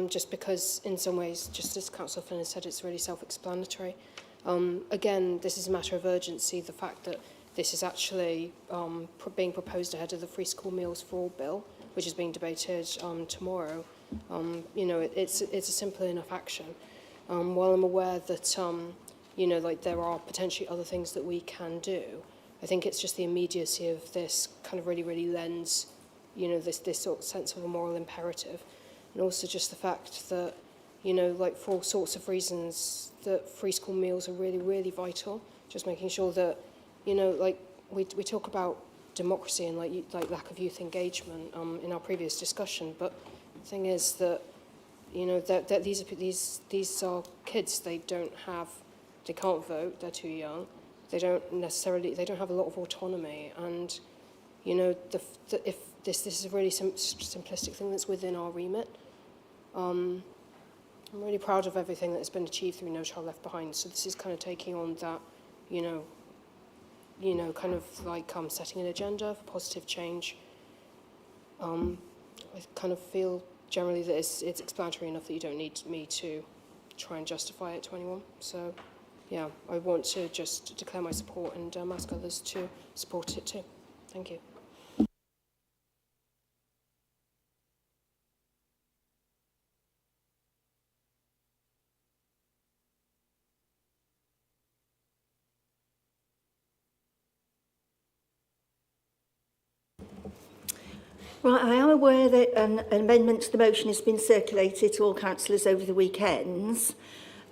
just because in some ways, just as Councillor Flynn has said, it's really self-explanatory. Again, this is a matter of urgency, the fact that this is actually being proposed ahead of the Free School Meals for All bill, which is being debated tomorrow. You know, it's a simple enough action. While I'm aware that, you know, like there are potentially other things that we can do, I think it's just the immediacy of this kind of really lends, you know, this sort of sense of a moral imperative. And also just the fact that, you know, like for all sorts of reasons, that free school meals are really vital. Just making sure that, you know, like we talk about democracy and like lack of youth engagement in our previous discussion, but the thing is that, you know, that these are kids. They can't vote. They're too young. They don't have a lot of autonomy. And, you know, if this is a really simplistic thing that's within our remit. I'm really proud of everything that's been achieved through No Child Left Behind. So this is kind of taking on that, you know, kind of like setting an agenda for positive change. I kind of feel generally that it's explanatory enough that you don't need me to try and justify it to anyone. So, yeah, I want to just declare my support and ask others to support it too. Thank you. Right, I am aware that an amendment to the motion has been circulated to all councillors over the weekends,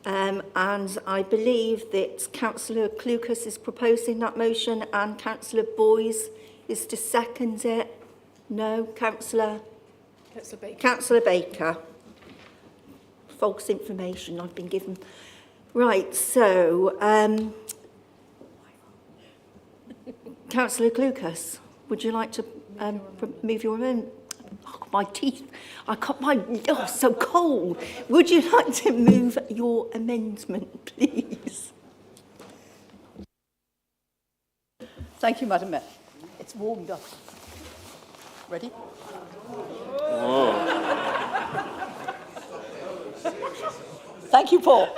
and I believe that Councillor Clucas is proposing that motion and Councillor Boyes is to second it. No, Councillor Baker. Councillor Baker. False information I've been given. Right, so Councillor Clucas, would you like to move your amendment? Oh, my teeth, I got my, oh, so cold. Would you like to move your amendment, please? Thank you, Madam Mayor. It's warmed up. Ready? Thank you, Paul.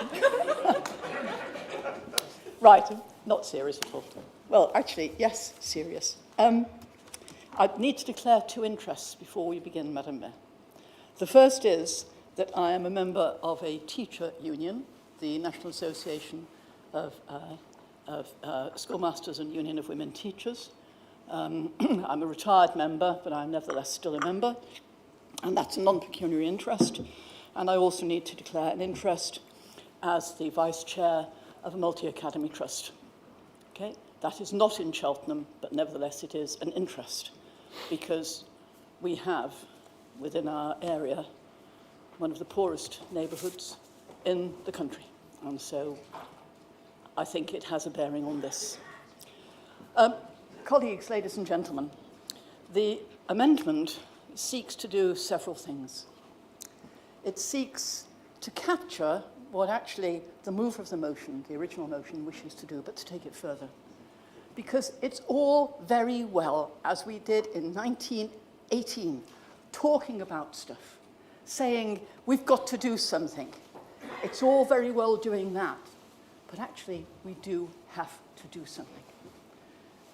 Right, not serious at all. Well, actually, yes, serious. I need to declare two interests before we begin, Madam Mayor. The first is that I am a member of a teacher union, the National Association of Schoolmasters and Union of Women Teachers. I'm a retired member, but I'm nevertheless still a member, and that's a non-pecuniary interest. And I also need to declare an interest as the vice chair of a multi-academy trust. Okay? That is not in Cheltenham, but nevertheless it is an interest, because we have, within our area, one of the poorest neighbourhoods in the country. And so I think it has a bearing on this. Colleagues, ladies and gentlemen, the amendment seeks to do several things. It seeks to capture what actually the mover of the motion, the original motion, wishes to do, but to take it further. Because it's all very well, as we did in 1918, talking about stuff, saying we've got to do something. It's all very well doing that, but actually we do have to do something.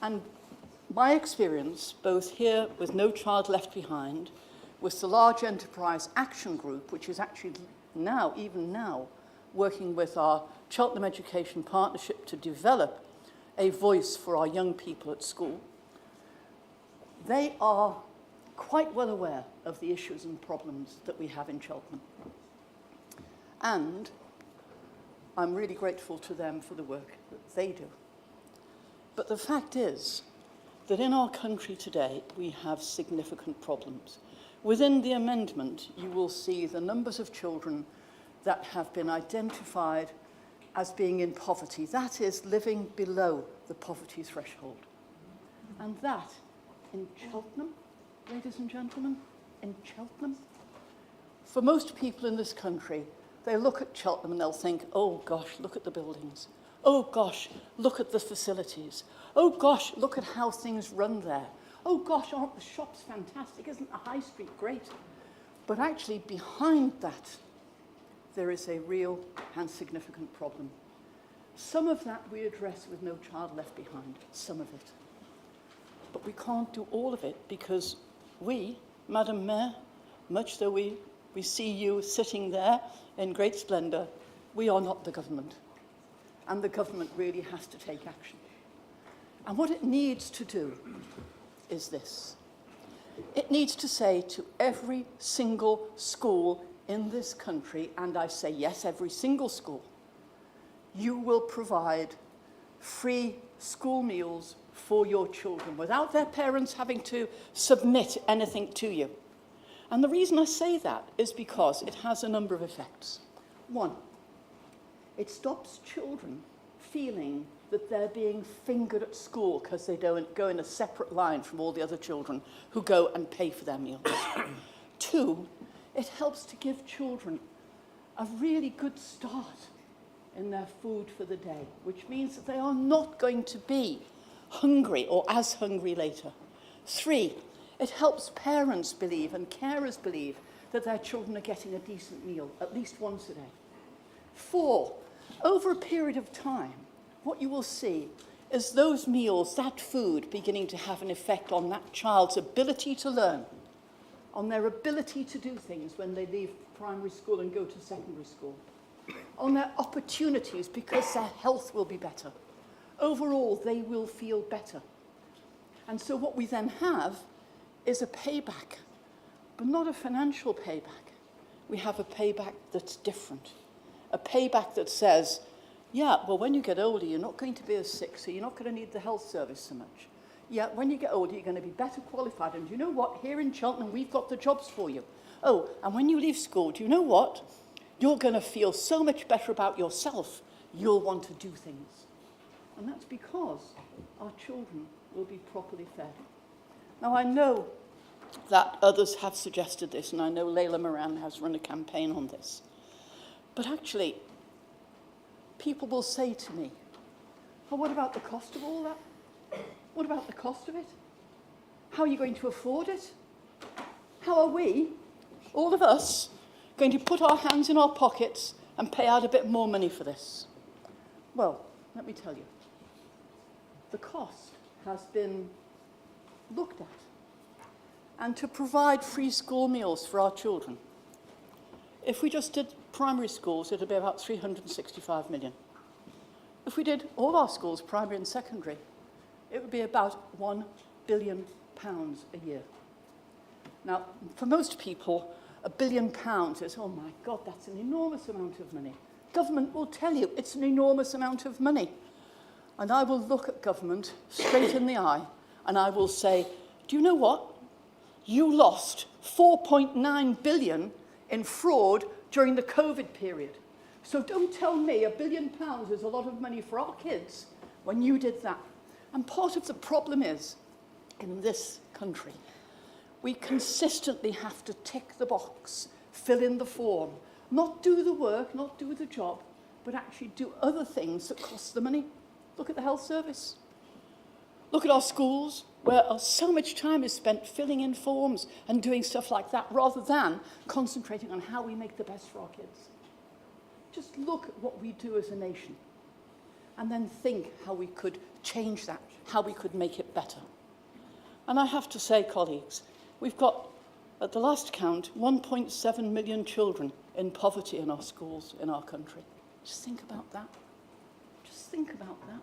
And my experience, both here with No Child Left Behind, with the Large Enterprise Action Group, which is actually now, even now, working with our Cheltenham Education Partnership to develop a voice for our young people at school, they are quite well aware of the issues and problems that we have in Cheltenham. And I'm really grateful to them for the work that they do. But the fact is that in our country today, we have significant problems. Within the amendment, you will see the numbers of children that have been identified as being in poverty. That is, living below the poverty threshold. And that, in Cheltenham, ladies and gentlemen, in Cheltenham, for most people in this country, they look at Cheltenham and they'll think, oh gosh, look at the buildings. Oh gosh, look at the facilities. Oh gosh, look at how things run there. Oh gosh, aren't the shops fantastic? Isn't the high street great? But actually behind that, there is a real and significant problem. Some of that we address with No Child Left Behind, some of it. But we can't do all of it because we, Madam Mayor, much though we see you sitting there in great splendour, we are not the government. And the government really has to take action. And what it needs to do is this. It needs to say to every single school in this country, and I say yes, every single school, you will provide free school meals for your children without their parents having to submit anything to you. And the reason I say that is because it has a number of effects. One, it stops children feeling that they're being fingered at school because they don't go in a separate line from all the other children who go and pay for their meals. Two, it helps to give children a really good start in their food for the day, which means that they are not going to be hungry or as hungry later. Three, it helps parents believe and carers believe that their children are getting a decent meal at least once a day. Four, over a period of time, what you will see is those meals, that food, beginning to have an effect on that child's ability to learn, on their ability to do things when they leave primary school and go to secondary school, on their opportunities because their health will be better. Overall, they will feel better. And so what we then have is a payback, but not a financial payback. We have a payback that's different. A payback that says, yeah, well, when you get older, you're not going to be as sick, so you're not going to need the health service so much. Yeah, when you get older, you're going to be better qualified. And do you know what? Here in Cheltenham, we've got the jobs for you. Oh, and when you leave school, do you know what? You're going to feel so much better about yourself, you'll want to do things. And that's because our children will be properly fed. Now, I know that others have suggested this, and I know Layla Moran has run a campaign on this. But actually, people will say to me, well, what about the cost of all that? What about the cost of it? How are you going to afford it? How are we, all of us, going to put our hands in our pockets and pay out a bit more money for this? Well, let me tell you. The cost has been looked at. And to provide free school meals for our children, if we just did primary schools, it would be about 365 million. If we did all our schools, primary and secondary, it would be about £1 billion a year. Now, for most people, £1 billion is, oh my God, that's an enormous amount of money. Government will tell you it's an enormous amount of money. And I will look at government straight in the eye and I will say, do you know what? You lost 4.9 billion in fraud during the COVID period. So don't tell me £1 billion is a lot of money for our kids when you did that. And part of the problem is, in this country, we consistently have to tick the box, fill in the form, not do the work, not do the job, but actually do other things that cost the money. Look at the health service. Look at our schools, where so much time is spent filling in forms and doing stuff like that, rather than concentrating on how we make the best for our kids. Just look at what we do as a nation, and then think how we could change that, how we could make it better. And I have to say, colleagues, we've got, at the last count, 1.7 million children in poverty in our schools in our country. Just think about that. Just think about that.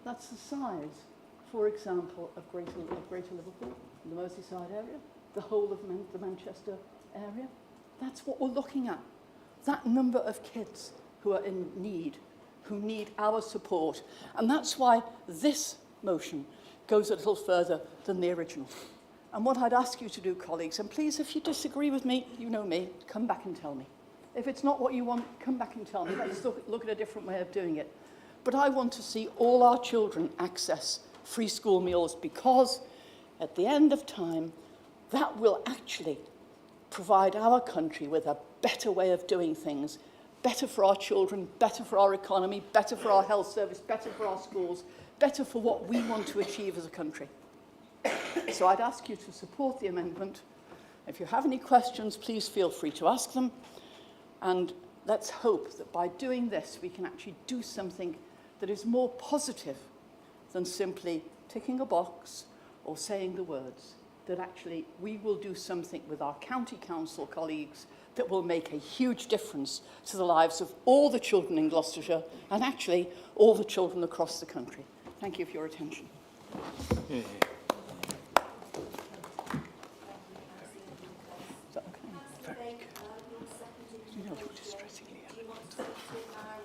That's the size, for example, of Greater Liverpool, the Merseyside area, the whole of the Manchester area. That's what we're looking at. That number of kids who are in need, who need our support. And that's why this motion goes a little further than the original. And what I'd ask you to do, colleagues, and please, if you disagree with me, you know me, come back and tell me. If it's not what you want, come back and tell me. Let's look at a different way of doing it. But I want to see all our children access free school meals, because at the end of time, that will actually provide our country with a better way of doing things, better for our children, better for our economy, better for our health service, better for our schools, better for what we want to achieve as a country. So I'd ask you to support the amendment. If you have any questions, please feel free to ask them. And let's hope that by doing this, we can actually do something that is more positive than simply ticking a box or saying the words, that actually we will do something with our county council colleagues that will make a huge difference to the lives of all the children in Gloucestershire and actually all the children across the country. Thank you for your attention. Yeah.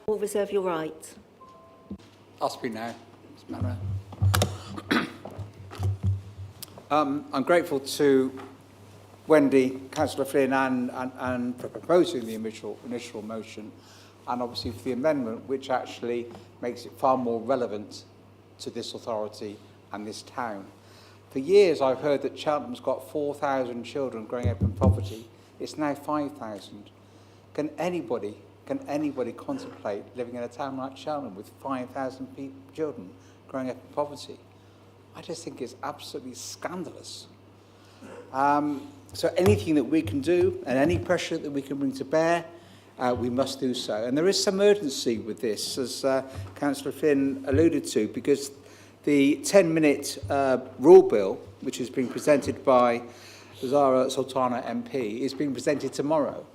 Or reserve your right. I'll speak now. I'm grateful to Wendy, Councillor Flynn, and for proposing the initial motion, and obviously for the amendment, which actually makes it far more relevant to this authority and this town. For years, I've heard that Cheltenham's got 4,000 children growing up in poverty. It's now 5,000. Can anybody contemplate living in a town like Cheltenham with 5,000 children growing up in poverty? I just think it's absolutely scandalous. So anything that we can do and any pressure that we can bring to bear, we must do so. And there is some urgency with this, as Councillor Flynn alluded to, because the 10-minute rule bill, which is being presented by Zara Sultana MP, is being presented tomorrow.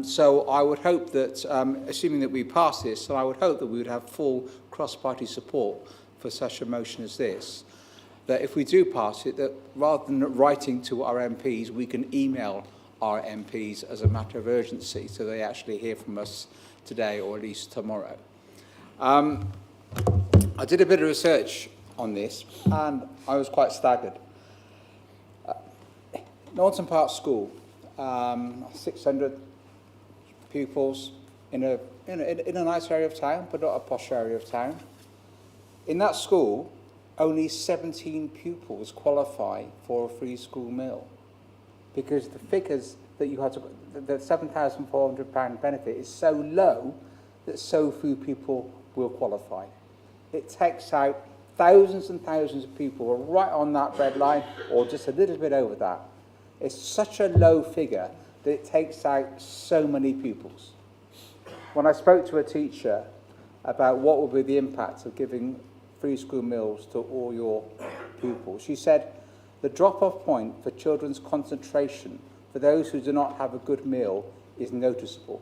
So I would hope that, assuming that we pass this, I would hope that we would have full cross-party support for such a motion as this. that if we do pass it, that rather than writing to our MPs, we can email our MPs as a matter of urgency so they actually hear from us today or at least tomorrow. I did a bit of research on this and I was quite staggered. Norton Park School, 600 pupils in a nice area of town, but not a posh area of town. In that school, only 17 pupils qualify for a free school meal because the figures that you had to, the £7,400 benefit is so low that so few people will qualify. It takes out thousands and thousands of people who are right on that red line or just a little bit over that. It's such a low figure that it takes out so many pupils. When I spoke to a teacher about what would be the impact of giving free school meals to all your pupils, she said the drop-off point for children's concentration for those who do not have a good meal is noticeable.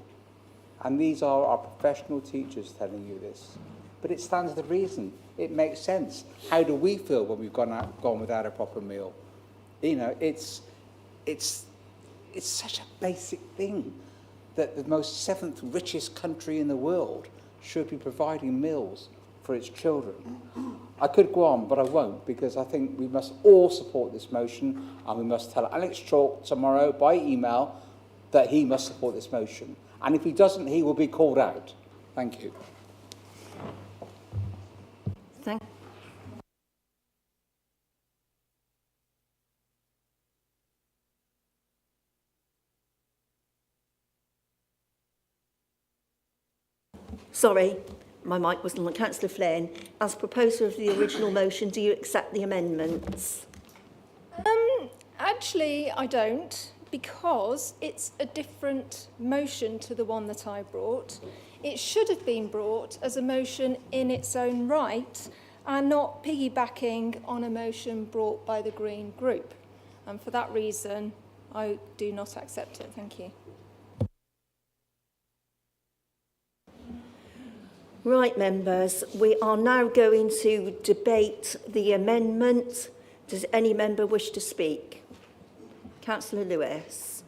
And these are our professional teachers telling you this. But it stands to reason. It makes sense. How do we feel when we've gone without a proper meal? You know, it's such a basic thing that the most seventh richest country in the world should be providing meals for its children. I could go on, but I won't, because I think we must all support this motion, and we must tell Alex Chalk tomorrow by email that he must support this motion. And if he doesn't, he will be called out. Thank you. Thank Sorry, my mic wasn't on. Councillor Flynn, as proposer of the original motion, do you accept the amendments? Actually, I don't, because it's a different motion to the one that I brought. It should have been brought as a motion in its own right and not piggybacking on a motion brought by the Green Group. And for that reason, I do not accept it. Thank you. Right, members, we are now going to debate the amendment. Does any member wish to speak? Councillor Lewis.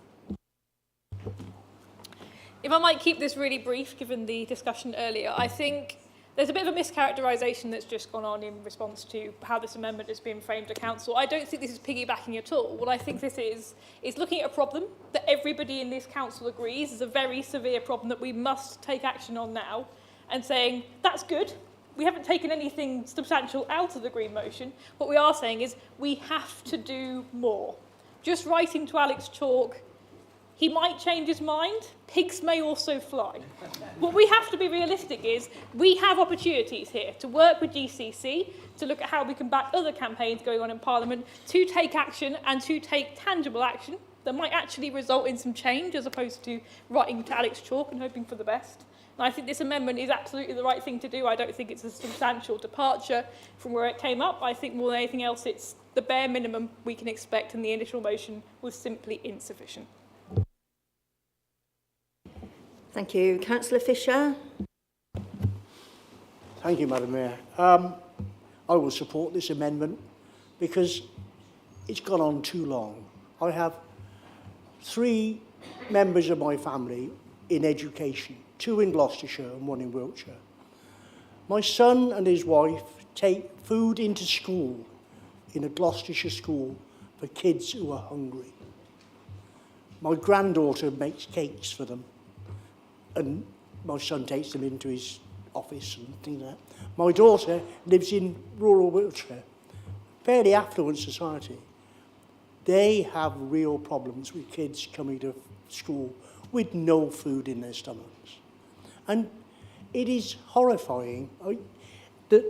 If I might keep this really brief, given the discussion earlier, I think there's a bit of a mischaracterisation that's just gone on in response to how this amendment has been framed to council. I don't think this is piggybacking at all. What I think this is looking at a problem that everybody in this council agrees is a very severe problem that we must take action on now, and saying, that's good, we haven't taken anything substantial out of the Green motion. What we are saying is we have to do more. Just writing to Alex Chalk, he might change his mind, pigs may also fly. What we have to be realistic is we have opportunities here to work with GCC, to look at how we can back other campaigns going on in Parliament, to take action and to take tangible action that might actually result in some change as opposed to writing to Alex Chalk and hoping for the best. And I think this amendment is absolutely the right thing to do. I don't think it's a substantial departure from where it came up. I think more than anything else, it's the bare minimum we can expect, and the initial motion was simply insufficient. Thank you. Councillor Fisher. Thank you, Madam Mayor. I will support this amendment because it's gone on too long. I have 3 members of my family in education, 2 in Gloucestershire and 1 in Wiltshire. My son and his wife take food into school in a Gloucestershire school for kids who are hungry. My granddaughter makes cakes for them, and my son takes them into his office and things like that. My daughter lives in rural Wiltshire, fairly affluent society. They have real problems with kids coming to school with no food in their stomachs. And it is horrifying that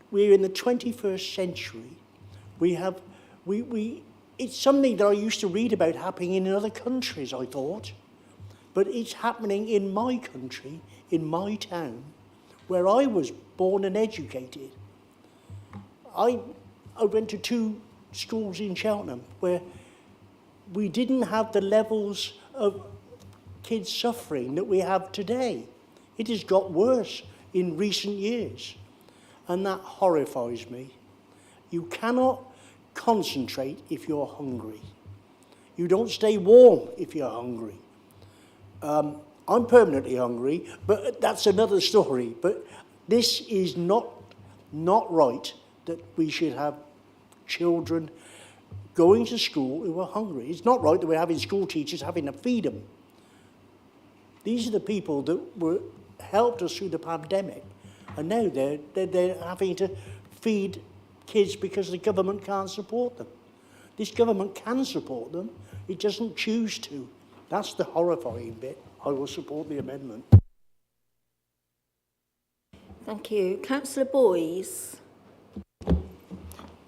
we're in the 21st century. It's something that I used to read about happening in other countries, I thought. But it's happening in my country, in my town, where I was born and educated. I went to 2 schools in Cheltenham where we didn't have the levels of kids suffering that we have today. It has got worse in recent years, and that horrifies me. You cannot concentrate if you're hungry. You don't stay warm if you're hungry. I'm permanently hungry, but that's another story. But this is not right that we should have children going to school who are hungry. It's not right that we're having school teachers having to feed them. These are the people that helped us through the pandemic, and now they're having to feed kids because the government can't support them. This government can support them, it doesn't choose to. That's the horrifying bit. I will support the amendment. Thank you. Councillor Boyes.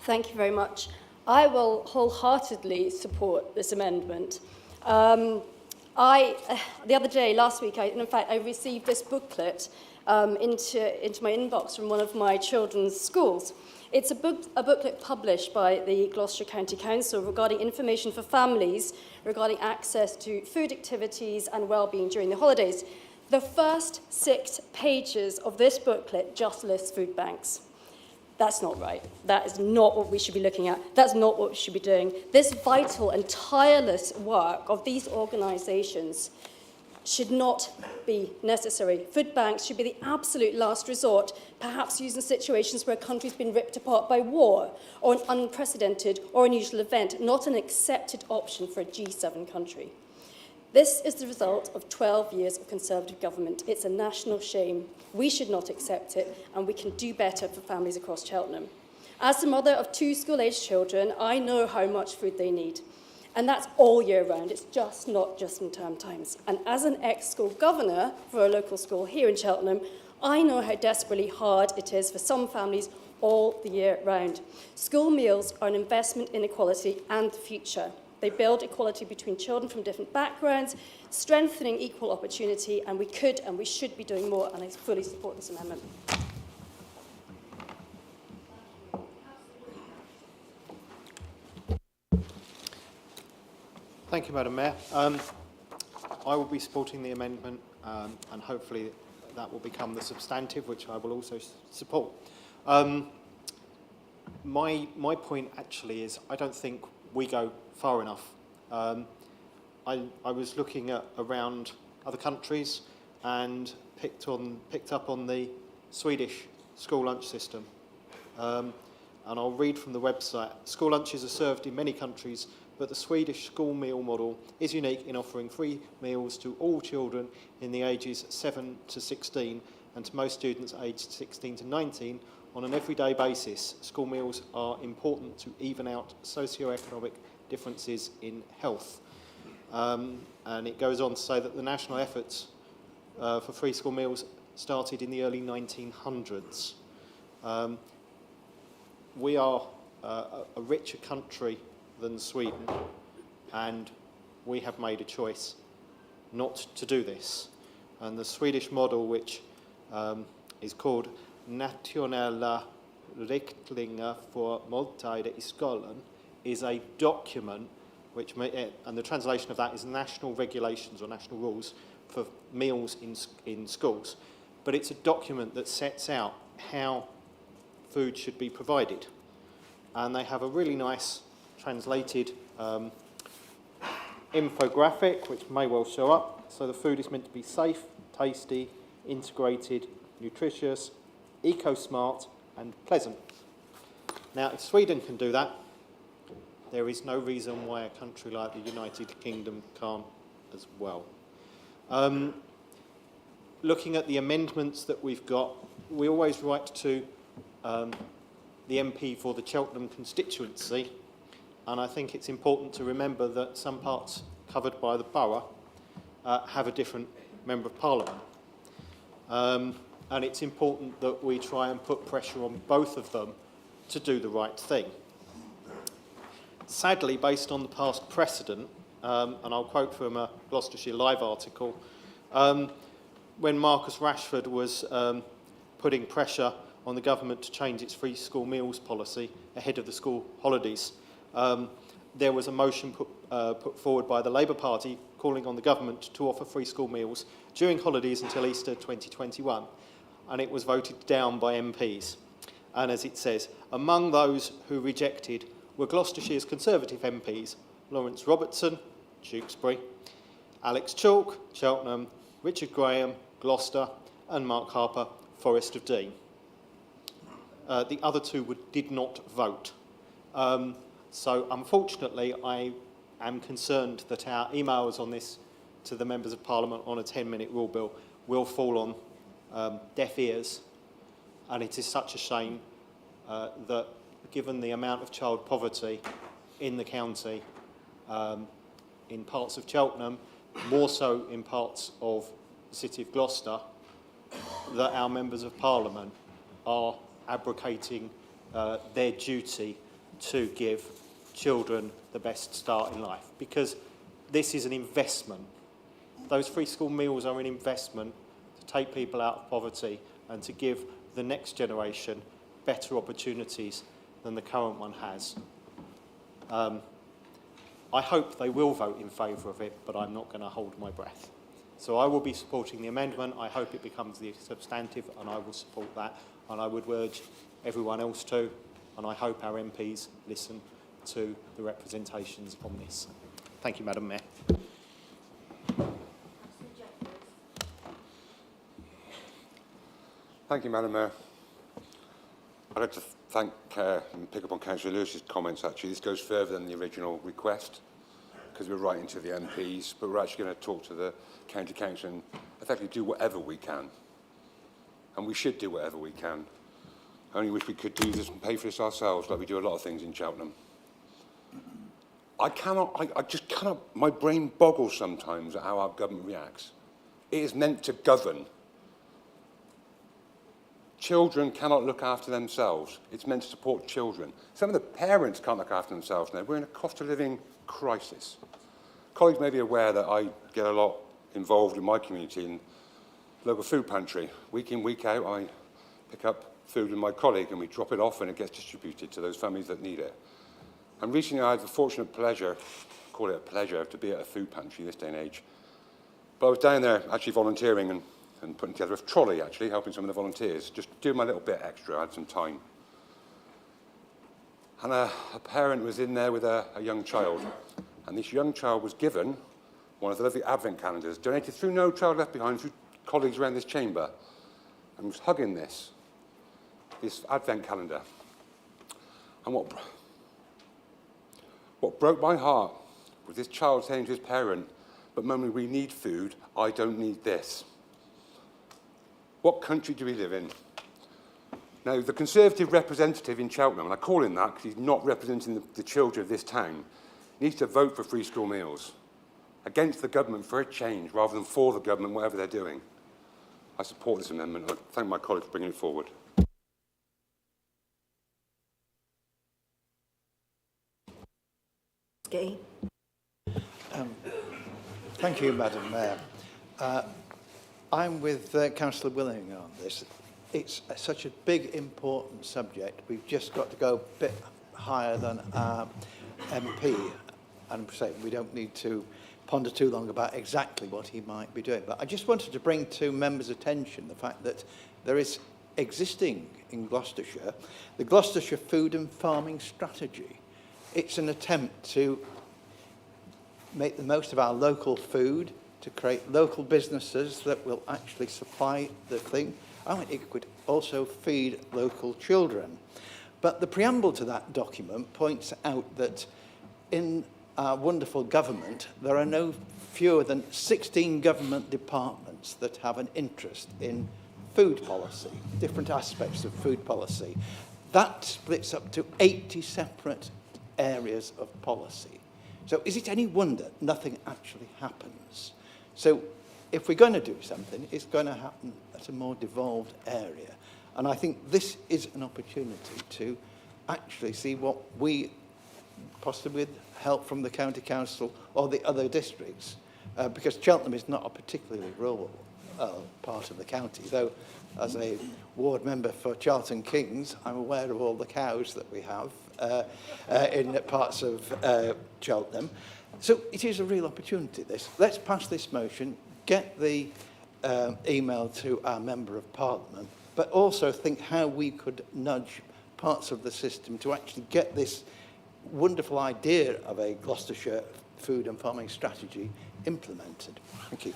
Thank you very much. I will wholeheartedly support this amendment. The other day, last week, in fact, I received this booklet into my inbox from one of my children's schools. It's a booklet published by the Gloucester County Council regarding information for families regarding access to food activities and well-being during the holidays. The first 6 pages of this booklet just lists food banks. That's not right. That is not what we should be looking at. That's not what we should be doing. This vital and tireless work of these organisations should not be necessary. Food banks should be the absolute last resort, perhaps used in situations where a country's been ripped apart by war or an unprecedented or unusual event, not an accepted option for a G7 country. This is the result of 12 years of Conservative government. It's a national shame. We should not accept it, and we can do better for families across Cheltenham. As the mother of 2 school-aged children, I know how much food they need. And that's all year round. It's just not just in term times. And as an ex-school governor for a local school here in Cheltenham, I know how desperately hard it is for some families all the year round. School meals are an investment in equality and the future. They build equality between children from different backgrounds, strengthening equal opportunity, and we could and we should be doing more, and I fully support this amendment. Thank you, Madam Mayor. I will be supporting the amendment, and hopefully that will become the substantive, which I will also support. My point actually is I don't think we go far enough. I was looking at around other countries and picked up on the Swedish school lunch system. And I'll read from the website. School lunches are served in many countries, but the Swedish school meal model is unique in offering free meals to all children in the ages 7 to 16 and to most students aged 16 to 19 on an everyday basis. School meals are important to even out socio-economic differences in health. And it goes on to say that the national efforts for free school meals started in the early 1900s. We are a richer country than Sweden, and we have made a choice not to do this. And the Swedish model, which is called Nationella riktlinjer för måltider i skolan, is a document which, and the translation of that is national regulations or national rules for meals in schools. But it's a document that sets out how food should be provided. And they have a really nice translated infographic, which may well show up. So the food is meant to be safe, tasty, integrated, nutritious, eco-smart, and pleasant. Now, if Sweden can do that, there is no reason why a country like the United Kingdom can't as well. Looking at the amendments that we've got, we always write to the MP for the Cheltenham constituency, and I think it's important to remember that some parts covered by the borough have a different Member of Parliament. And it's important that we try and put pressure on both of them to do the right thing. Sadly, based on the past precedent, and I'll quote from a Gloucestershire Live article, when Marcus Rashford was putting pressure on the government to change its free school meals policy ahead of the school holidays, there was a motion put forward by the Labour Party calling on the government to offer free school meals during holidays until Easter 2021, and it was voted down by MPs. And as it says, among those who rejected were Gloucestershire's Conservative MPs Lawrence Robertson, Tewkesbury, Alex Chalk, Cheltenham, Richard Graham, Gloucester, and Mark Harper, Forest of Dean. The other two did not vote. So unfortunately, I am concerned that our emails on this to the Members of Parliament on a 10-minute rule bill will fall on deaf ears. And it is such a shame that given the amount of child poverty in the county, in parts of Cheltenham, more so in parts of the city of Gloucester, that our Members of Parliament are abrogating their duty to give children the best start in life, because this is an investment. Those free school meals are an investment to take people out of poverty and to give the next generation better opportunities than the current one has. I hope they will vote in favour of it, but I'm not going to hold my breath. So I will be supporting the amendment. I hope it becomes the substantive, and I will support that. And I would urge everyone else to, and I hope our MPs listen to the representations on this. Thank you, Madam Mayor. Thank you, Madam Mayor. I'd like to thank and pick up on Councillor Lewis's comments, actually. This goes further than the original request, because we're writing to the MPs, but we're actually going to talk to the County Council and effectively do whatever we can. And we should do whatever we can. I only wish we could do this and pay for this ourselves, like we do a lot of things in Cheltenham. I just cannot, my brain boggles sometimes at how our government reacts. It is meant to govern. Children cannot look after themselves. It's meant to support children. Some of the parents can't look after themselves now. We're in a cost of living crisis. Colleagues may be aware that I get a lot involved in my community in local food pantry. Week in, week out, I pick up food with my colleague and we drop it off and it gets distributed to those families that need it. And recently I had the fortunate pleasure, call it a pleasure, to be at a food pantry this day and age. But I was down there actually volunteering and putting together a trolley, actually, helping some of the volunteers, just doing my little bit extra. I had some time. And a parent was in there with a young child. And this young child was given one of the lovely Advent calendars, donated through No Child Left Behind, through colleagues around this chamber, and was hugging this Advent calendar. And what broke my heart was this child saying to his parent, "But Mummy, we need food. I don't need this." What country do we live in? Now, the Conservative representative in Cheltenham, and I call him that because he's not representing the children of this town, needs to vote for free school meals, against the government for a change, rather than for the government, whatever they're doing. I support this amendment. I thank my colleague for bringing it forward. Thank you, Madam Mayor. I'm with Councillor Willing on this. It's such a big, important subject. We've just got to go a bit higher than our MP. And say we don't need to ponder too long about exactly what he might be doing. But I just wanted to bring to members' attention the fact that there is existing in Gloucestershire the Gloucestershire Food and Farming Strategy. It's an attempt to make the most of our local food, to create local businesses that will actually supply the thing. I mean, it could also feed local children. But the preamble to that document points out that in our wonderful government, there are no fewer than 16 government departments that have an interest in food policy, different aspects of food policy. That splits up to 80 separate areas of policy. So is it any wonder nothing actually happens? So if we're going to do something, it's going to happen at a more devolved area. And I think this is an opportunity to actually see what we, possibly with help from the County Council or the other districts, because Cheltenham is not a particularly rural part of the county, though as a ward member for Charlton Kings, I'm aware of all the cows that we have in parts of Cheltenham. So it is a real opportunity, this. Let's pass this motion, get the email to our Member of Parliament, but also think how we could nudge parts of the system to actually get this wonderful idea of a Gloucestershire food and farming strategy implemented. Thank you.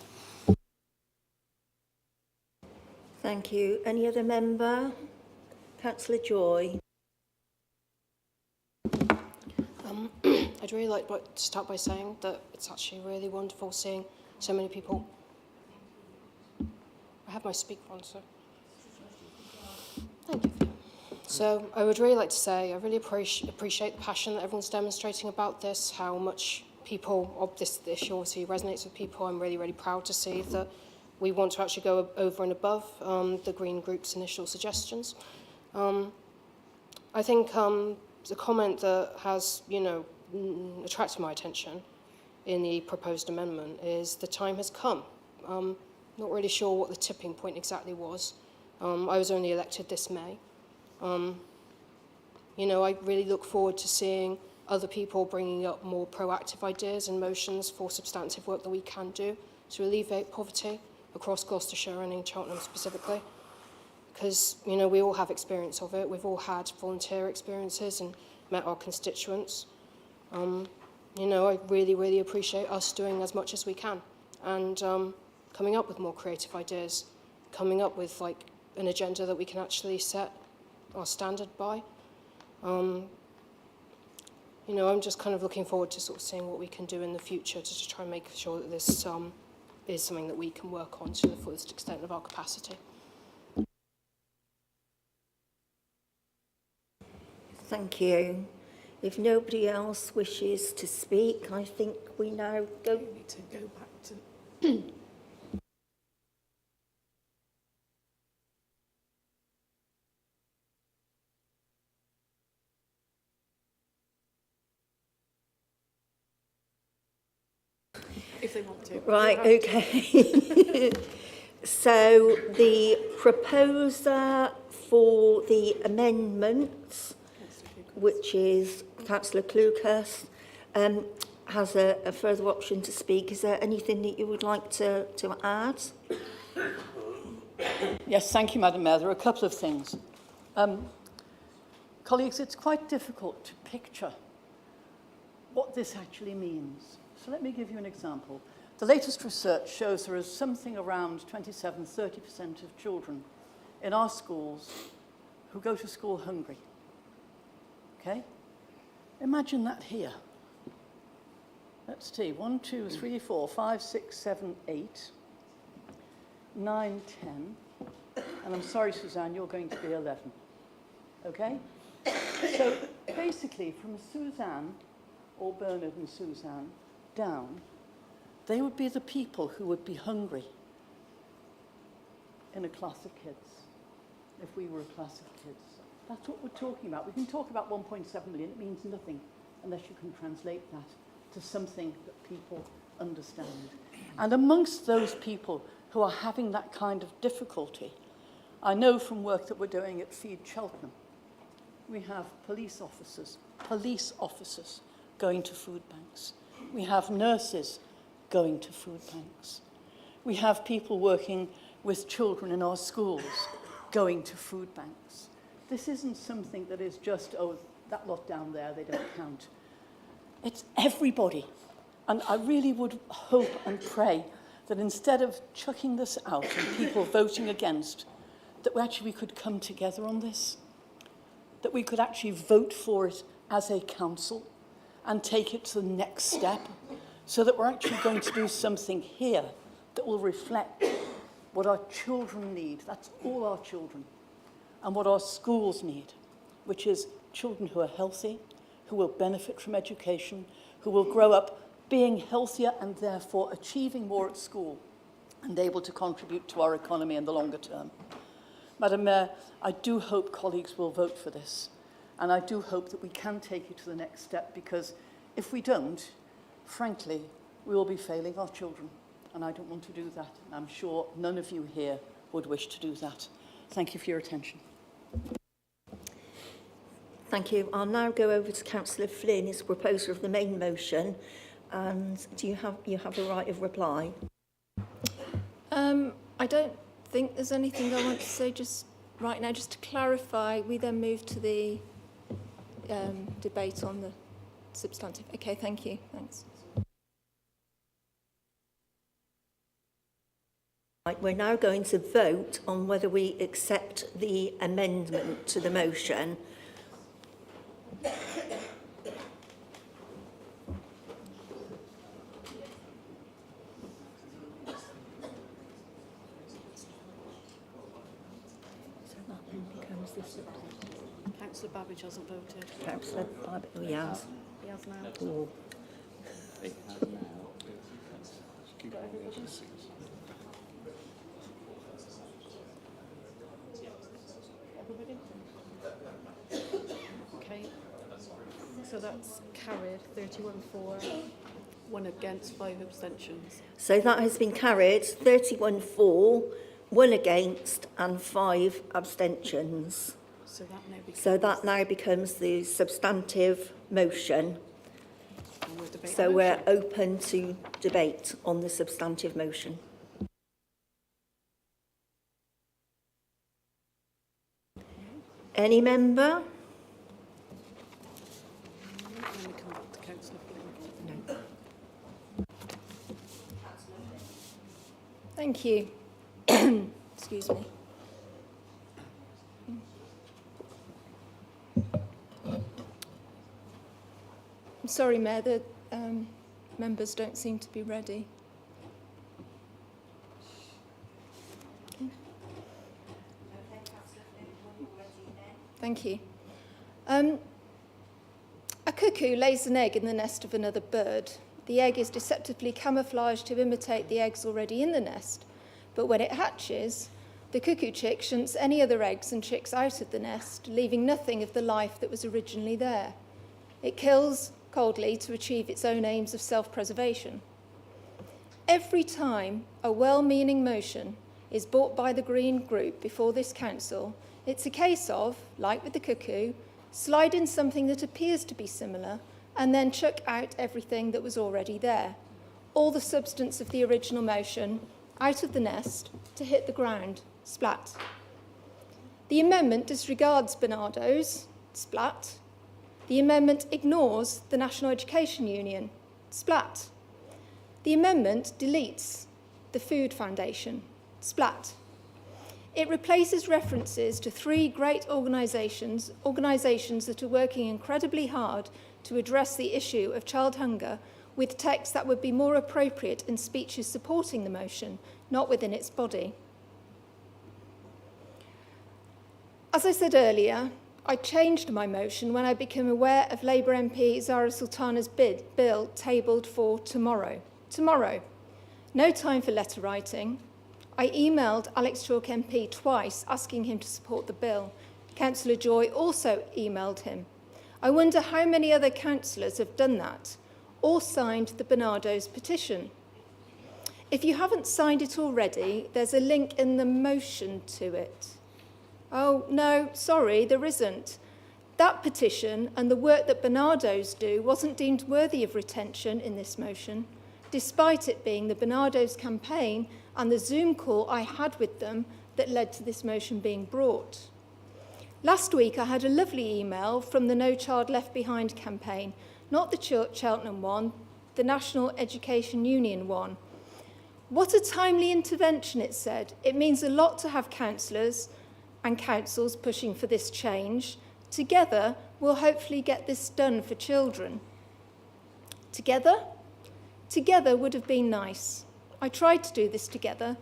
Thank you. Any other member? Councillor Joy. I'd really like to start by saying that it's actually really wonderful seeing so many people. I have my speaker on, so. Thank you. So I would really like to say I really appreciate the passion that everyone's demonstrating about this, how much people, this issue obviously resonates with people. I'm really, really proud to see that we want to actually go over and above the Green Group's initial suggestions. I think the comment that has, attracted my attention in the proposed amendment is the time has come. Not really sure what the tipping point exactly was. I was only elected this May. I really look forward to seeing other people bringing up more proactive ideas and motions for substantive work that we can do to alleviate poverty across Gloucestershire and in Cheltenham specifically. Because, we all have experience of it. We've all had volunteer experiences and met our constituents. I really, really appreciate us doing as much as we can and coming up with more creative ideas, coming up with an agenda that we can actually set our standard by. I'm just kind of looking forward to sort of seeing what we can do in the future to try and make sure that this is something that we can work on to the fullest extent of our capacity. Thank you. If nobody else wishes to speak, I think we now go... We need to go back to... if they want to. Right, okay. So the proposer for the amendments, which is Councillor Clucas, has a further option to speak. Is there anything that you would like to add? Yes, thank you, Madam Mayor. There are a couple of things. Colleagues, it's quite difficult to picture what this actually means. So let me give you an example. The latest research shows there is something around 27–30% of children in our schools who go to school hungry. Okay? Imagine that here. Let's see, 1, 2, 3, 4, 5, 6, 7, 8, 9, 10, and I'm sorry, Suzanne, you're going to be 11. Okay? So basically, from Suzanne, or Bernard and Suzanne, down, they would be the people who would be hungry in a class of kids, if we were a class of kids. That's what we're talking about. We can talk about 1.7 million. It means nothing unless you can translate that to something that people understand. And amongst those people who are having that kind of difficulty, I know from work that we're doing at Feed Cheltenham, we have police officers going to food banks. We have nurses going to food banks. We have people working with children in our schools going to food banks. This isn't something that is just, oh, that lot down there, they don't count. It's everybody. And I really would hope and pray that instead of chucking this out and people voting against, that we could come together on this, that we could actually vote for it as a council and take it to the next step, so that we're actually going to do something here that will reflect what our children need. That's all our children. And what our schools need, which is children who are healthy, who will benefit from education, who will grow up being healthier and therefore achieving more at school and able to contribute to our economy in the longer term. Madam Mayor, I do hope colleagues will vote for this. And I do hope that we can take it to the next step, because if we don't, frankly, we will be failing our children. And I don't want to do that. And I'm sure none of you here would wish to do that. Thank you for your attention. Thank you. I'll now go over to Councillor Flynn, as proposer of the main motion. And do you have the right of reply? I don't think there's anything I want to say just right now, just to clarify, we then move to the debate on the substantive. Okay, thank you. Thanks. Right, we're now going to vote on whether we accept the amendment to the motion. Councillor Babbage hasn't voted. Councillor Babbage, oh, yes. He has now. Oh. Okay. So that's carried, 31 for, 1 against, 5 abstentions. So that has been carried, 31 for, 1 against and 5 abstentions. So that now becomes the substantive motion. So we're open to debate on the substantive motion. Any member? Thank you. Excuse me. I'm sorry, Mayor, the members don't seem to be ready. Thank you. A cuckoo lays an egg in the nest of another bird. The egg is deceptively camouflaged to imitate the eggs already in the nest, but when it hatches, the cuckoo chick shunts any other eggs and chicks out of the nest, leaving nothing of the life that was originally there. It kills coldly to achieve its own aims of self-preservation. Every time a well-meaning motion is brought by the Green Group before this council, it's a case of, like with the cuckoo, slide in something that appears to be similar and then chuck out everything that was already there. All the substance of the original motion out of the nest to hit the ground, splat. The amendment disregards Barnardo's, splat. The amendment ignores the National Education Union, splat. The amendment deletes the Food Foundation, splat. It replaces references to 3 great organisations that are working incredibly hard to address the issue of child hunger with text that would be more appropriate in speeches supporting the motion, not within its body. As I said earlier, I changed my motion when I became aware of Labour MP Zara Sultana's bill tabled for tomorrow. Tomorrow. No time for letter writing. I emailed Alex Chalk MP twice asking him to support the bill. Councillor Joy also emailed him. I wonder how many other councillors have done that or signed the Barnardo's petition. If you haven't signed it already, there's a link in the motion to it. Oh, no, sorry, there isn't. That petition and the work that Barnardo's do wasn't deemed worthy of retention in this motion, despite it being the Barnardo's campaign and the Zoom call I had with them that led to this motion being brought. Last week, I had a lovely email from the No Child Left Behind campaign, not the Cheltenham one, the National Education Union one. What a timely intervention, it said. It means a lot to have councillors and councils pushing for this change. Together, we'll hopefully get this done for children. Together? Together would have been nice. I tried to do this together.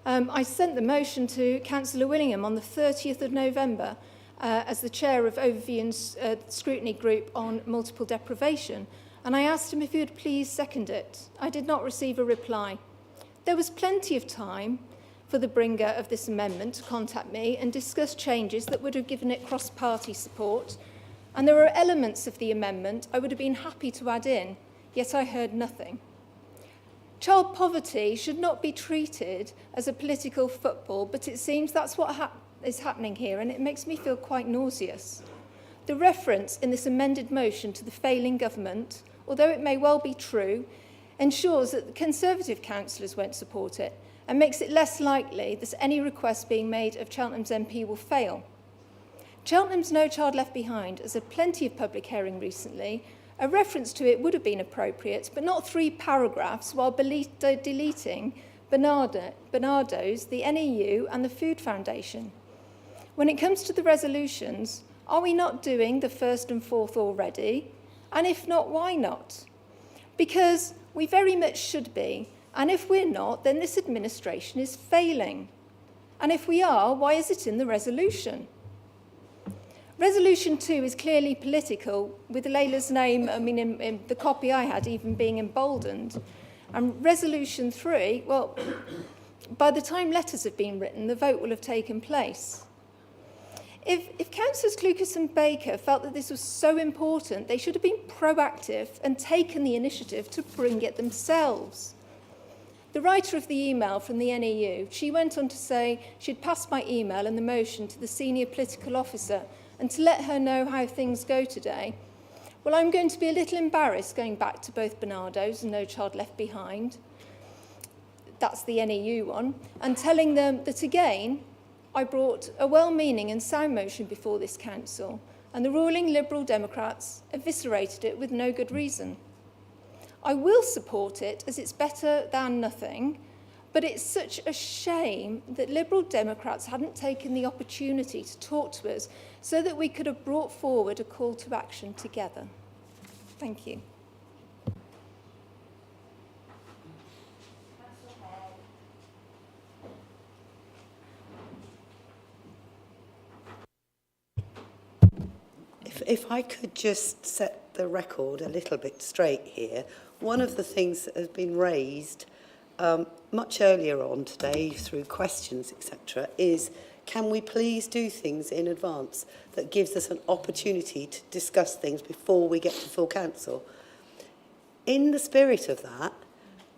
I sent the motion to Councillor Willingham on the 30th of November as the chair of Overview and Scrutiny Group on Multiple Deprivation, and I asked him if he would please second it. I did not receive a reply. There was plenty of time for the bringer of this amendment to contact me and discuss changes that would have given it cross-party support, and there are elements of the amendment I would have been happy to add in, yet I heard nothing. Child poverty should not be treated as a political football, but it seems that's what is happening here, and it makes me feel quite nauseous. The reference in this amended motion to the failing government, although it may well be true, ensures that the Conservative councillors won't support it, and makes it less likely that any request being made of Cheltenham's MP will fail. Cheltenham's No Child Left Behind has had plenty of public hearing recently. A reference to it would have been appropriate, but not 3 paragraphs while deleting Bernardo's, the NEU and the Food Foundation. When it comes to the resolutions, are we not doing the 1st and 4th already? And if not, why not? Because we very much should be, and if we're not, then this administration is failing. And if we are, why is it in the resolution? Resolution 2 is clearly political, with Layla's name, in the copy I had, even being emboldened. And Resolution 3, well, by the time letters have been written, the vote will have taken place. If Councillors Clucas and Baker felt that this was so important, they should have been proactive and taken the initiative to bring it themselves. The writer of the email from the NEU, she went on to say she'd passed my email and the motion to the senior political officer and to let her know how things go today. Well, I'm going to be a little embarrassed going back to both Bernardo's and No Child Left Behind, that's the NEU one, and telling them that again, I brought a well-meaning and sound motion before this council, and the ruling Liberal Democrats eviscerated it with no good reason. I will support it as it's better than nothing, but it's such a shame that Liberal Democrats hadn't taken the opportunity to talk to us so that we could have brought forward a call to action together. Thank you. If I could just set the record a little bit straight here, one of the things that has been raised much earlier on today through questions, etc., is can we please do things in advance that gives us an opportunity to discuss things before we get to full council? In the spirit of that,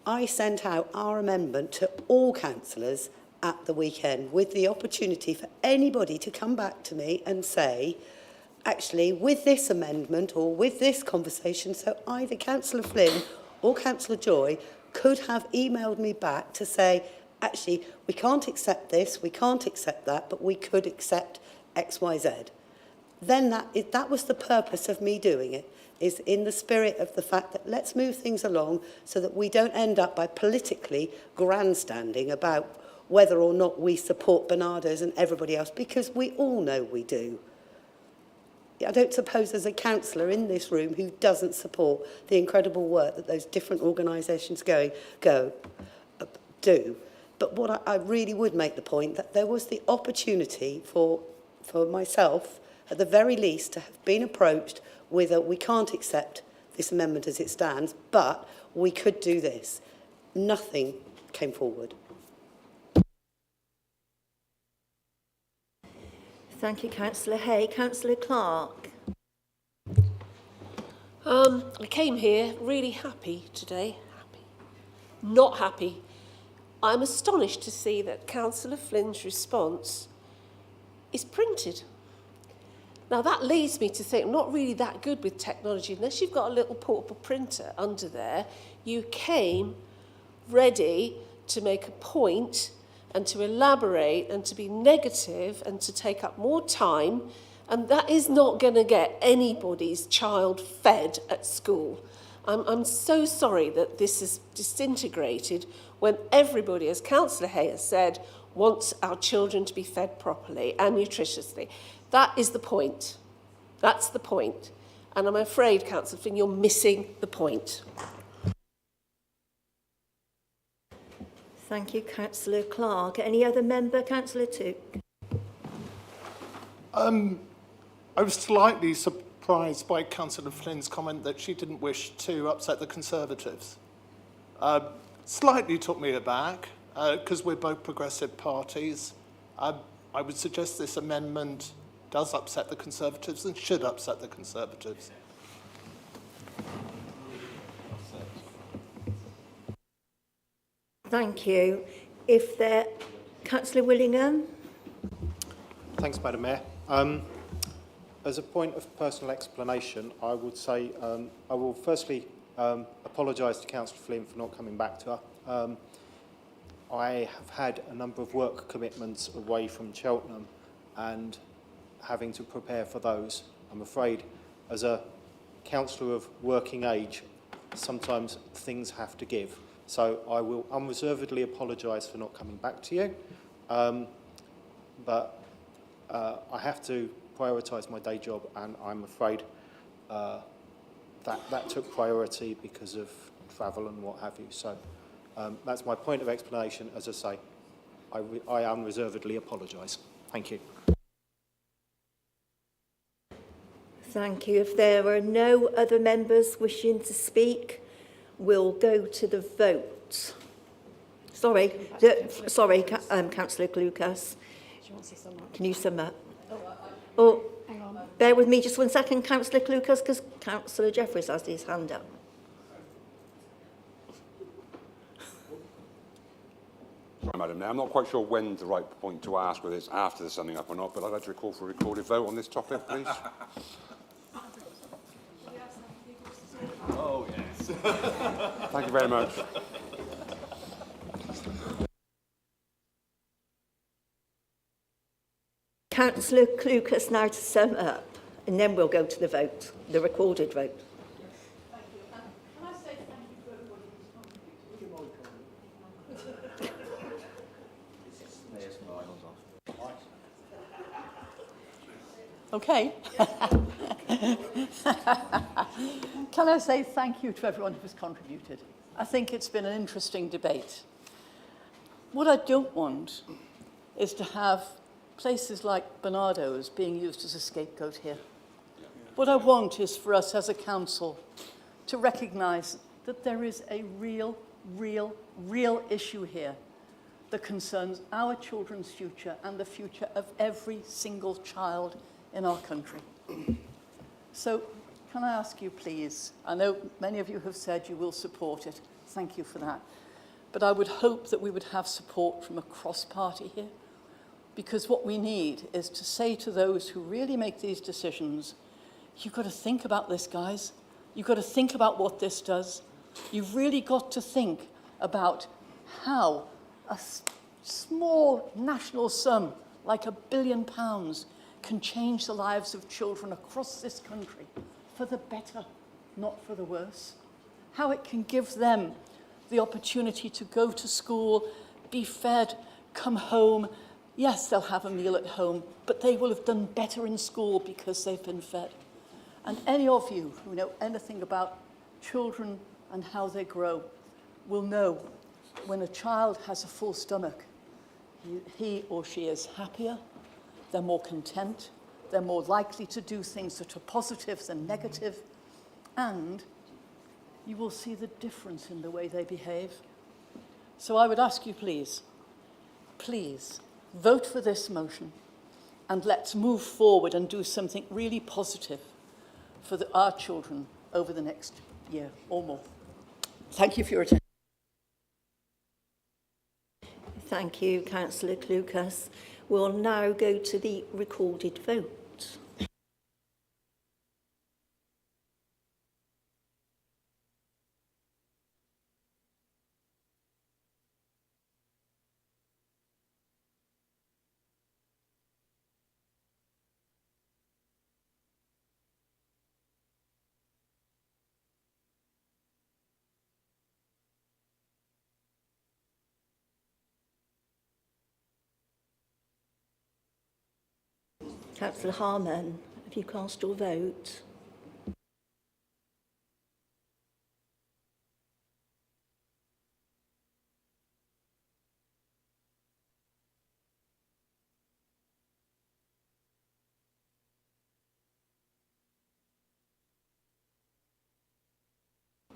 I sent out our amendment to all councillors at the weekend with the opportunity for anybody to come back to me and say, actually, with this amendment or with this conversation, so either Councillor Flynn or Councillor Joy could have emailed me back to say, actually, we can't accept this, we can't accept that, but we could accept X, Y, Z. Then that was the purpose of me doing it, is in the spirit of the fact that let's move things along so that we don't end up by politically grandstanding about whether or not we support Bernardo's and everybody else, because we all know we do. I don't suppose there's a councillor in this room who doesn't support the incredible work that those different organisations do. But what I really would make the point that there was the opportunity for myself, at the very least, to have been approached with a we can't accept this amendment as it stands, but we could do this. Nothing came forward. Thank you, Councillor Hay. Councillor Clark. I came here really happy today. Not happy. I'm astonished to see that Councillor Flynn's response is printed. Now that leads me to think I'm not really that good with technology. Unless you've got a little portable printer under there, you came ready to make a point and to elaborate and to be negative and to take up more time, and that is not going to get anybody's child fed at school. I'm so sorry that this is disintegrated when everybody, as Councillor Hay has said, wants our children to be fed properly and nutritiously. That is the point. That's the point. And I'm afraid, Councillor Flynn, you're missing the point. Thank you, Councillor Clark. Any other member? Councillor Took. I was slightly surprised by Councillor Flynn's comment that she didn't wish to upset the Conservatives. Slightly took me aback, because we're both progressive parties. I would suggest this amendment does upset the Conservatives and should upset the Conservatives. Thank you. Councillor Willingham. Thanks, Madam Mayor. As a point of personal explanation, I would say I will firstly apologise to Councillor Flynn for not coming back to her. I have had a number of work commitments away from Cheltenham and having to prepare for those. I'm afraid, as a councillor of working age, sometimes things have to give. So I will unreservedly apologise for not coming back to you, but I have to prioritise my day job, and I'm afraid that took priority because of travel and what have you. So that's my point of explanation. As I say, I unreservedly apologise. Thank you. Thank you. If there are no other members wishing to speak, we'll go to the vote. Sorry, Councillor Lucas. Can you sum up? Oh, bear with me just 1 second, Councillor Lucas, because Councillor Jeffries has his hand up. Sorry, Madam Mayor, I'm not quite sure when's the right point to ask, whether it's after the summing up or not, but I'd like to call for a recorded vote on this topic, please. Oh, yes. Thank you very much. Councillor Lucas now to sum up, and then we'll go to the vote, the recorded vote. Okay. Can I say thank you to everyone who has contributed? I think it's been an interesting debate. What I don't want is to have places like Bernardo's being used as a scapegoat here. What I want is for us as a council to recognise that there is a real issue here that concerns our children's future and the future of every single child in our country. So, can I ask you please, I know many of you have said you will support it, thank you for that, but I would hope that we would have support from across party here, because what we need is to say to those who really make these decisions, you've got to think about this, guys. You've got to think about what this does. You've really got to think about how a small national sum, like £1 billion, can change the lives of children across this country for the better, not for the worse. How it can give them the opportunity to go to school, be fed, come home. Yes, they'll have a meal at home, but they will have done better in school because they've been fed. And any of you who know anything about children and how they grow will know when a child has a full stomach, he or she is happier, they're more content, they're more likely to do things that are positive than negative, and you will see the difference in the way they behave. So I would ask you, please, vote for this motion, and let's move forward and do something really positive for our children over the next year or more. Thank you for your attention. Thank you, Councillor Lucas. We'll now go to the recorded vote. Councillor Harman, have you cast your vote?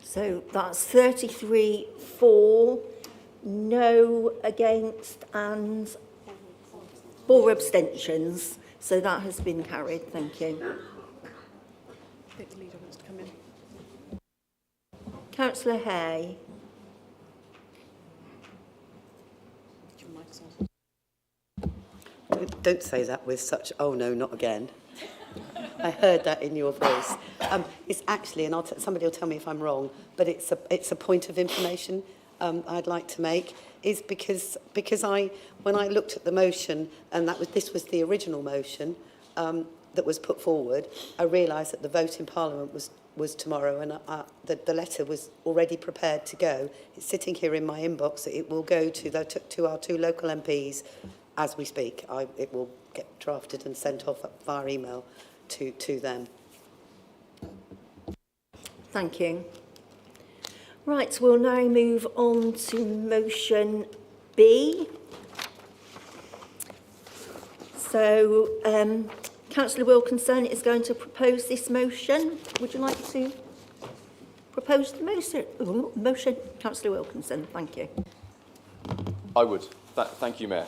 So that's 33 for, no against, and 4 abstentions. So that has been carried. Thank you. I think the leader wants to come in. Councillor Hay. Don't say that with such, oh no, not again. I heard that in your voice. It's actually, and somebody will tell me if I'm wrong, but it's a point of information. I'd like to make is because when I looked at the motion, and this was the original motion that was put forward, I realised that the vote in Parliament was tomorrow, and the letter was already prepared to go. It's sitting here in my inbox. It will go to our 2 local MPs as we speak. It will get drafted and sent off via email to them. Thank you. Right, we'll now move on to motion B. So, Councillor Wilkinson is going to propose this motion. Would you like to propose the motion? Councillor Wilkinson, thank you. I would. Thank you, Mayor.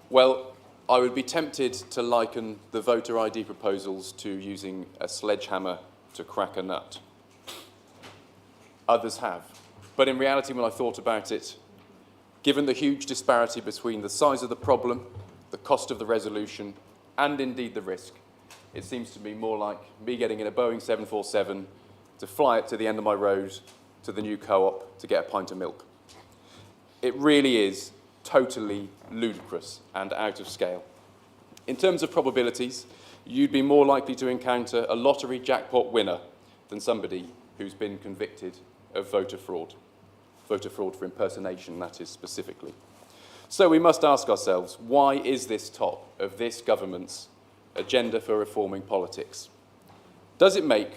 Well, I would be tempted to liken the voter ID proposals to using a sledgehammer to crack a nut. Others have. But in reality, when I thought about it, given the huge disparity between the size of the problem, the cost of the resolution, and indeed the risk, it seems to me more like me getting in a Boeing 747 to fly it to the end of my road to the new co-op to get a pint of milk. It really is totally ludicrous and out of scale. In terms of probabilities, you'd be more likely to encounter a lottery jackpot winner than somebody who's been convicted of voter fraud for impersonation, that is specifically. So we must ask ourselves, why is this top of this government's agenda for reforming politics? Does it make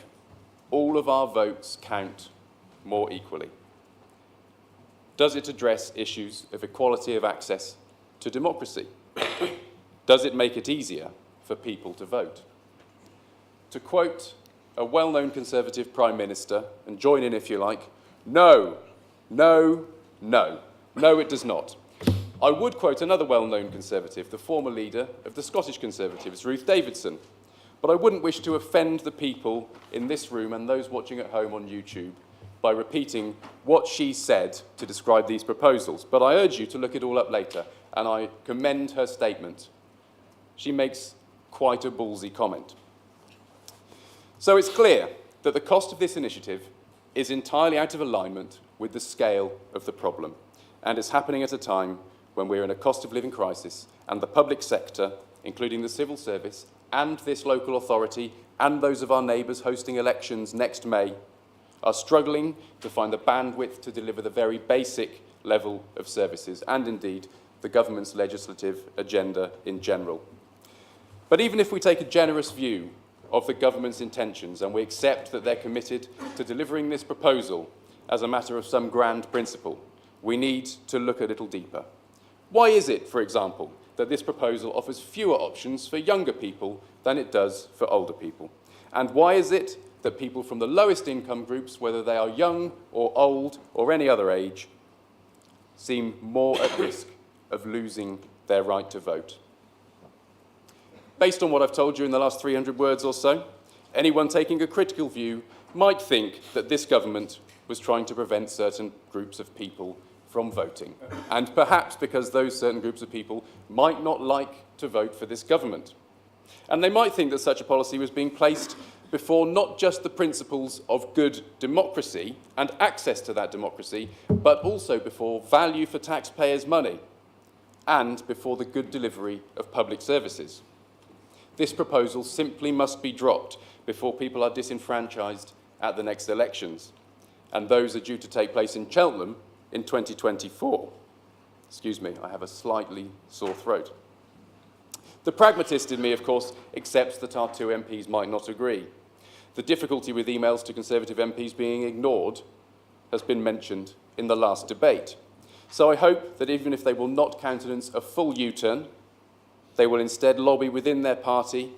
all of our votes count more equally? Does it address issues of equality of access to democracy? Does it make it easier for people to vote? To quote a well-known Conservative Prime Minister, and join in if you like, no, no, no. No, it does not. I would quote another well-known Conservative, the former leader of the Scottish Conservatives, Ruth Davidson, but I wouldn't wish to offend the people in this room and those watching at home on YouTube by repeating what she said to describe these proposals. But I urge you to look it all up later, and I commend her statement. She makes quite a ballsy comment. So it's clear that the cost of this initiative is entirely out of alignment with the scale of the problem, and it's happening at a time when we're in a cost of living crisis and the public sector, including the civil service and this local authority and those of our neighbours hosting elections next May, are struggling to find the bandwidth to deliver the very basic level of services and indeed the government's legislative agenda in general. But even if we take a generous view of the government's intentions and we accept that they're committed to delivering this proposal as a matter of some grand principle, we need to look a little deeper. Why is it, for example, that this proposal offers fewer options for younger people than it does for older people? And why is it that people from the lowest income groups, whether they are young or old or any other age, seem more at risk of losing their right to vote? Based on what I've told you in the last 300 words or so, anyone taking a critical view might think that this government was trying to prevent certain groups of people from voting, and perhaps because those certain groups of people might not like to vote for this government. And they might think that such a policy was being placed before not just the principles of good democracy and access to that democracy, but also before value for taxpayers' money and before the good delivery of public services. This proposal simply must be dropped before people are disenfranchised at the next elections, and those are due to take place in Cheltenham in 2024. Excuse me, I have a slightly sore throat. The pragmatist in me, of course, accepts that our 2 MPs might not agree. The difficulty with emails to Conservative MPs being ignored has been mentioned in the last debate. So I hope that even if they will not countenance a full U-turn, they will instead lobby within their party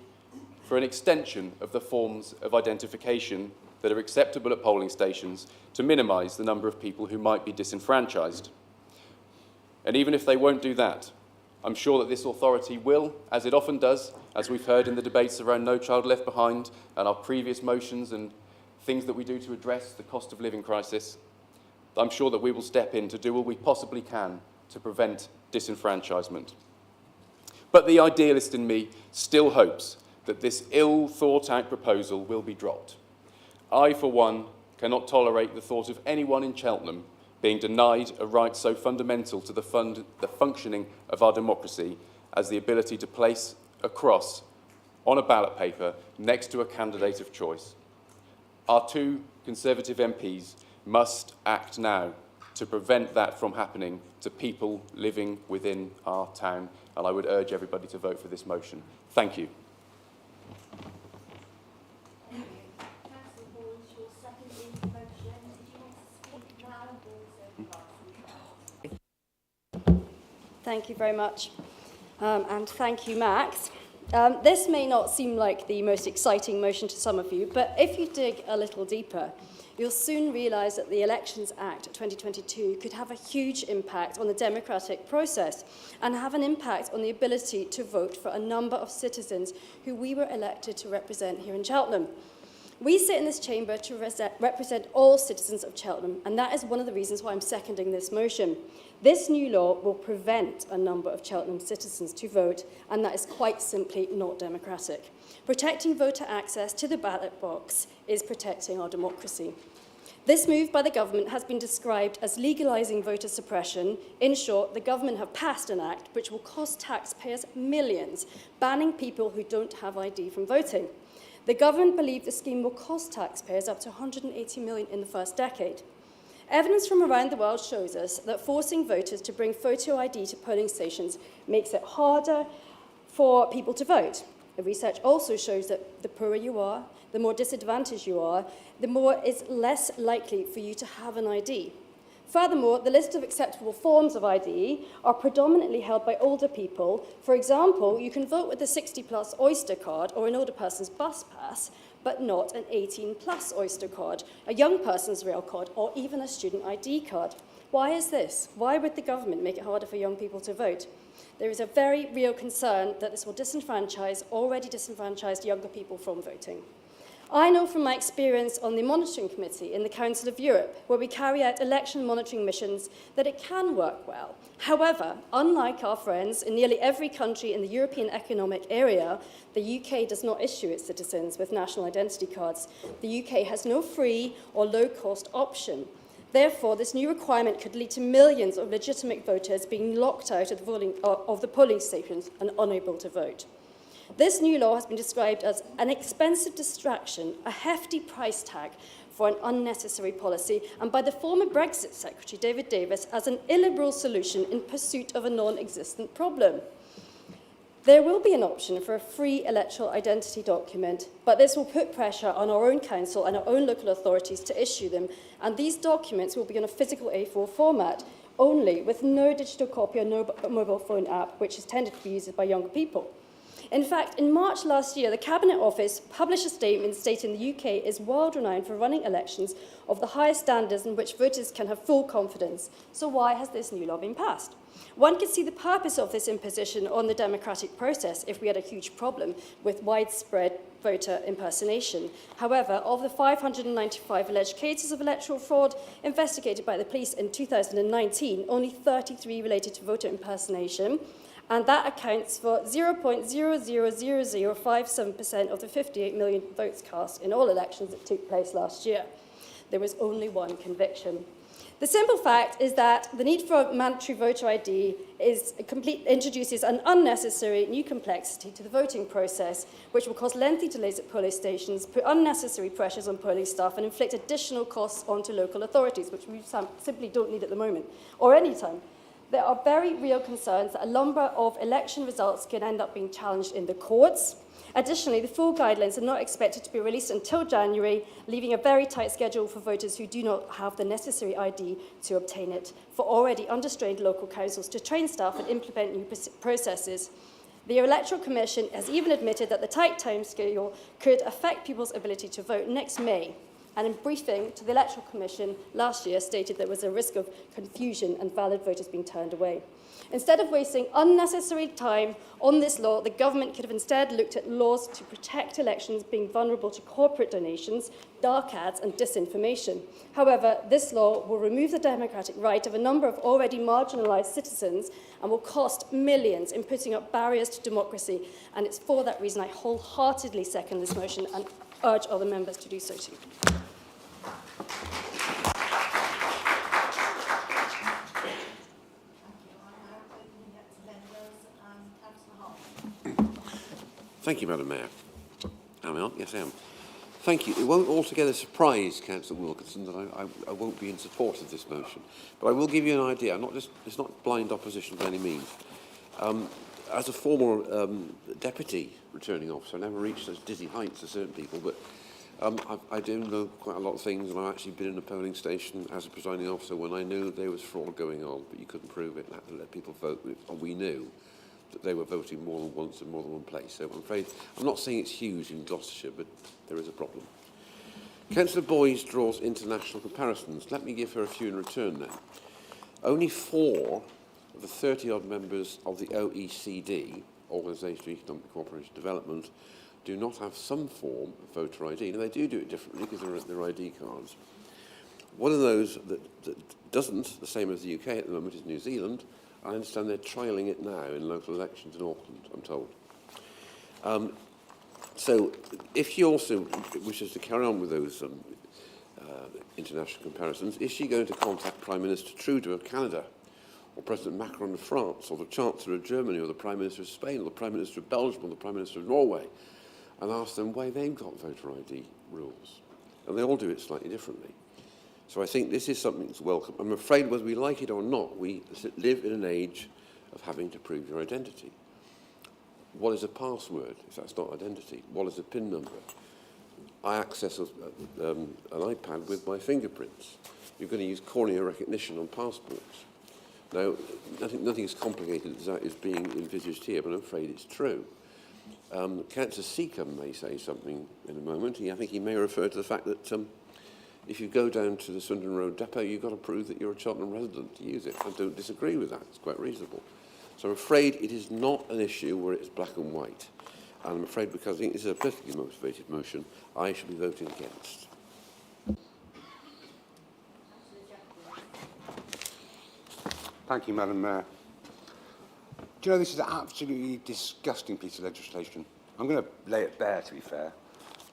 for an extension of the forms of identification that are acceptable at polling stations to minimise the number of people who might be disenfranchised. And even if they won't do that, I'm sure that this authority will, as it often does, as we've heard in the debates around No Child Left Behind and our previous motions and things that we do to address the cost of living crisis, I'm sure that we will step in to do all we possibly can to prevent disenfranchisement. But the idealist in me still hopes that this ill-thought-out proposal will be dropped. I, for one, cannot tolerate the thought of anyone in Cheltenham being denied a right so fundamental to the functioning of our democracy as the ability to place a cross on a ballot paper next to a candidate of choice. Our 2 Conservative MPs must act now to prevent that from happening to people living within our town, and I would urge everybody to vote for this motion. Thank you. Thank you very much. And thank you, Max. This may not seem like the most exciting motion to some of you, but if you dig a little deeper, you'll soon realise that the Elections Act 2022 could have a huge impact on the democratic process and have an impact on the ability to vote for a number of citizens who we were elected to represent here in Cheltenham. We sit in this chamber to represent all citizens of Cheltenham, and that is one of the reasons why I'm seconding this motion. This new law will prevent a number of Cheltenham citizens to vote, and that is quite simply not democratic. Protecting voter access to the ballot box is protecting our democracy. This move by the government has been described as legalising voter suppression. In short, the government have passed an act which will cost taxpayers millions, banning people who don't have ID from voting. The government believe the scheme will cost taxpayers up to 180 million in the first decade. Evidence from around the world shows us that forcing voters to bring photo ID to polling stations makes it harder for people to vote. The research also shows that the poorer you are, the more disadvantaged you are, the more it's less likely for you to have an ID. Furthermore, the list of acceptable forms of ID are predominantly held by older people. For example, you can vote with a 60-plus Oyster card or an older person's bus pass, but not an 18-plus Oyster card, a young person's rail card, or even a student ID card. Why is this? Why would the government make it harder for young people to vote? There is a very real concern that this will disenfranchise already disenfranchised younger people from voting. I know from my experience on the Monitoring Committee in the Council of Europe, where we carry out election monitoring missions, that it can work well. However, unlike our friends in nearly every country in the European Economic Area, the UK does not issue its citizens with national identity cards. The UK has no free or low-cost option. Therefore, this new requirement could lead to millions of legitimate voters being locked out of the polling stations and unable to vote. This new law has been described as an expensive distraction, a hefty price tag for an unnecessary policy, and by the former Brexit Secretary, David Davis, as an illiberal solution in pursuit of a non-existent problem. There will be an option for a free electoral identity document, but this will put pressure on our own council and our own local authorities to issue them, and these documents will be on a physical A4 format only, with no digital copy or no mobile phone app, which is tended to be used by younger people. In fact, in March last year, the Cabinet Office published a statement stating the UK is world renowned for running elections of the highest standards in which voters can have full confidence. So why has this new law been passed? One could see the purpose of this imposition on the democratic process if we had a huge problem with widespread voter impersonation. However, of the 595 alleged cases of electoral fraud investigated by the police in 2019, only 33 related to voter impersonation, and that accounts for 0.000057% of the 58 million votes cast in all elections that took place last year. There was only one conviction. The simple fact is that the need for mandatory voter ID introduces an unnecessary new complexity to the voting process, which will cause lengthy delays at polling stations, put unnecessary pressures on polling staff, and inflict additional costs onto local authorities, which we simply don't need at the moment, or any time. There are very real concerns that a number of election results can end up being challenged in the courts. Additionally, the full guidelines are not expected to be released until January, leaving a very tight schedule for voters who do not have the necessary ID to obtain it, for already understrained local councils to train staff and implement new processes. The Electoral Commission has even admitted that the tight timescale could affect people's ability to vote next May, and in briefing to the Electoral Commission last year stated there was a risk of confusion and valid voters being turned away. Instead of wasting unnecessary time on this law, the government could have instead looked at laws to protect elections being vulnerable to corporate donations, dark ads and disinformation. However, this law will remove the democratic right of a number of already marginalised citizens and will cost millions in putting up barriers to democracy. And it's for that reason I wholeheartedly second this motion and urge other members to do so too. Thank you, Madam Mayor. Am I on? Yes, I am. Thank you. It won't altogether surprise Councillor Wilkinson that I won't be in support of this motion, but I will give you an idea. It's not blind opposition by any means. As a former deputy returning officer, I never reached such dizzy heights as certain people, but I do know quite a lot of things, and I've actually been in a polling station as a presiding officer when I knew there was fraud going on, but you couldn't prove it and had to let people vote, and we knew that they were voting more than once in more than one place. So I'm afraid, I'm not saying it's huge in Gloucestershire, but there is a problem. Councillor Boyes draws international comparisons. Let me give her a few in return then. Only 4 of the 30-odd members of the OECD, Organisation for Economic Cooperation and Development, do not have some form of voter ID. Now, they do it differently because they're ID cards. One of those that doesn't, the same as the UK at the moment, is New Zealand. I understand they're trialling it now in local elections in Auckland, I'm told. So if she also wishes to carry on with those international comparisons, is she going to contact Prime Minister Trudeau of Canada, or President Macron of France, or the Chancellor of Germany, or the Prime Minister of Spain, or the Prime Minister of Belgium, or the Prime Minister of Norway, and ask them why they've got voter ID rules? And they all do it slightly differently. So I think this is something that's welcome. I'm afraid whether we like it or not, we live in an age of having to prove your identity. What is a password if that's not identity? What is a PIN number? I access an iPad with my fingerprints. You're going to use cornea recognition on passports. Now, nothing as complicated as that is being envisaged here, but I'm afraid it's true. Councillor Seacombe may say something in a moment. I think he may refer to the fact that if you go down to the Swindon Road depot, you've got to prove that you're a Cheltenham resident to use it. I don't disagree with that. It's quite reasonable. So I'm afraid it is not an issue where it's black and white. And I'm afraid because I think this is a politically motivated motion, I shall be voting against. Thank you, Madam Mayor. Do you know, this is an absolutely disgusting piece of legislation. I'm going to lay it bare, to be fair.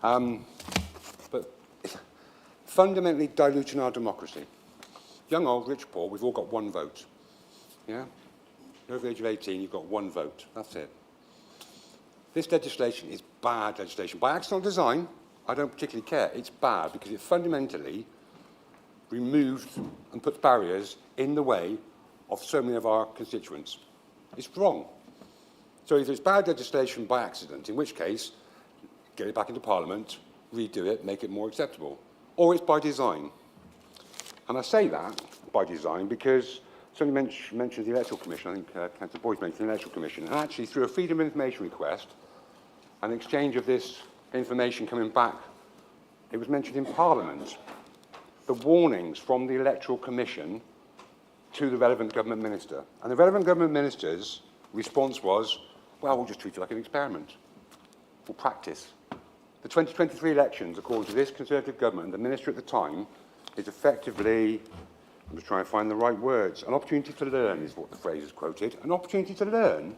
But it's fundamentally diluting our democracy. Young, old, rich, poor, we've all got one vote. Yeah? You're over the age of 18, you've got one vote. That's it. This legislation is bad legislation. By accidental design, I don't particularly care. It's bad because it fundamentally removes and puts barriers in the way of so many of our constituents. It's wrong. So if it's bad legislation by accident, in which case, get it back into Parliament, redo it, make it more acceptable. Or it's by design. And I say that by design because somebody mentioned the Electoral Commission. I think Councillor Boyes mentioned the Electoral Commission. And actually, through a Freedom of Information request, an exchange of this information coming back, it was mentioned in Parliament. The warnings from the Electoral Commission to the relevant government minister. And the relevant government minister's response was, well, we'll just treat it like an experiment. We'll practice. The 2023 elections, according to this Conservative government, the minister at the time, is effectively, I'm just trying to find the right words, an opportunity to learn is what the phrase is quoted. An opportunity to learn?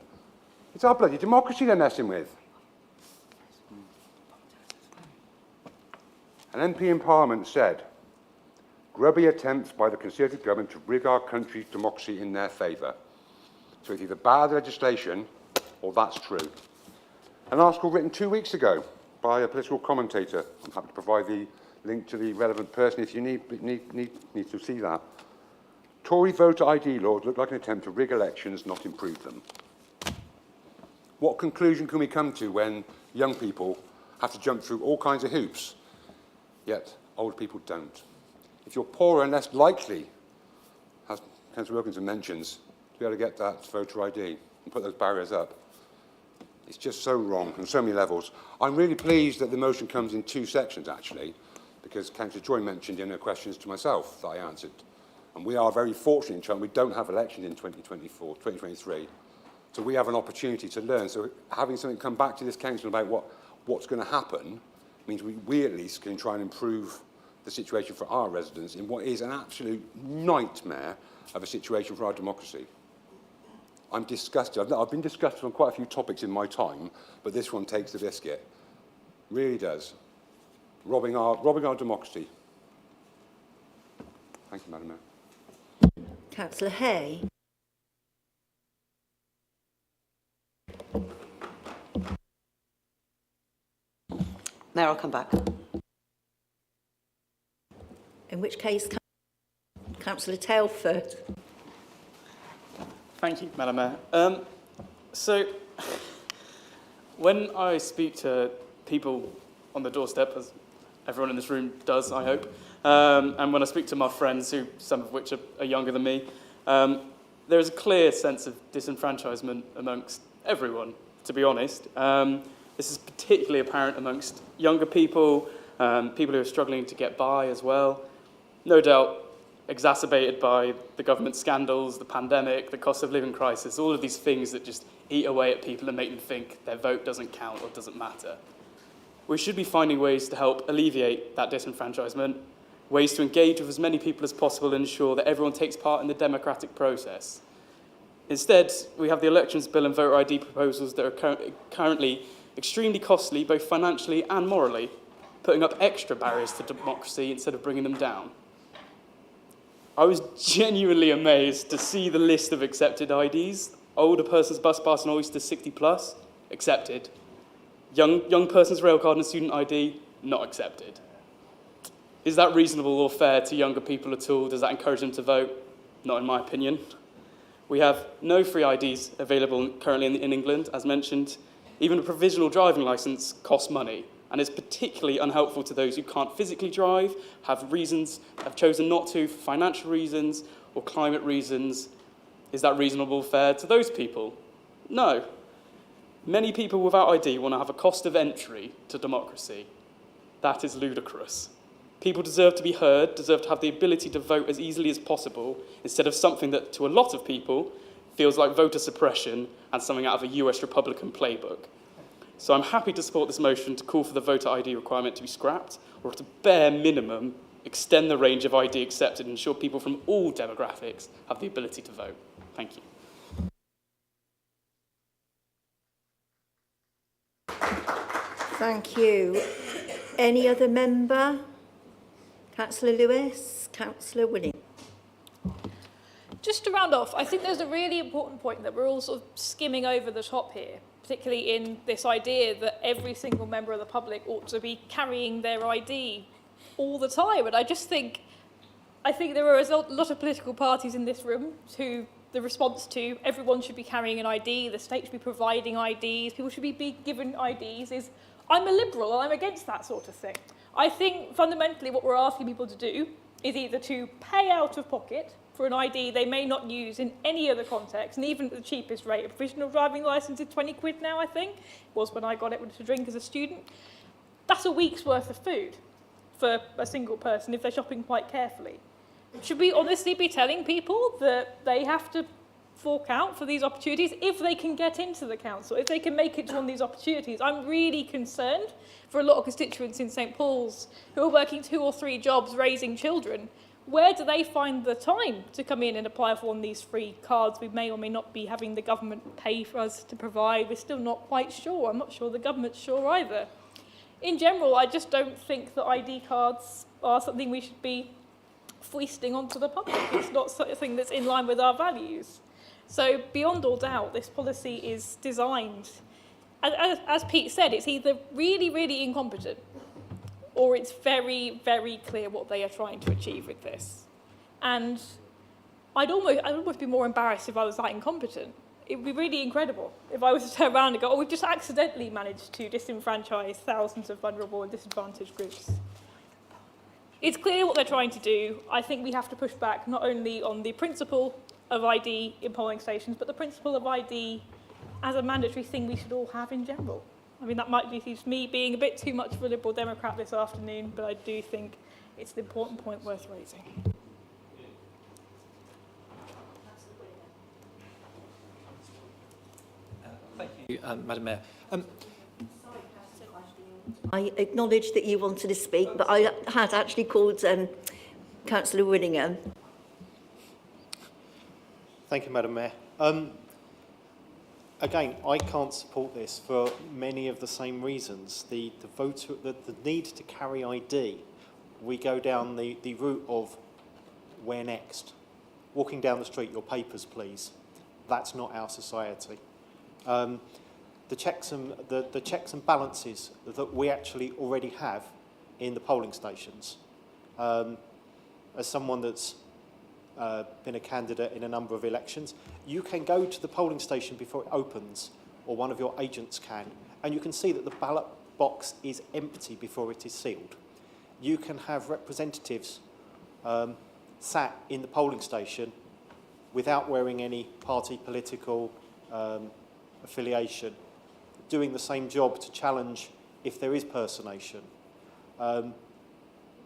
It's our bloody democracy they're messing with. An MP in Parliament said, grubby attempts by the Conservative government to rig our country's democracy in their favour. So it's either bad legislation or that's true. An article written 2 weeks ago by a political commentator. I'm happy to provide the link to the relevant person if you need to see that. Tory voter ID laws look like an attempt to rig elections, not improve them. What conclusion can we come to when young people have to jump through all kinds of hoops, yet old people don't? If you're poorer and less likely, as Councillor Wilkinson mentions, to be able to get that voter ID and put those barriers up, it's just so wrong on so many levels. I'm really pleased that the motion comes in 2 sections, actually, because Councillor Joy mentioned in her questions to myself that I answered. And we are very fortunate in Cheltenham. We don't have elections in 2023. So we have an opportunity to learn. So having something come back to this council about what's going to happen means we at least can try and improve the situation for our residents in what is an absolute nightmare of a situation for our democracy. I'm disgusted. I've been disgusted on quite a few topics in my time, but this one takes the biscuit. Really does. Robbing our democracy. Thank you, Madam Mayor. Councillor Hay. Mayor, I'll come back. In which case, Councillor Telford. Thank you, Madam Mayor. So, when I speak to people on the doorstep, as everyone in this room does, I hope, and when I speak to my friends, who some of which are younger than me, there is a clear sense of disenfranchisement amongst everyone, to be honest. This is particularly apparent amongst younger people, people who are struggling to get by as well. No doubt exacerbated by the government scandals, the pandemic, the cost of living crisis, all of these things that just eat away at people and make them think their vote doesn't count or doesn't matter. We should be finding ways to help alleviate that disenfranchisement, ways to engage with as many people as possible and ensure that everyone takes part in the democratic process. Instead, we have the elections bill and voter ID proposals that are currently extremely costly, both financially and morally, putting up extra barriers to democracy instead of bringing them down. I was genuinely amazed to see the list of accepted IDs. Older person's bus pass and Oyster 60 plus, accepted. Young person's rail card and student ID, not accepted. Is that reasonable or fair to younger people at all? Does that encourage them to vote? Not in my opinion. We have no free IDs available currently in England, as mentioned. Even a provisional driving licence costs money, and is particularly unhelpful to those who can't physically drive, have chosen not to for financial reasons or climate reasons. Is that reasonable, fair to those people? No. Many people without ID want to have a cost of entry to democracy. That is ludicrous. People deserve to be heard, deserve to have the ability to vote as easily as possible, instead of something that, to a lot of people, feels like voter suppression and something out of a US Republican playbook. So I'm happy to support this motion to call for the voter ID requirement to be scrapped, or at a bare minimum, extend the range of ID accepted and ensure people from all demographics have the ability to vote. Thank you. Thank you. Any other member? Councillor Lewis, Councillor Willing. Just to round off, I think there's a really important point that we're all sort of skimming over the top here, particularly in this idea that every single member of the public ought to be carrying their ID all the time. And I think there are a lot of political parties in this room who the response to everyone should be carrying an ID, the state should be providing IDs, people should be given IDs is, I'm a liberal and I'm against that sort of thing. I think fundamentally what we're asking people to do is either to pay out of pocket for an ID they may not use in any other context, and even at the cheapest rate. A provisional driving licence is 20 quid now, I think. It was when I got it to drink as a student. That's a week's worth of food for a single person if they're shopping quite carefully. Should we honestly be telling people that they have to fork out for these opportunities if they can get into the council, if they can make it to one of these opportunities? I'm really concerned for a lot of constituents in St Paul's who are working 2 or 3 jobs raising children. Where do they find the time to come in and apply for one of these free cards we may or may not be having the government pay for us to provide? We're still not quite sure. I'm not sure the government's sure either. In general, I just don't think that ID cards are something we should be foisting onto the public. It's not something that's in line with our values. So beyond all doubt, this policy is designed, as Pete said, it's either really, really incompetent or it's very, very clear what they are trying to achieve with this. And I'd almost be more embarrassed if I was that incompetent. It would be really incredible if I was to turn around and go, oh, we've just accidentally managed to disenfranchise thousands of vulnerable and disadvantaged groups. It's clear what they're trying to do. I think we have to push back not only on the principle of ID in polling stations, but the principle of ID as a mandatory thing we should all have in general. I mean, that might be just me being a bit too much of a Liberal Democrat this afternoon, but I do think it's an important point worth raising. Thank you, Madam Mayor. I acknowledge that you wanted to speak, but I had actually called Councillor Willingham. Thank you, Madam Mayor. Again, I can't support this for many of the same reasons. The need to carry ID, we go down the route of where next? Walking down the street, your papers, please. That's not our society. the checks and balances that we actually already have in the polling stations. As someone that's been a candidate in a number of elections, you can go to the polling station before it opens, or one of your agents can, and you can see that the ballot box is empty before it is sealed. You can have representatives sat in the polling station without wearing any party political affiliation, doing the same job to challenge if there is personation.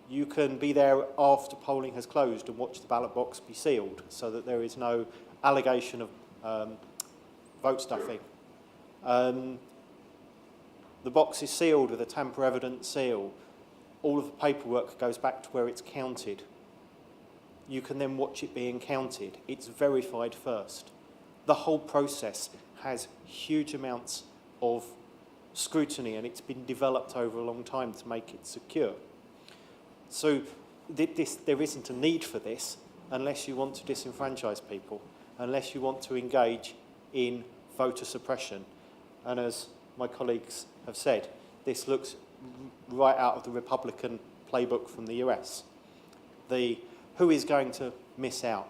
You can be there after polling has closed and watch the ballot box be sealed so that there is no allegation of vote stuffing. The box is sealed with a tamper-evident seal. All of the paperwork goes back to where it's counted. You can then watch it being counted. It's verified first. The whole process has huge amounts of scrutiny, and it's been developed over a long time to make it secure. So there isn't a need for this unless you want to disenfranchise people, unless you want to engage in voter suppression. And as my colleagues have said, this looks right out of the Republican playbook from the US. Who is going to miss out?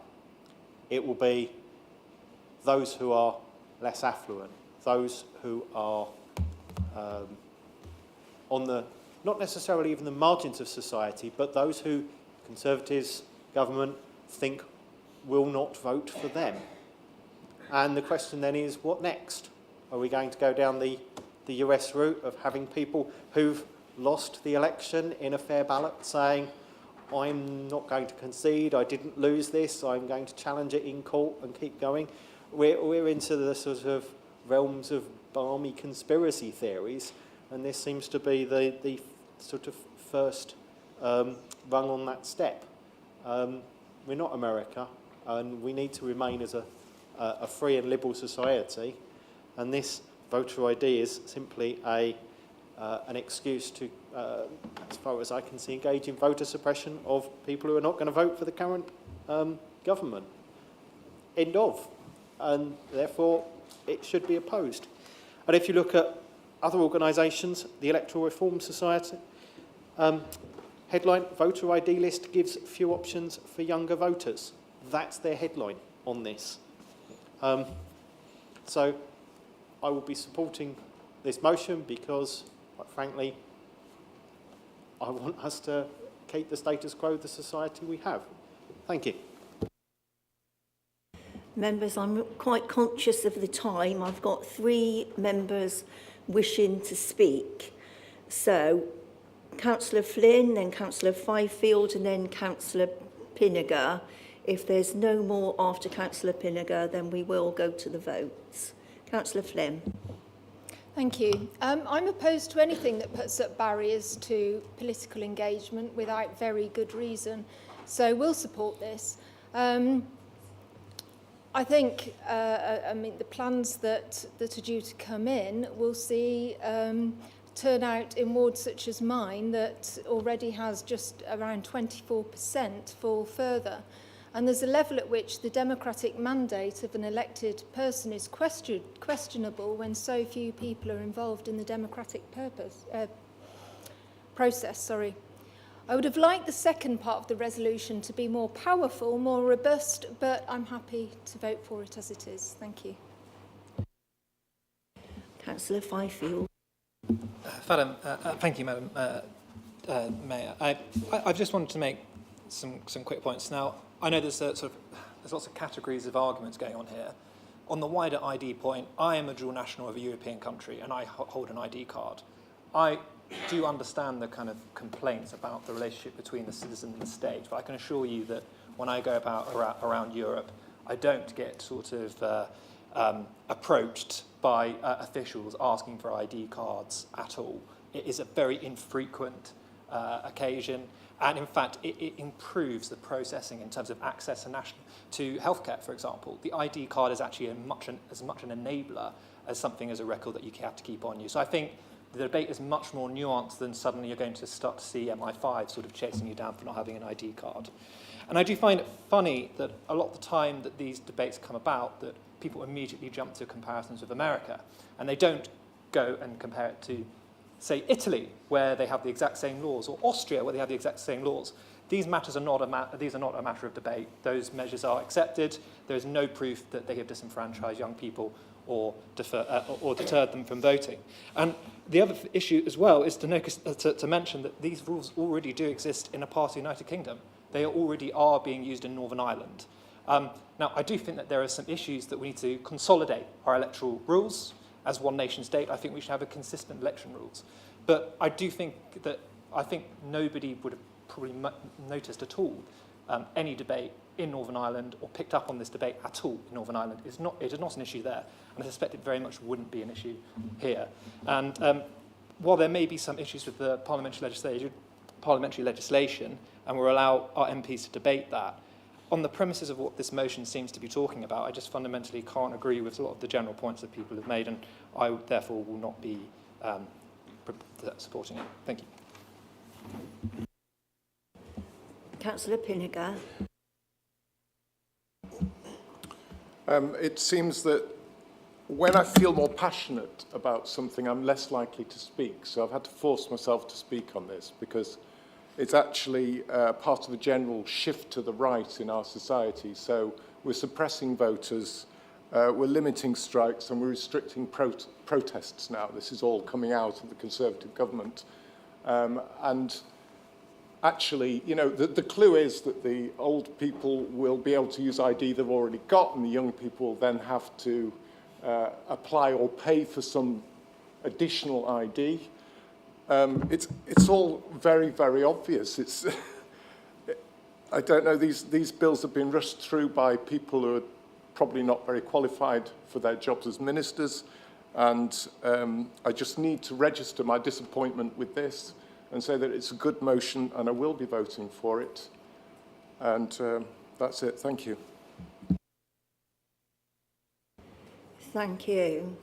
It will be those who are less affluent, those who are on the, not necessarily even the margins of society, but those who Conservatives, government, think will not vote for them. And the question then is, what next? Are we going to go down the US route of having people who've lost the election in a fair ballot saying, I'm not going to concede, I didn't lose this, I'm going to challenge it in court and keep going? We're into the sort of realms of balmy conspiracy theories, and this seems to be the sort of first rung on that step. We're not America, and we need to remain as a free and liberal society, and this voter ID is simply an excuse to, as far as I can see, engage in voter suppression of people who are not going to vote for the current government. End of. And therefore, it should be opposed. And if you look at other organisations, the Electoral Reform Society, headline, voter ID list gives few options for younger voters. That's their headline on this. So I will be supporting this motion because, quite frankly, I want us to keep the status quo of the society we have. Thank you. Members, I'm quite conscious of the time. I've got 3 members wishing to speak. So, Councillor Flynn, then Councillor Fifield, and then Councillor Pinniger. If there's no more after Councillor Pinniger, then we will go to the votes. Councillor Flynn. Thank you. I'm opposed to anything that puts up barriers to political engagement without very good reason. So we'll support this. I think, the plans that are due to come in will see turnout in wards such as mine that already has just around 24% fall further. And there's a level at which the democratic mandate of an elected person is questionable when so few people are involved in the democratic process. I would have liked the second part of the resolution to be more powerful, more robust, but I'm happy to vote for it as it is. Thank you. Councillor Fifield. Thank you, Madam Mayor. I just wanted to make some quick points. Now, I know there's there's lots of categories of arguments going on here. On the wider ID point, I am a dual national of a European country, and I hold an ID card. I do understand the kind of complaints about the relationship between the citizen and the state, but I can assure you that when I go around Europe, I don't get approached by officials asking for ID cards at all. It is a very infrequent occasion, and in fact, it improves the processing in terms of access to healthcare, for example. The ID card is actually as much an enabler as something as a record that you have to keep on you. So I think the debate is much more nuanced than suddenly you're going to start to see MI5 sort of chasing you down for not having an ID card. And I do find it funny that a lot of the time that these debates come about, that people immediately jump to comparisons with America. And they don't go and compare it to, say, Italy, where they have the exact same laws, or Austria, where they have the exact same laws. These matters are not these are not a matter of debate. Those measures are accepted. There is no proof that they have disenfranchised young people or deterred them from voting. And the other issue as well is to mention that these rules already do exist in a part of the United Kingdom. They already are being used in Northern Ireland. Now, I do think that there are some issues that we need to consolidate our electoral rules. As one nation state, I think we should have a consistent election rules. But I do think that, nobody would have probably noticed at all any debate in Northern Ireland or picked up on this debate at all in Northern Ireland. It is not an issue there, and I suspect it very much wouldn't be an issue here. And while there may be some issues with the parliamentary legislation, and we'll allow our MPs to debate that, on the premises of what this motion seems to be talking about, I just fundamentally can't agree with a lot of the general points that people have made, and I therefore will not be supporting it. Thank you. Councillor Pinniger. It seems that when I feel more passionate about something, I'm less likely to speak. So I've had to force myself to speak on this because it's actually part of a general shift to the right in our society. So we're suppressing voters, we're limiting strikes, and we're restricting protests now. This is all coming out of the Conservative government. And actually, you know, the clue is that the old people will be able to use ID they've already got, and the young people will then have to apply or pay for some additional ID. It's all very, very obvious. It's, I don't know, these bills have been rushed through by people who are probably not very qualified for their jobs as ministers, and I just need to register my disappointment with this and say that it's a good motion and I will be voting for it. And that's it. Thank you. Thank you.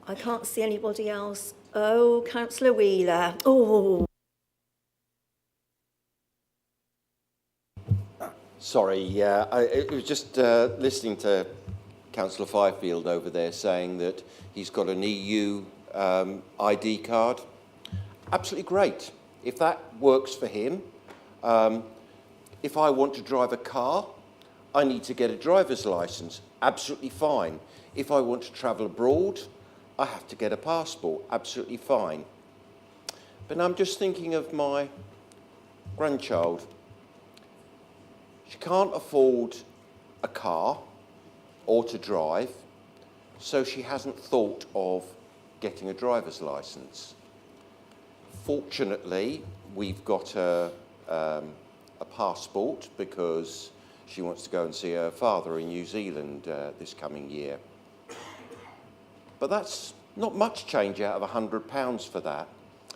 I can't see anybody else. Oh, Councillor Wheeler. Oh. Sorry, it was just listening to Councillor Fifield over there saying that he's got an EU ID card. Absolutely great. If that works for him, if I want to drive a car, I need to get a driver's licence. Absolutely fine. If I want to travel abroad, I have to get a passport. Absolutely fine. But I'm just thinking of my grandchild. She can't afford a car or to drive, so she hasn't thought of getting a driver's licence. Fortunately, we've got a passport because she wants to go and see her father in New Zealand this coming year. But that's not much change out of £100 for that.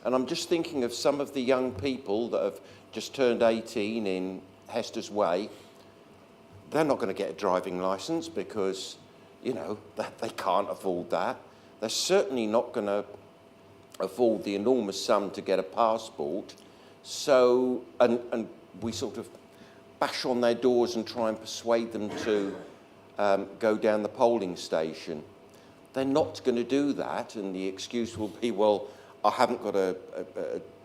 And I'm just thinking of some of the young people that have just turned 18 in Hester's Way. They're not going to get a driving licence because, you know, they can't afford that. They're certainly not going to afford the enormous sum to get a passport. So, and we sort of bash on their doors and try and persuade them to go down the polling station. They're not going to do that, and the excuse will be, well, I haven't got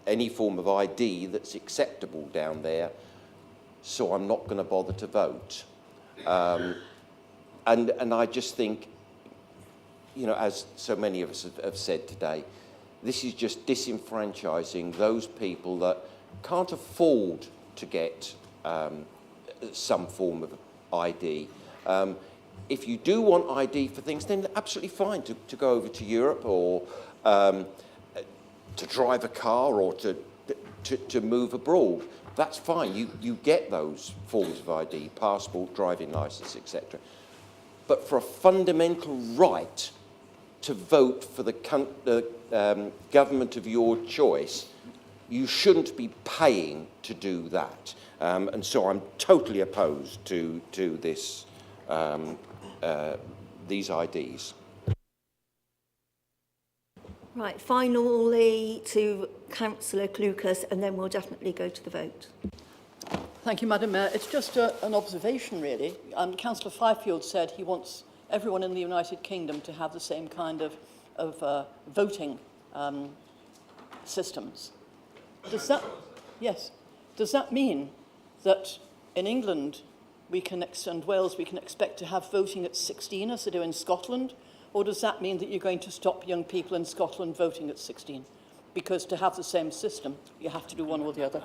any form of ID that's acceptable down there, so I'm not going to bother to vote. And I just think, you know, as so many of us have said today, this is just disenfranchising those people that can't afford to get some form of ID. If you do want ID for things, then absolutely fine to go over to Europe or to drive a car or to move abroad. That's fine. You get those forms of ID, passport, driving licence, etc. But for a fundamental right to vote for the government of your choice, you shouldn't be paying to do that. And so I'm totally opposed to this, these IDs. Right, finally to Councillor Clucas, and then we'll definitely go to the vote. Thank you, Madam Mayor. It's just an observation, really. Councillor Fifield said he wants everyone in the United Kingdom to have the same kind of voting systems. Does that, yes, does that mean that in England and Wales we can expect to have voting at 16 as they do in Scotland? Or does that mean that you're going to stop young people in Scotland voting at 16? Because to have the same system, you have to do one or the other.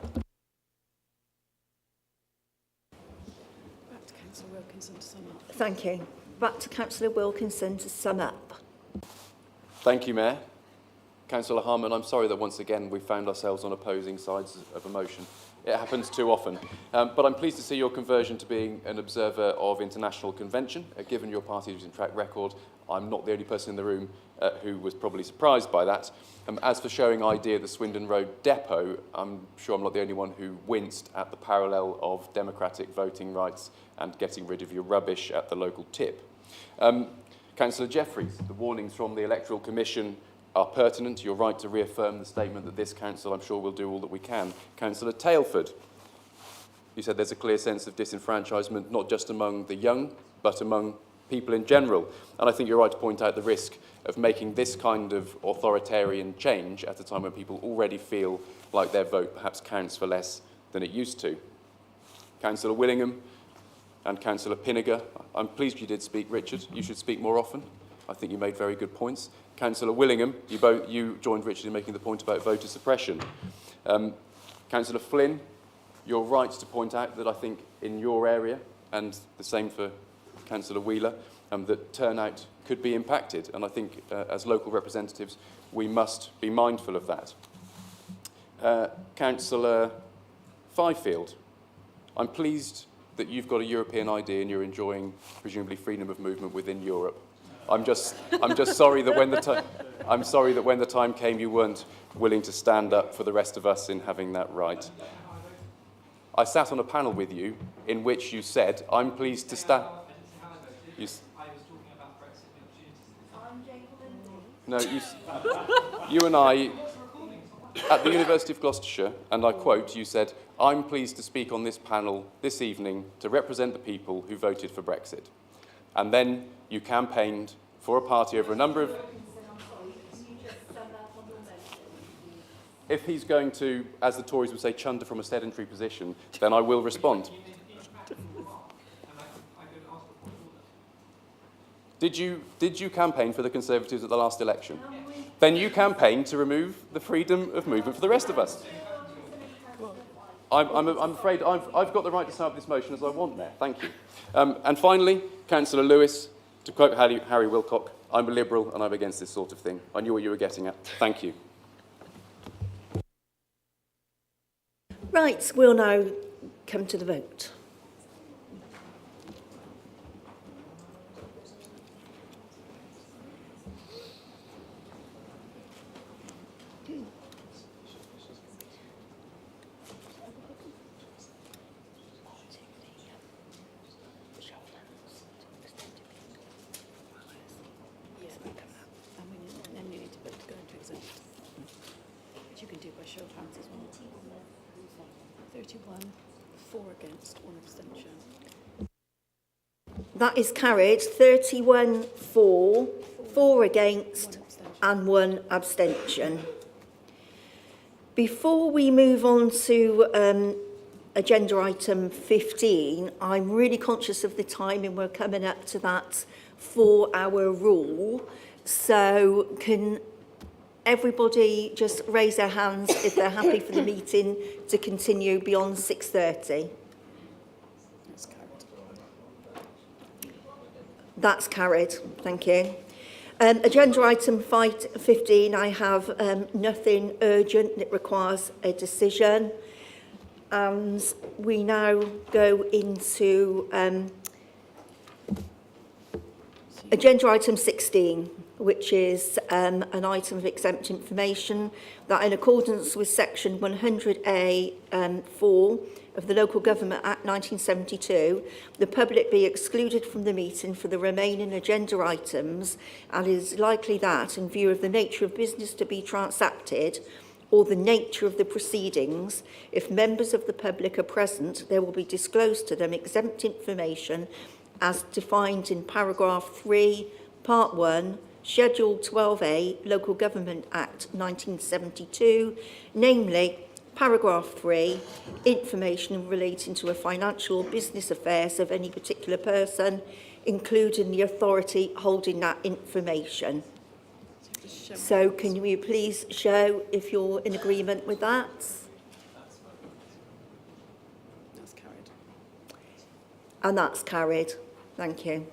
Back to Councillor Wilkinson to sum up. Thank you. Back to Councillor Wilkinson to sum up. Thank you, Mayor. Councillor Harman, I'm sorry that once again we found ourselves on opposing sides of a motion. It happens too often. But I'm pleased to see your conversion to being an observer of international convention. Given your party's track record, I'm not the only person in the room who was probably surprised by that. As for showing ID at the Swindon Road depot, I'm sure I'm not the only one who winced at the parallel of democratic voting rights and getting rid of your rubbish at the local tip. Councillor Jeffreys, the warnings from the Electoral Commission are pertinent. You're right to reaffirm the statement that this council, I'm sure, will do all that we can. Councillor Tailford, you said there's a clear sense of disenfranchisement, not just among the young, but among people in general. And I think you're right to point out the risk of making this kind of authoritarian change at a time when people already feel like their vote perhaps counts for less than it used to. Councillor Willingham and Councillor Pinniger, I'm pleased you did speak, Richard. You should speak more often. I think you made very good points. Councillor Willingham, you joined Richard in making the point about voter suppression. Councillor Flynn, you're right to point out that I think in your area, and the same for Councillor Wheeler, that turnout could be impacted. And I think as local representatives, we must be mindful of that. Councillor Fifield, I'm pleased that you've got a European ID and you're enjoying, presumably, freedom of movement within Europe. I'm just sorry that when the time came, you weren't willing to stand up for the rest of us in having that right. I sat on a panel with you in which you said, "I'm pleased to stand." No, you and I, at the University of Gloucestershire, and I quote, you said, "I'm pleased to speak on this panel this evening to represent the people who voted for Brexit." And then you campaigned for a party over a number of... If he's going to, as the Tories would say, chunder from a sedentary position, then I will respond. Did you campaign for the Conservatives at the last election? Then you campaigned to remove the freedom of movement for the rest of us. I'm afraid I've got the right to sum up this motion as I want there. Thank you. And finally, Councillor Lewis, to quote Harry Wilcock, "I'm a Liberal and I'm against this sort of thing." I knew what you were getting at. Thank you. Right, we'll now come to the vote. You can do by show of hands as well. 31, 4 against, 1 abstention. That is carried. 31 for, 4 against, and 1 abstention. Before we move on to agenda item 15, I'm really conscious of the time and we're coming up to that 4-hour rule. So can everybody just raise their hands if they're happy for the meeting to continue beyond 6:30? That's carried. Thank you. Agenda item 15, I have nothing urgent that requires a decision. And we now go into agenda item 16, which is an item of exempt information that, in accordance with section 100A(4) of the Local Government Act 1972, the public be excluded from the meeting for the remaining agenda items, and it is likely that, in view of the nature of business to be transacted or the nature of the proceedings, if members of the public are present, there will be disclosed to them exempt information as defined in paragraph 3, part 1, Schedule 12A, Local Government Act 1972, namely paragraph 3, information relating to a financial or business affairs of any particular person, including the authority holding that information. So can you please show if you're in agreement with that? That's carried. And that's carried. Thank you.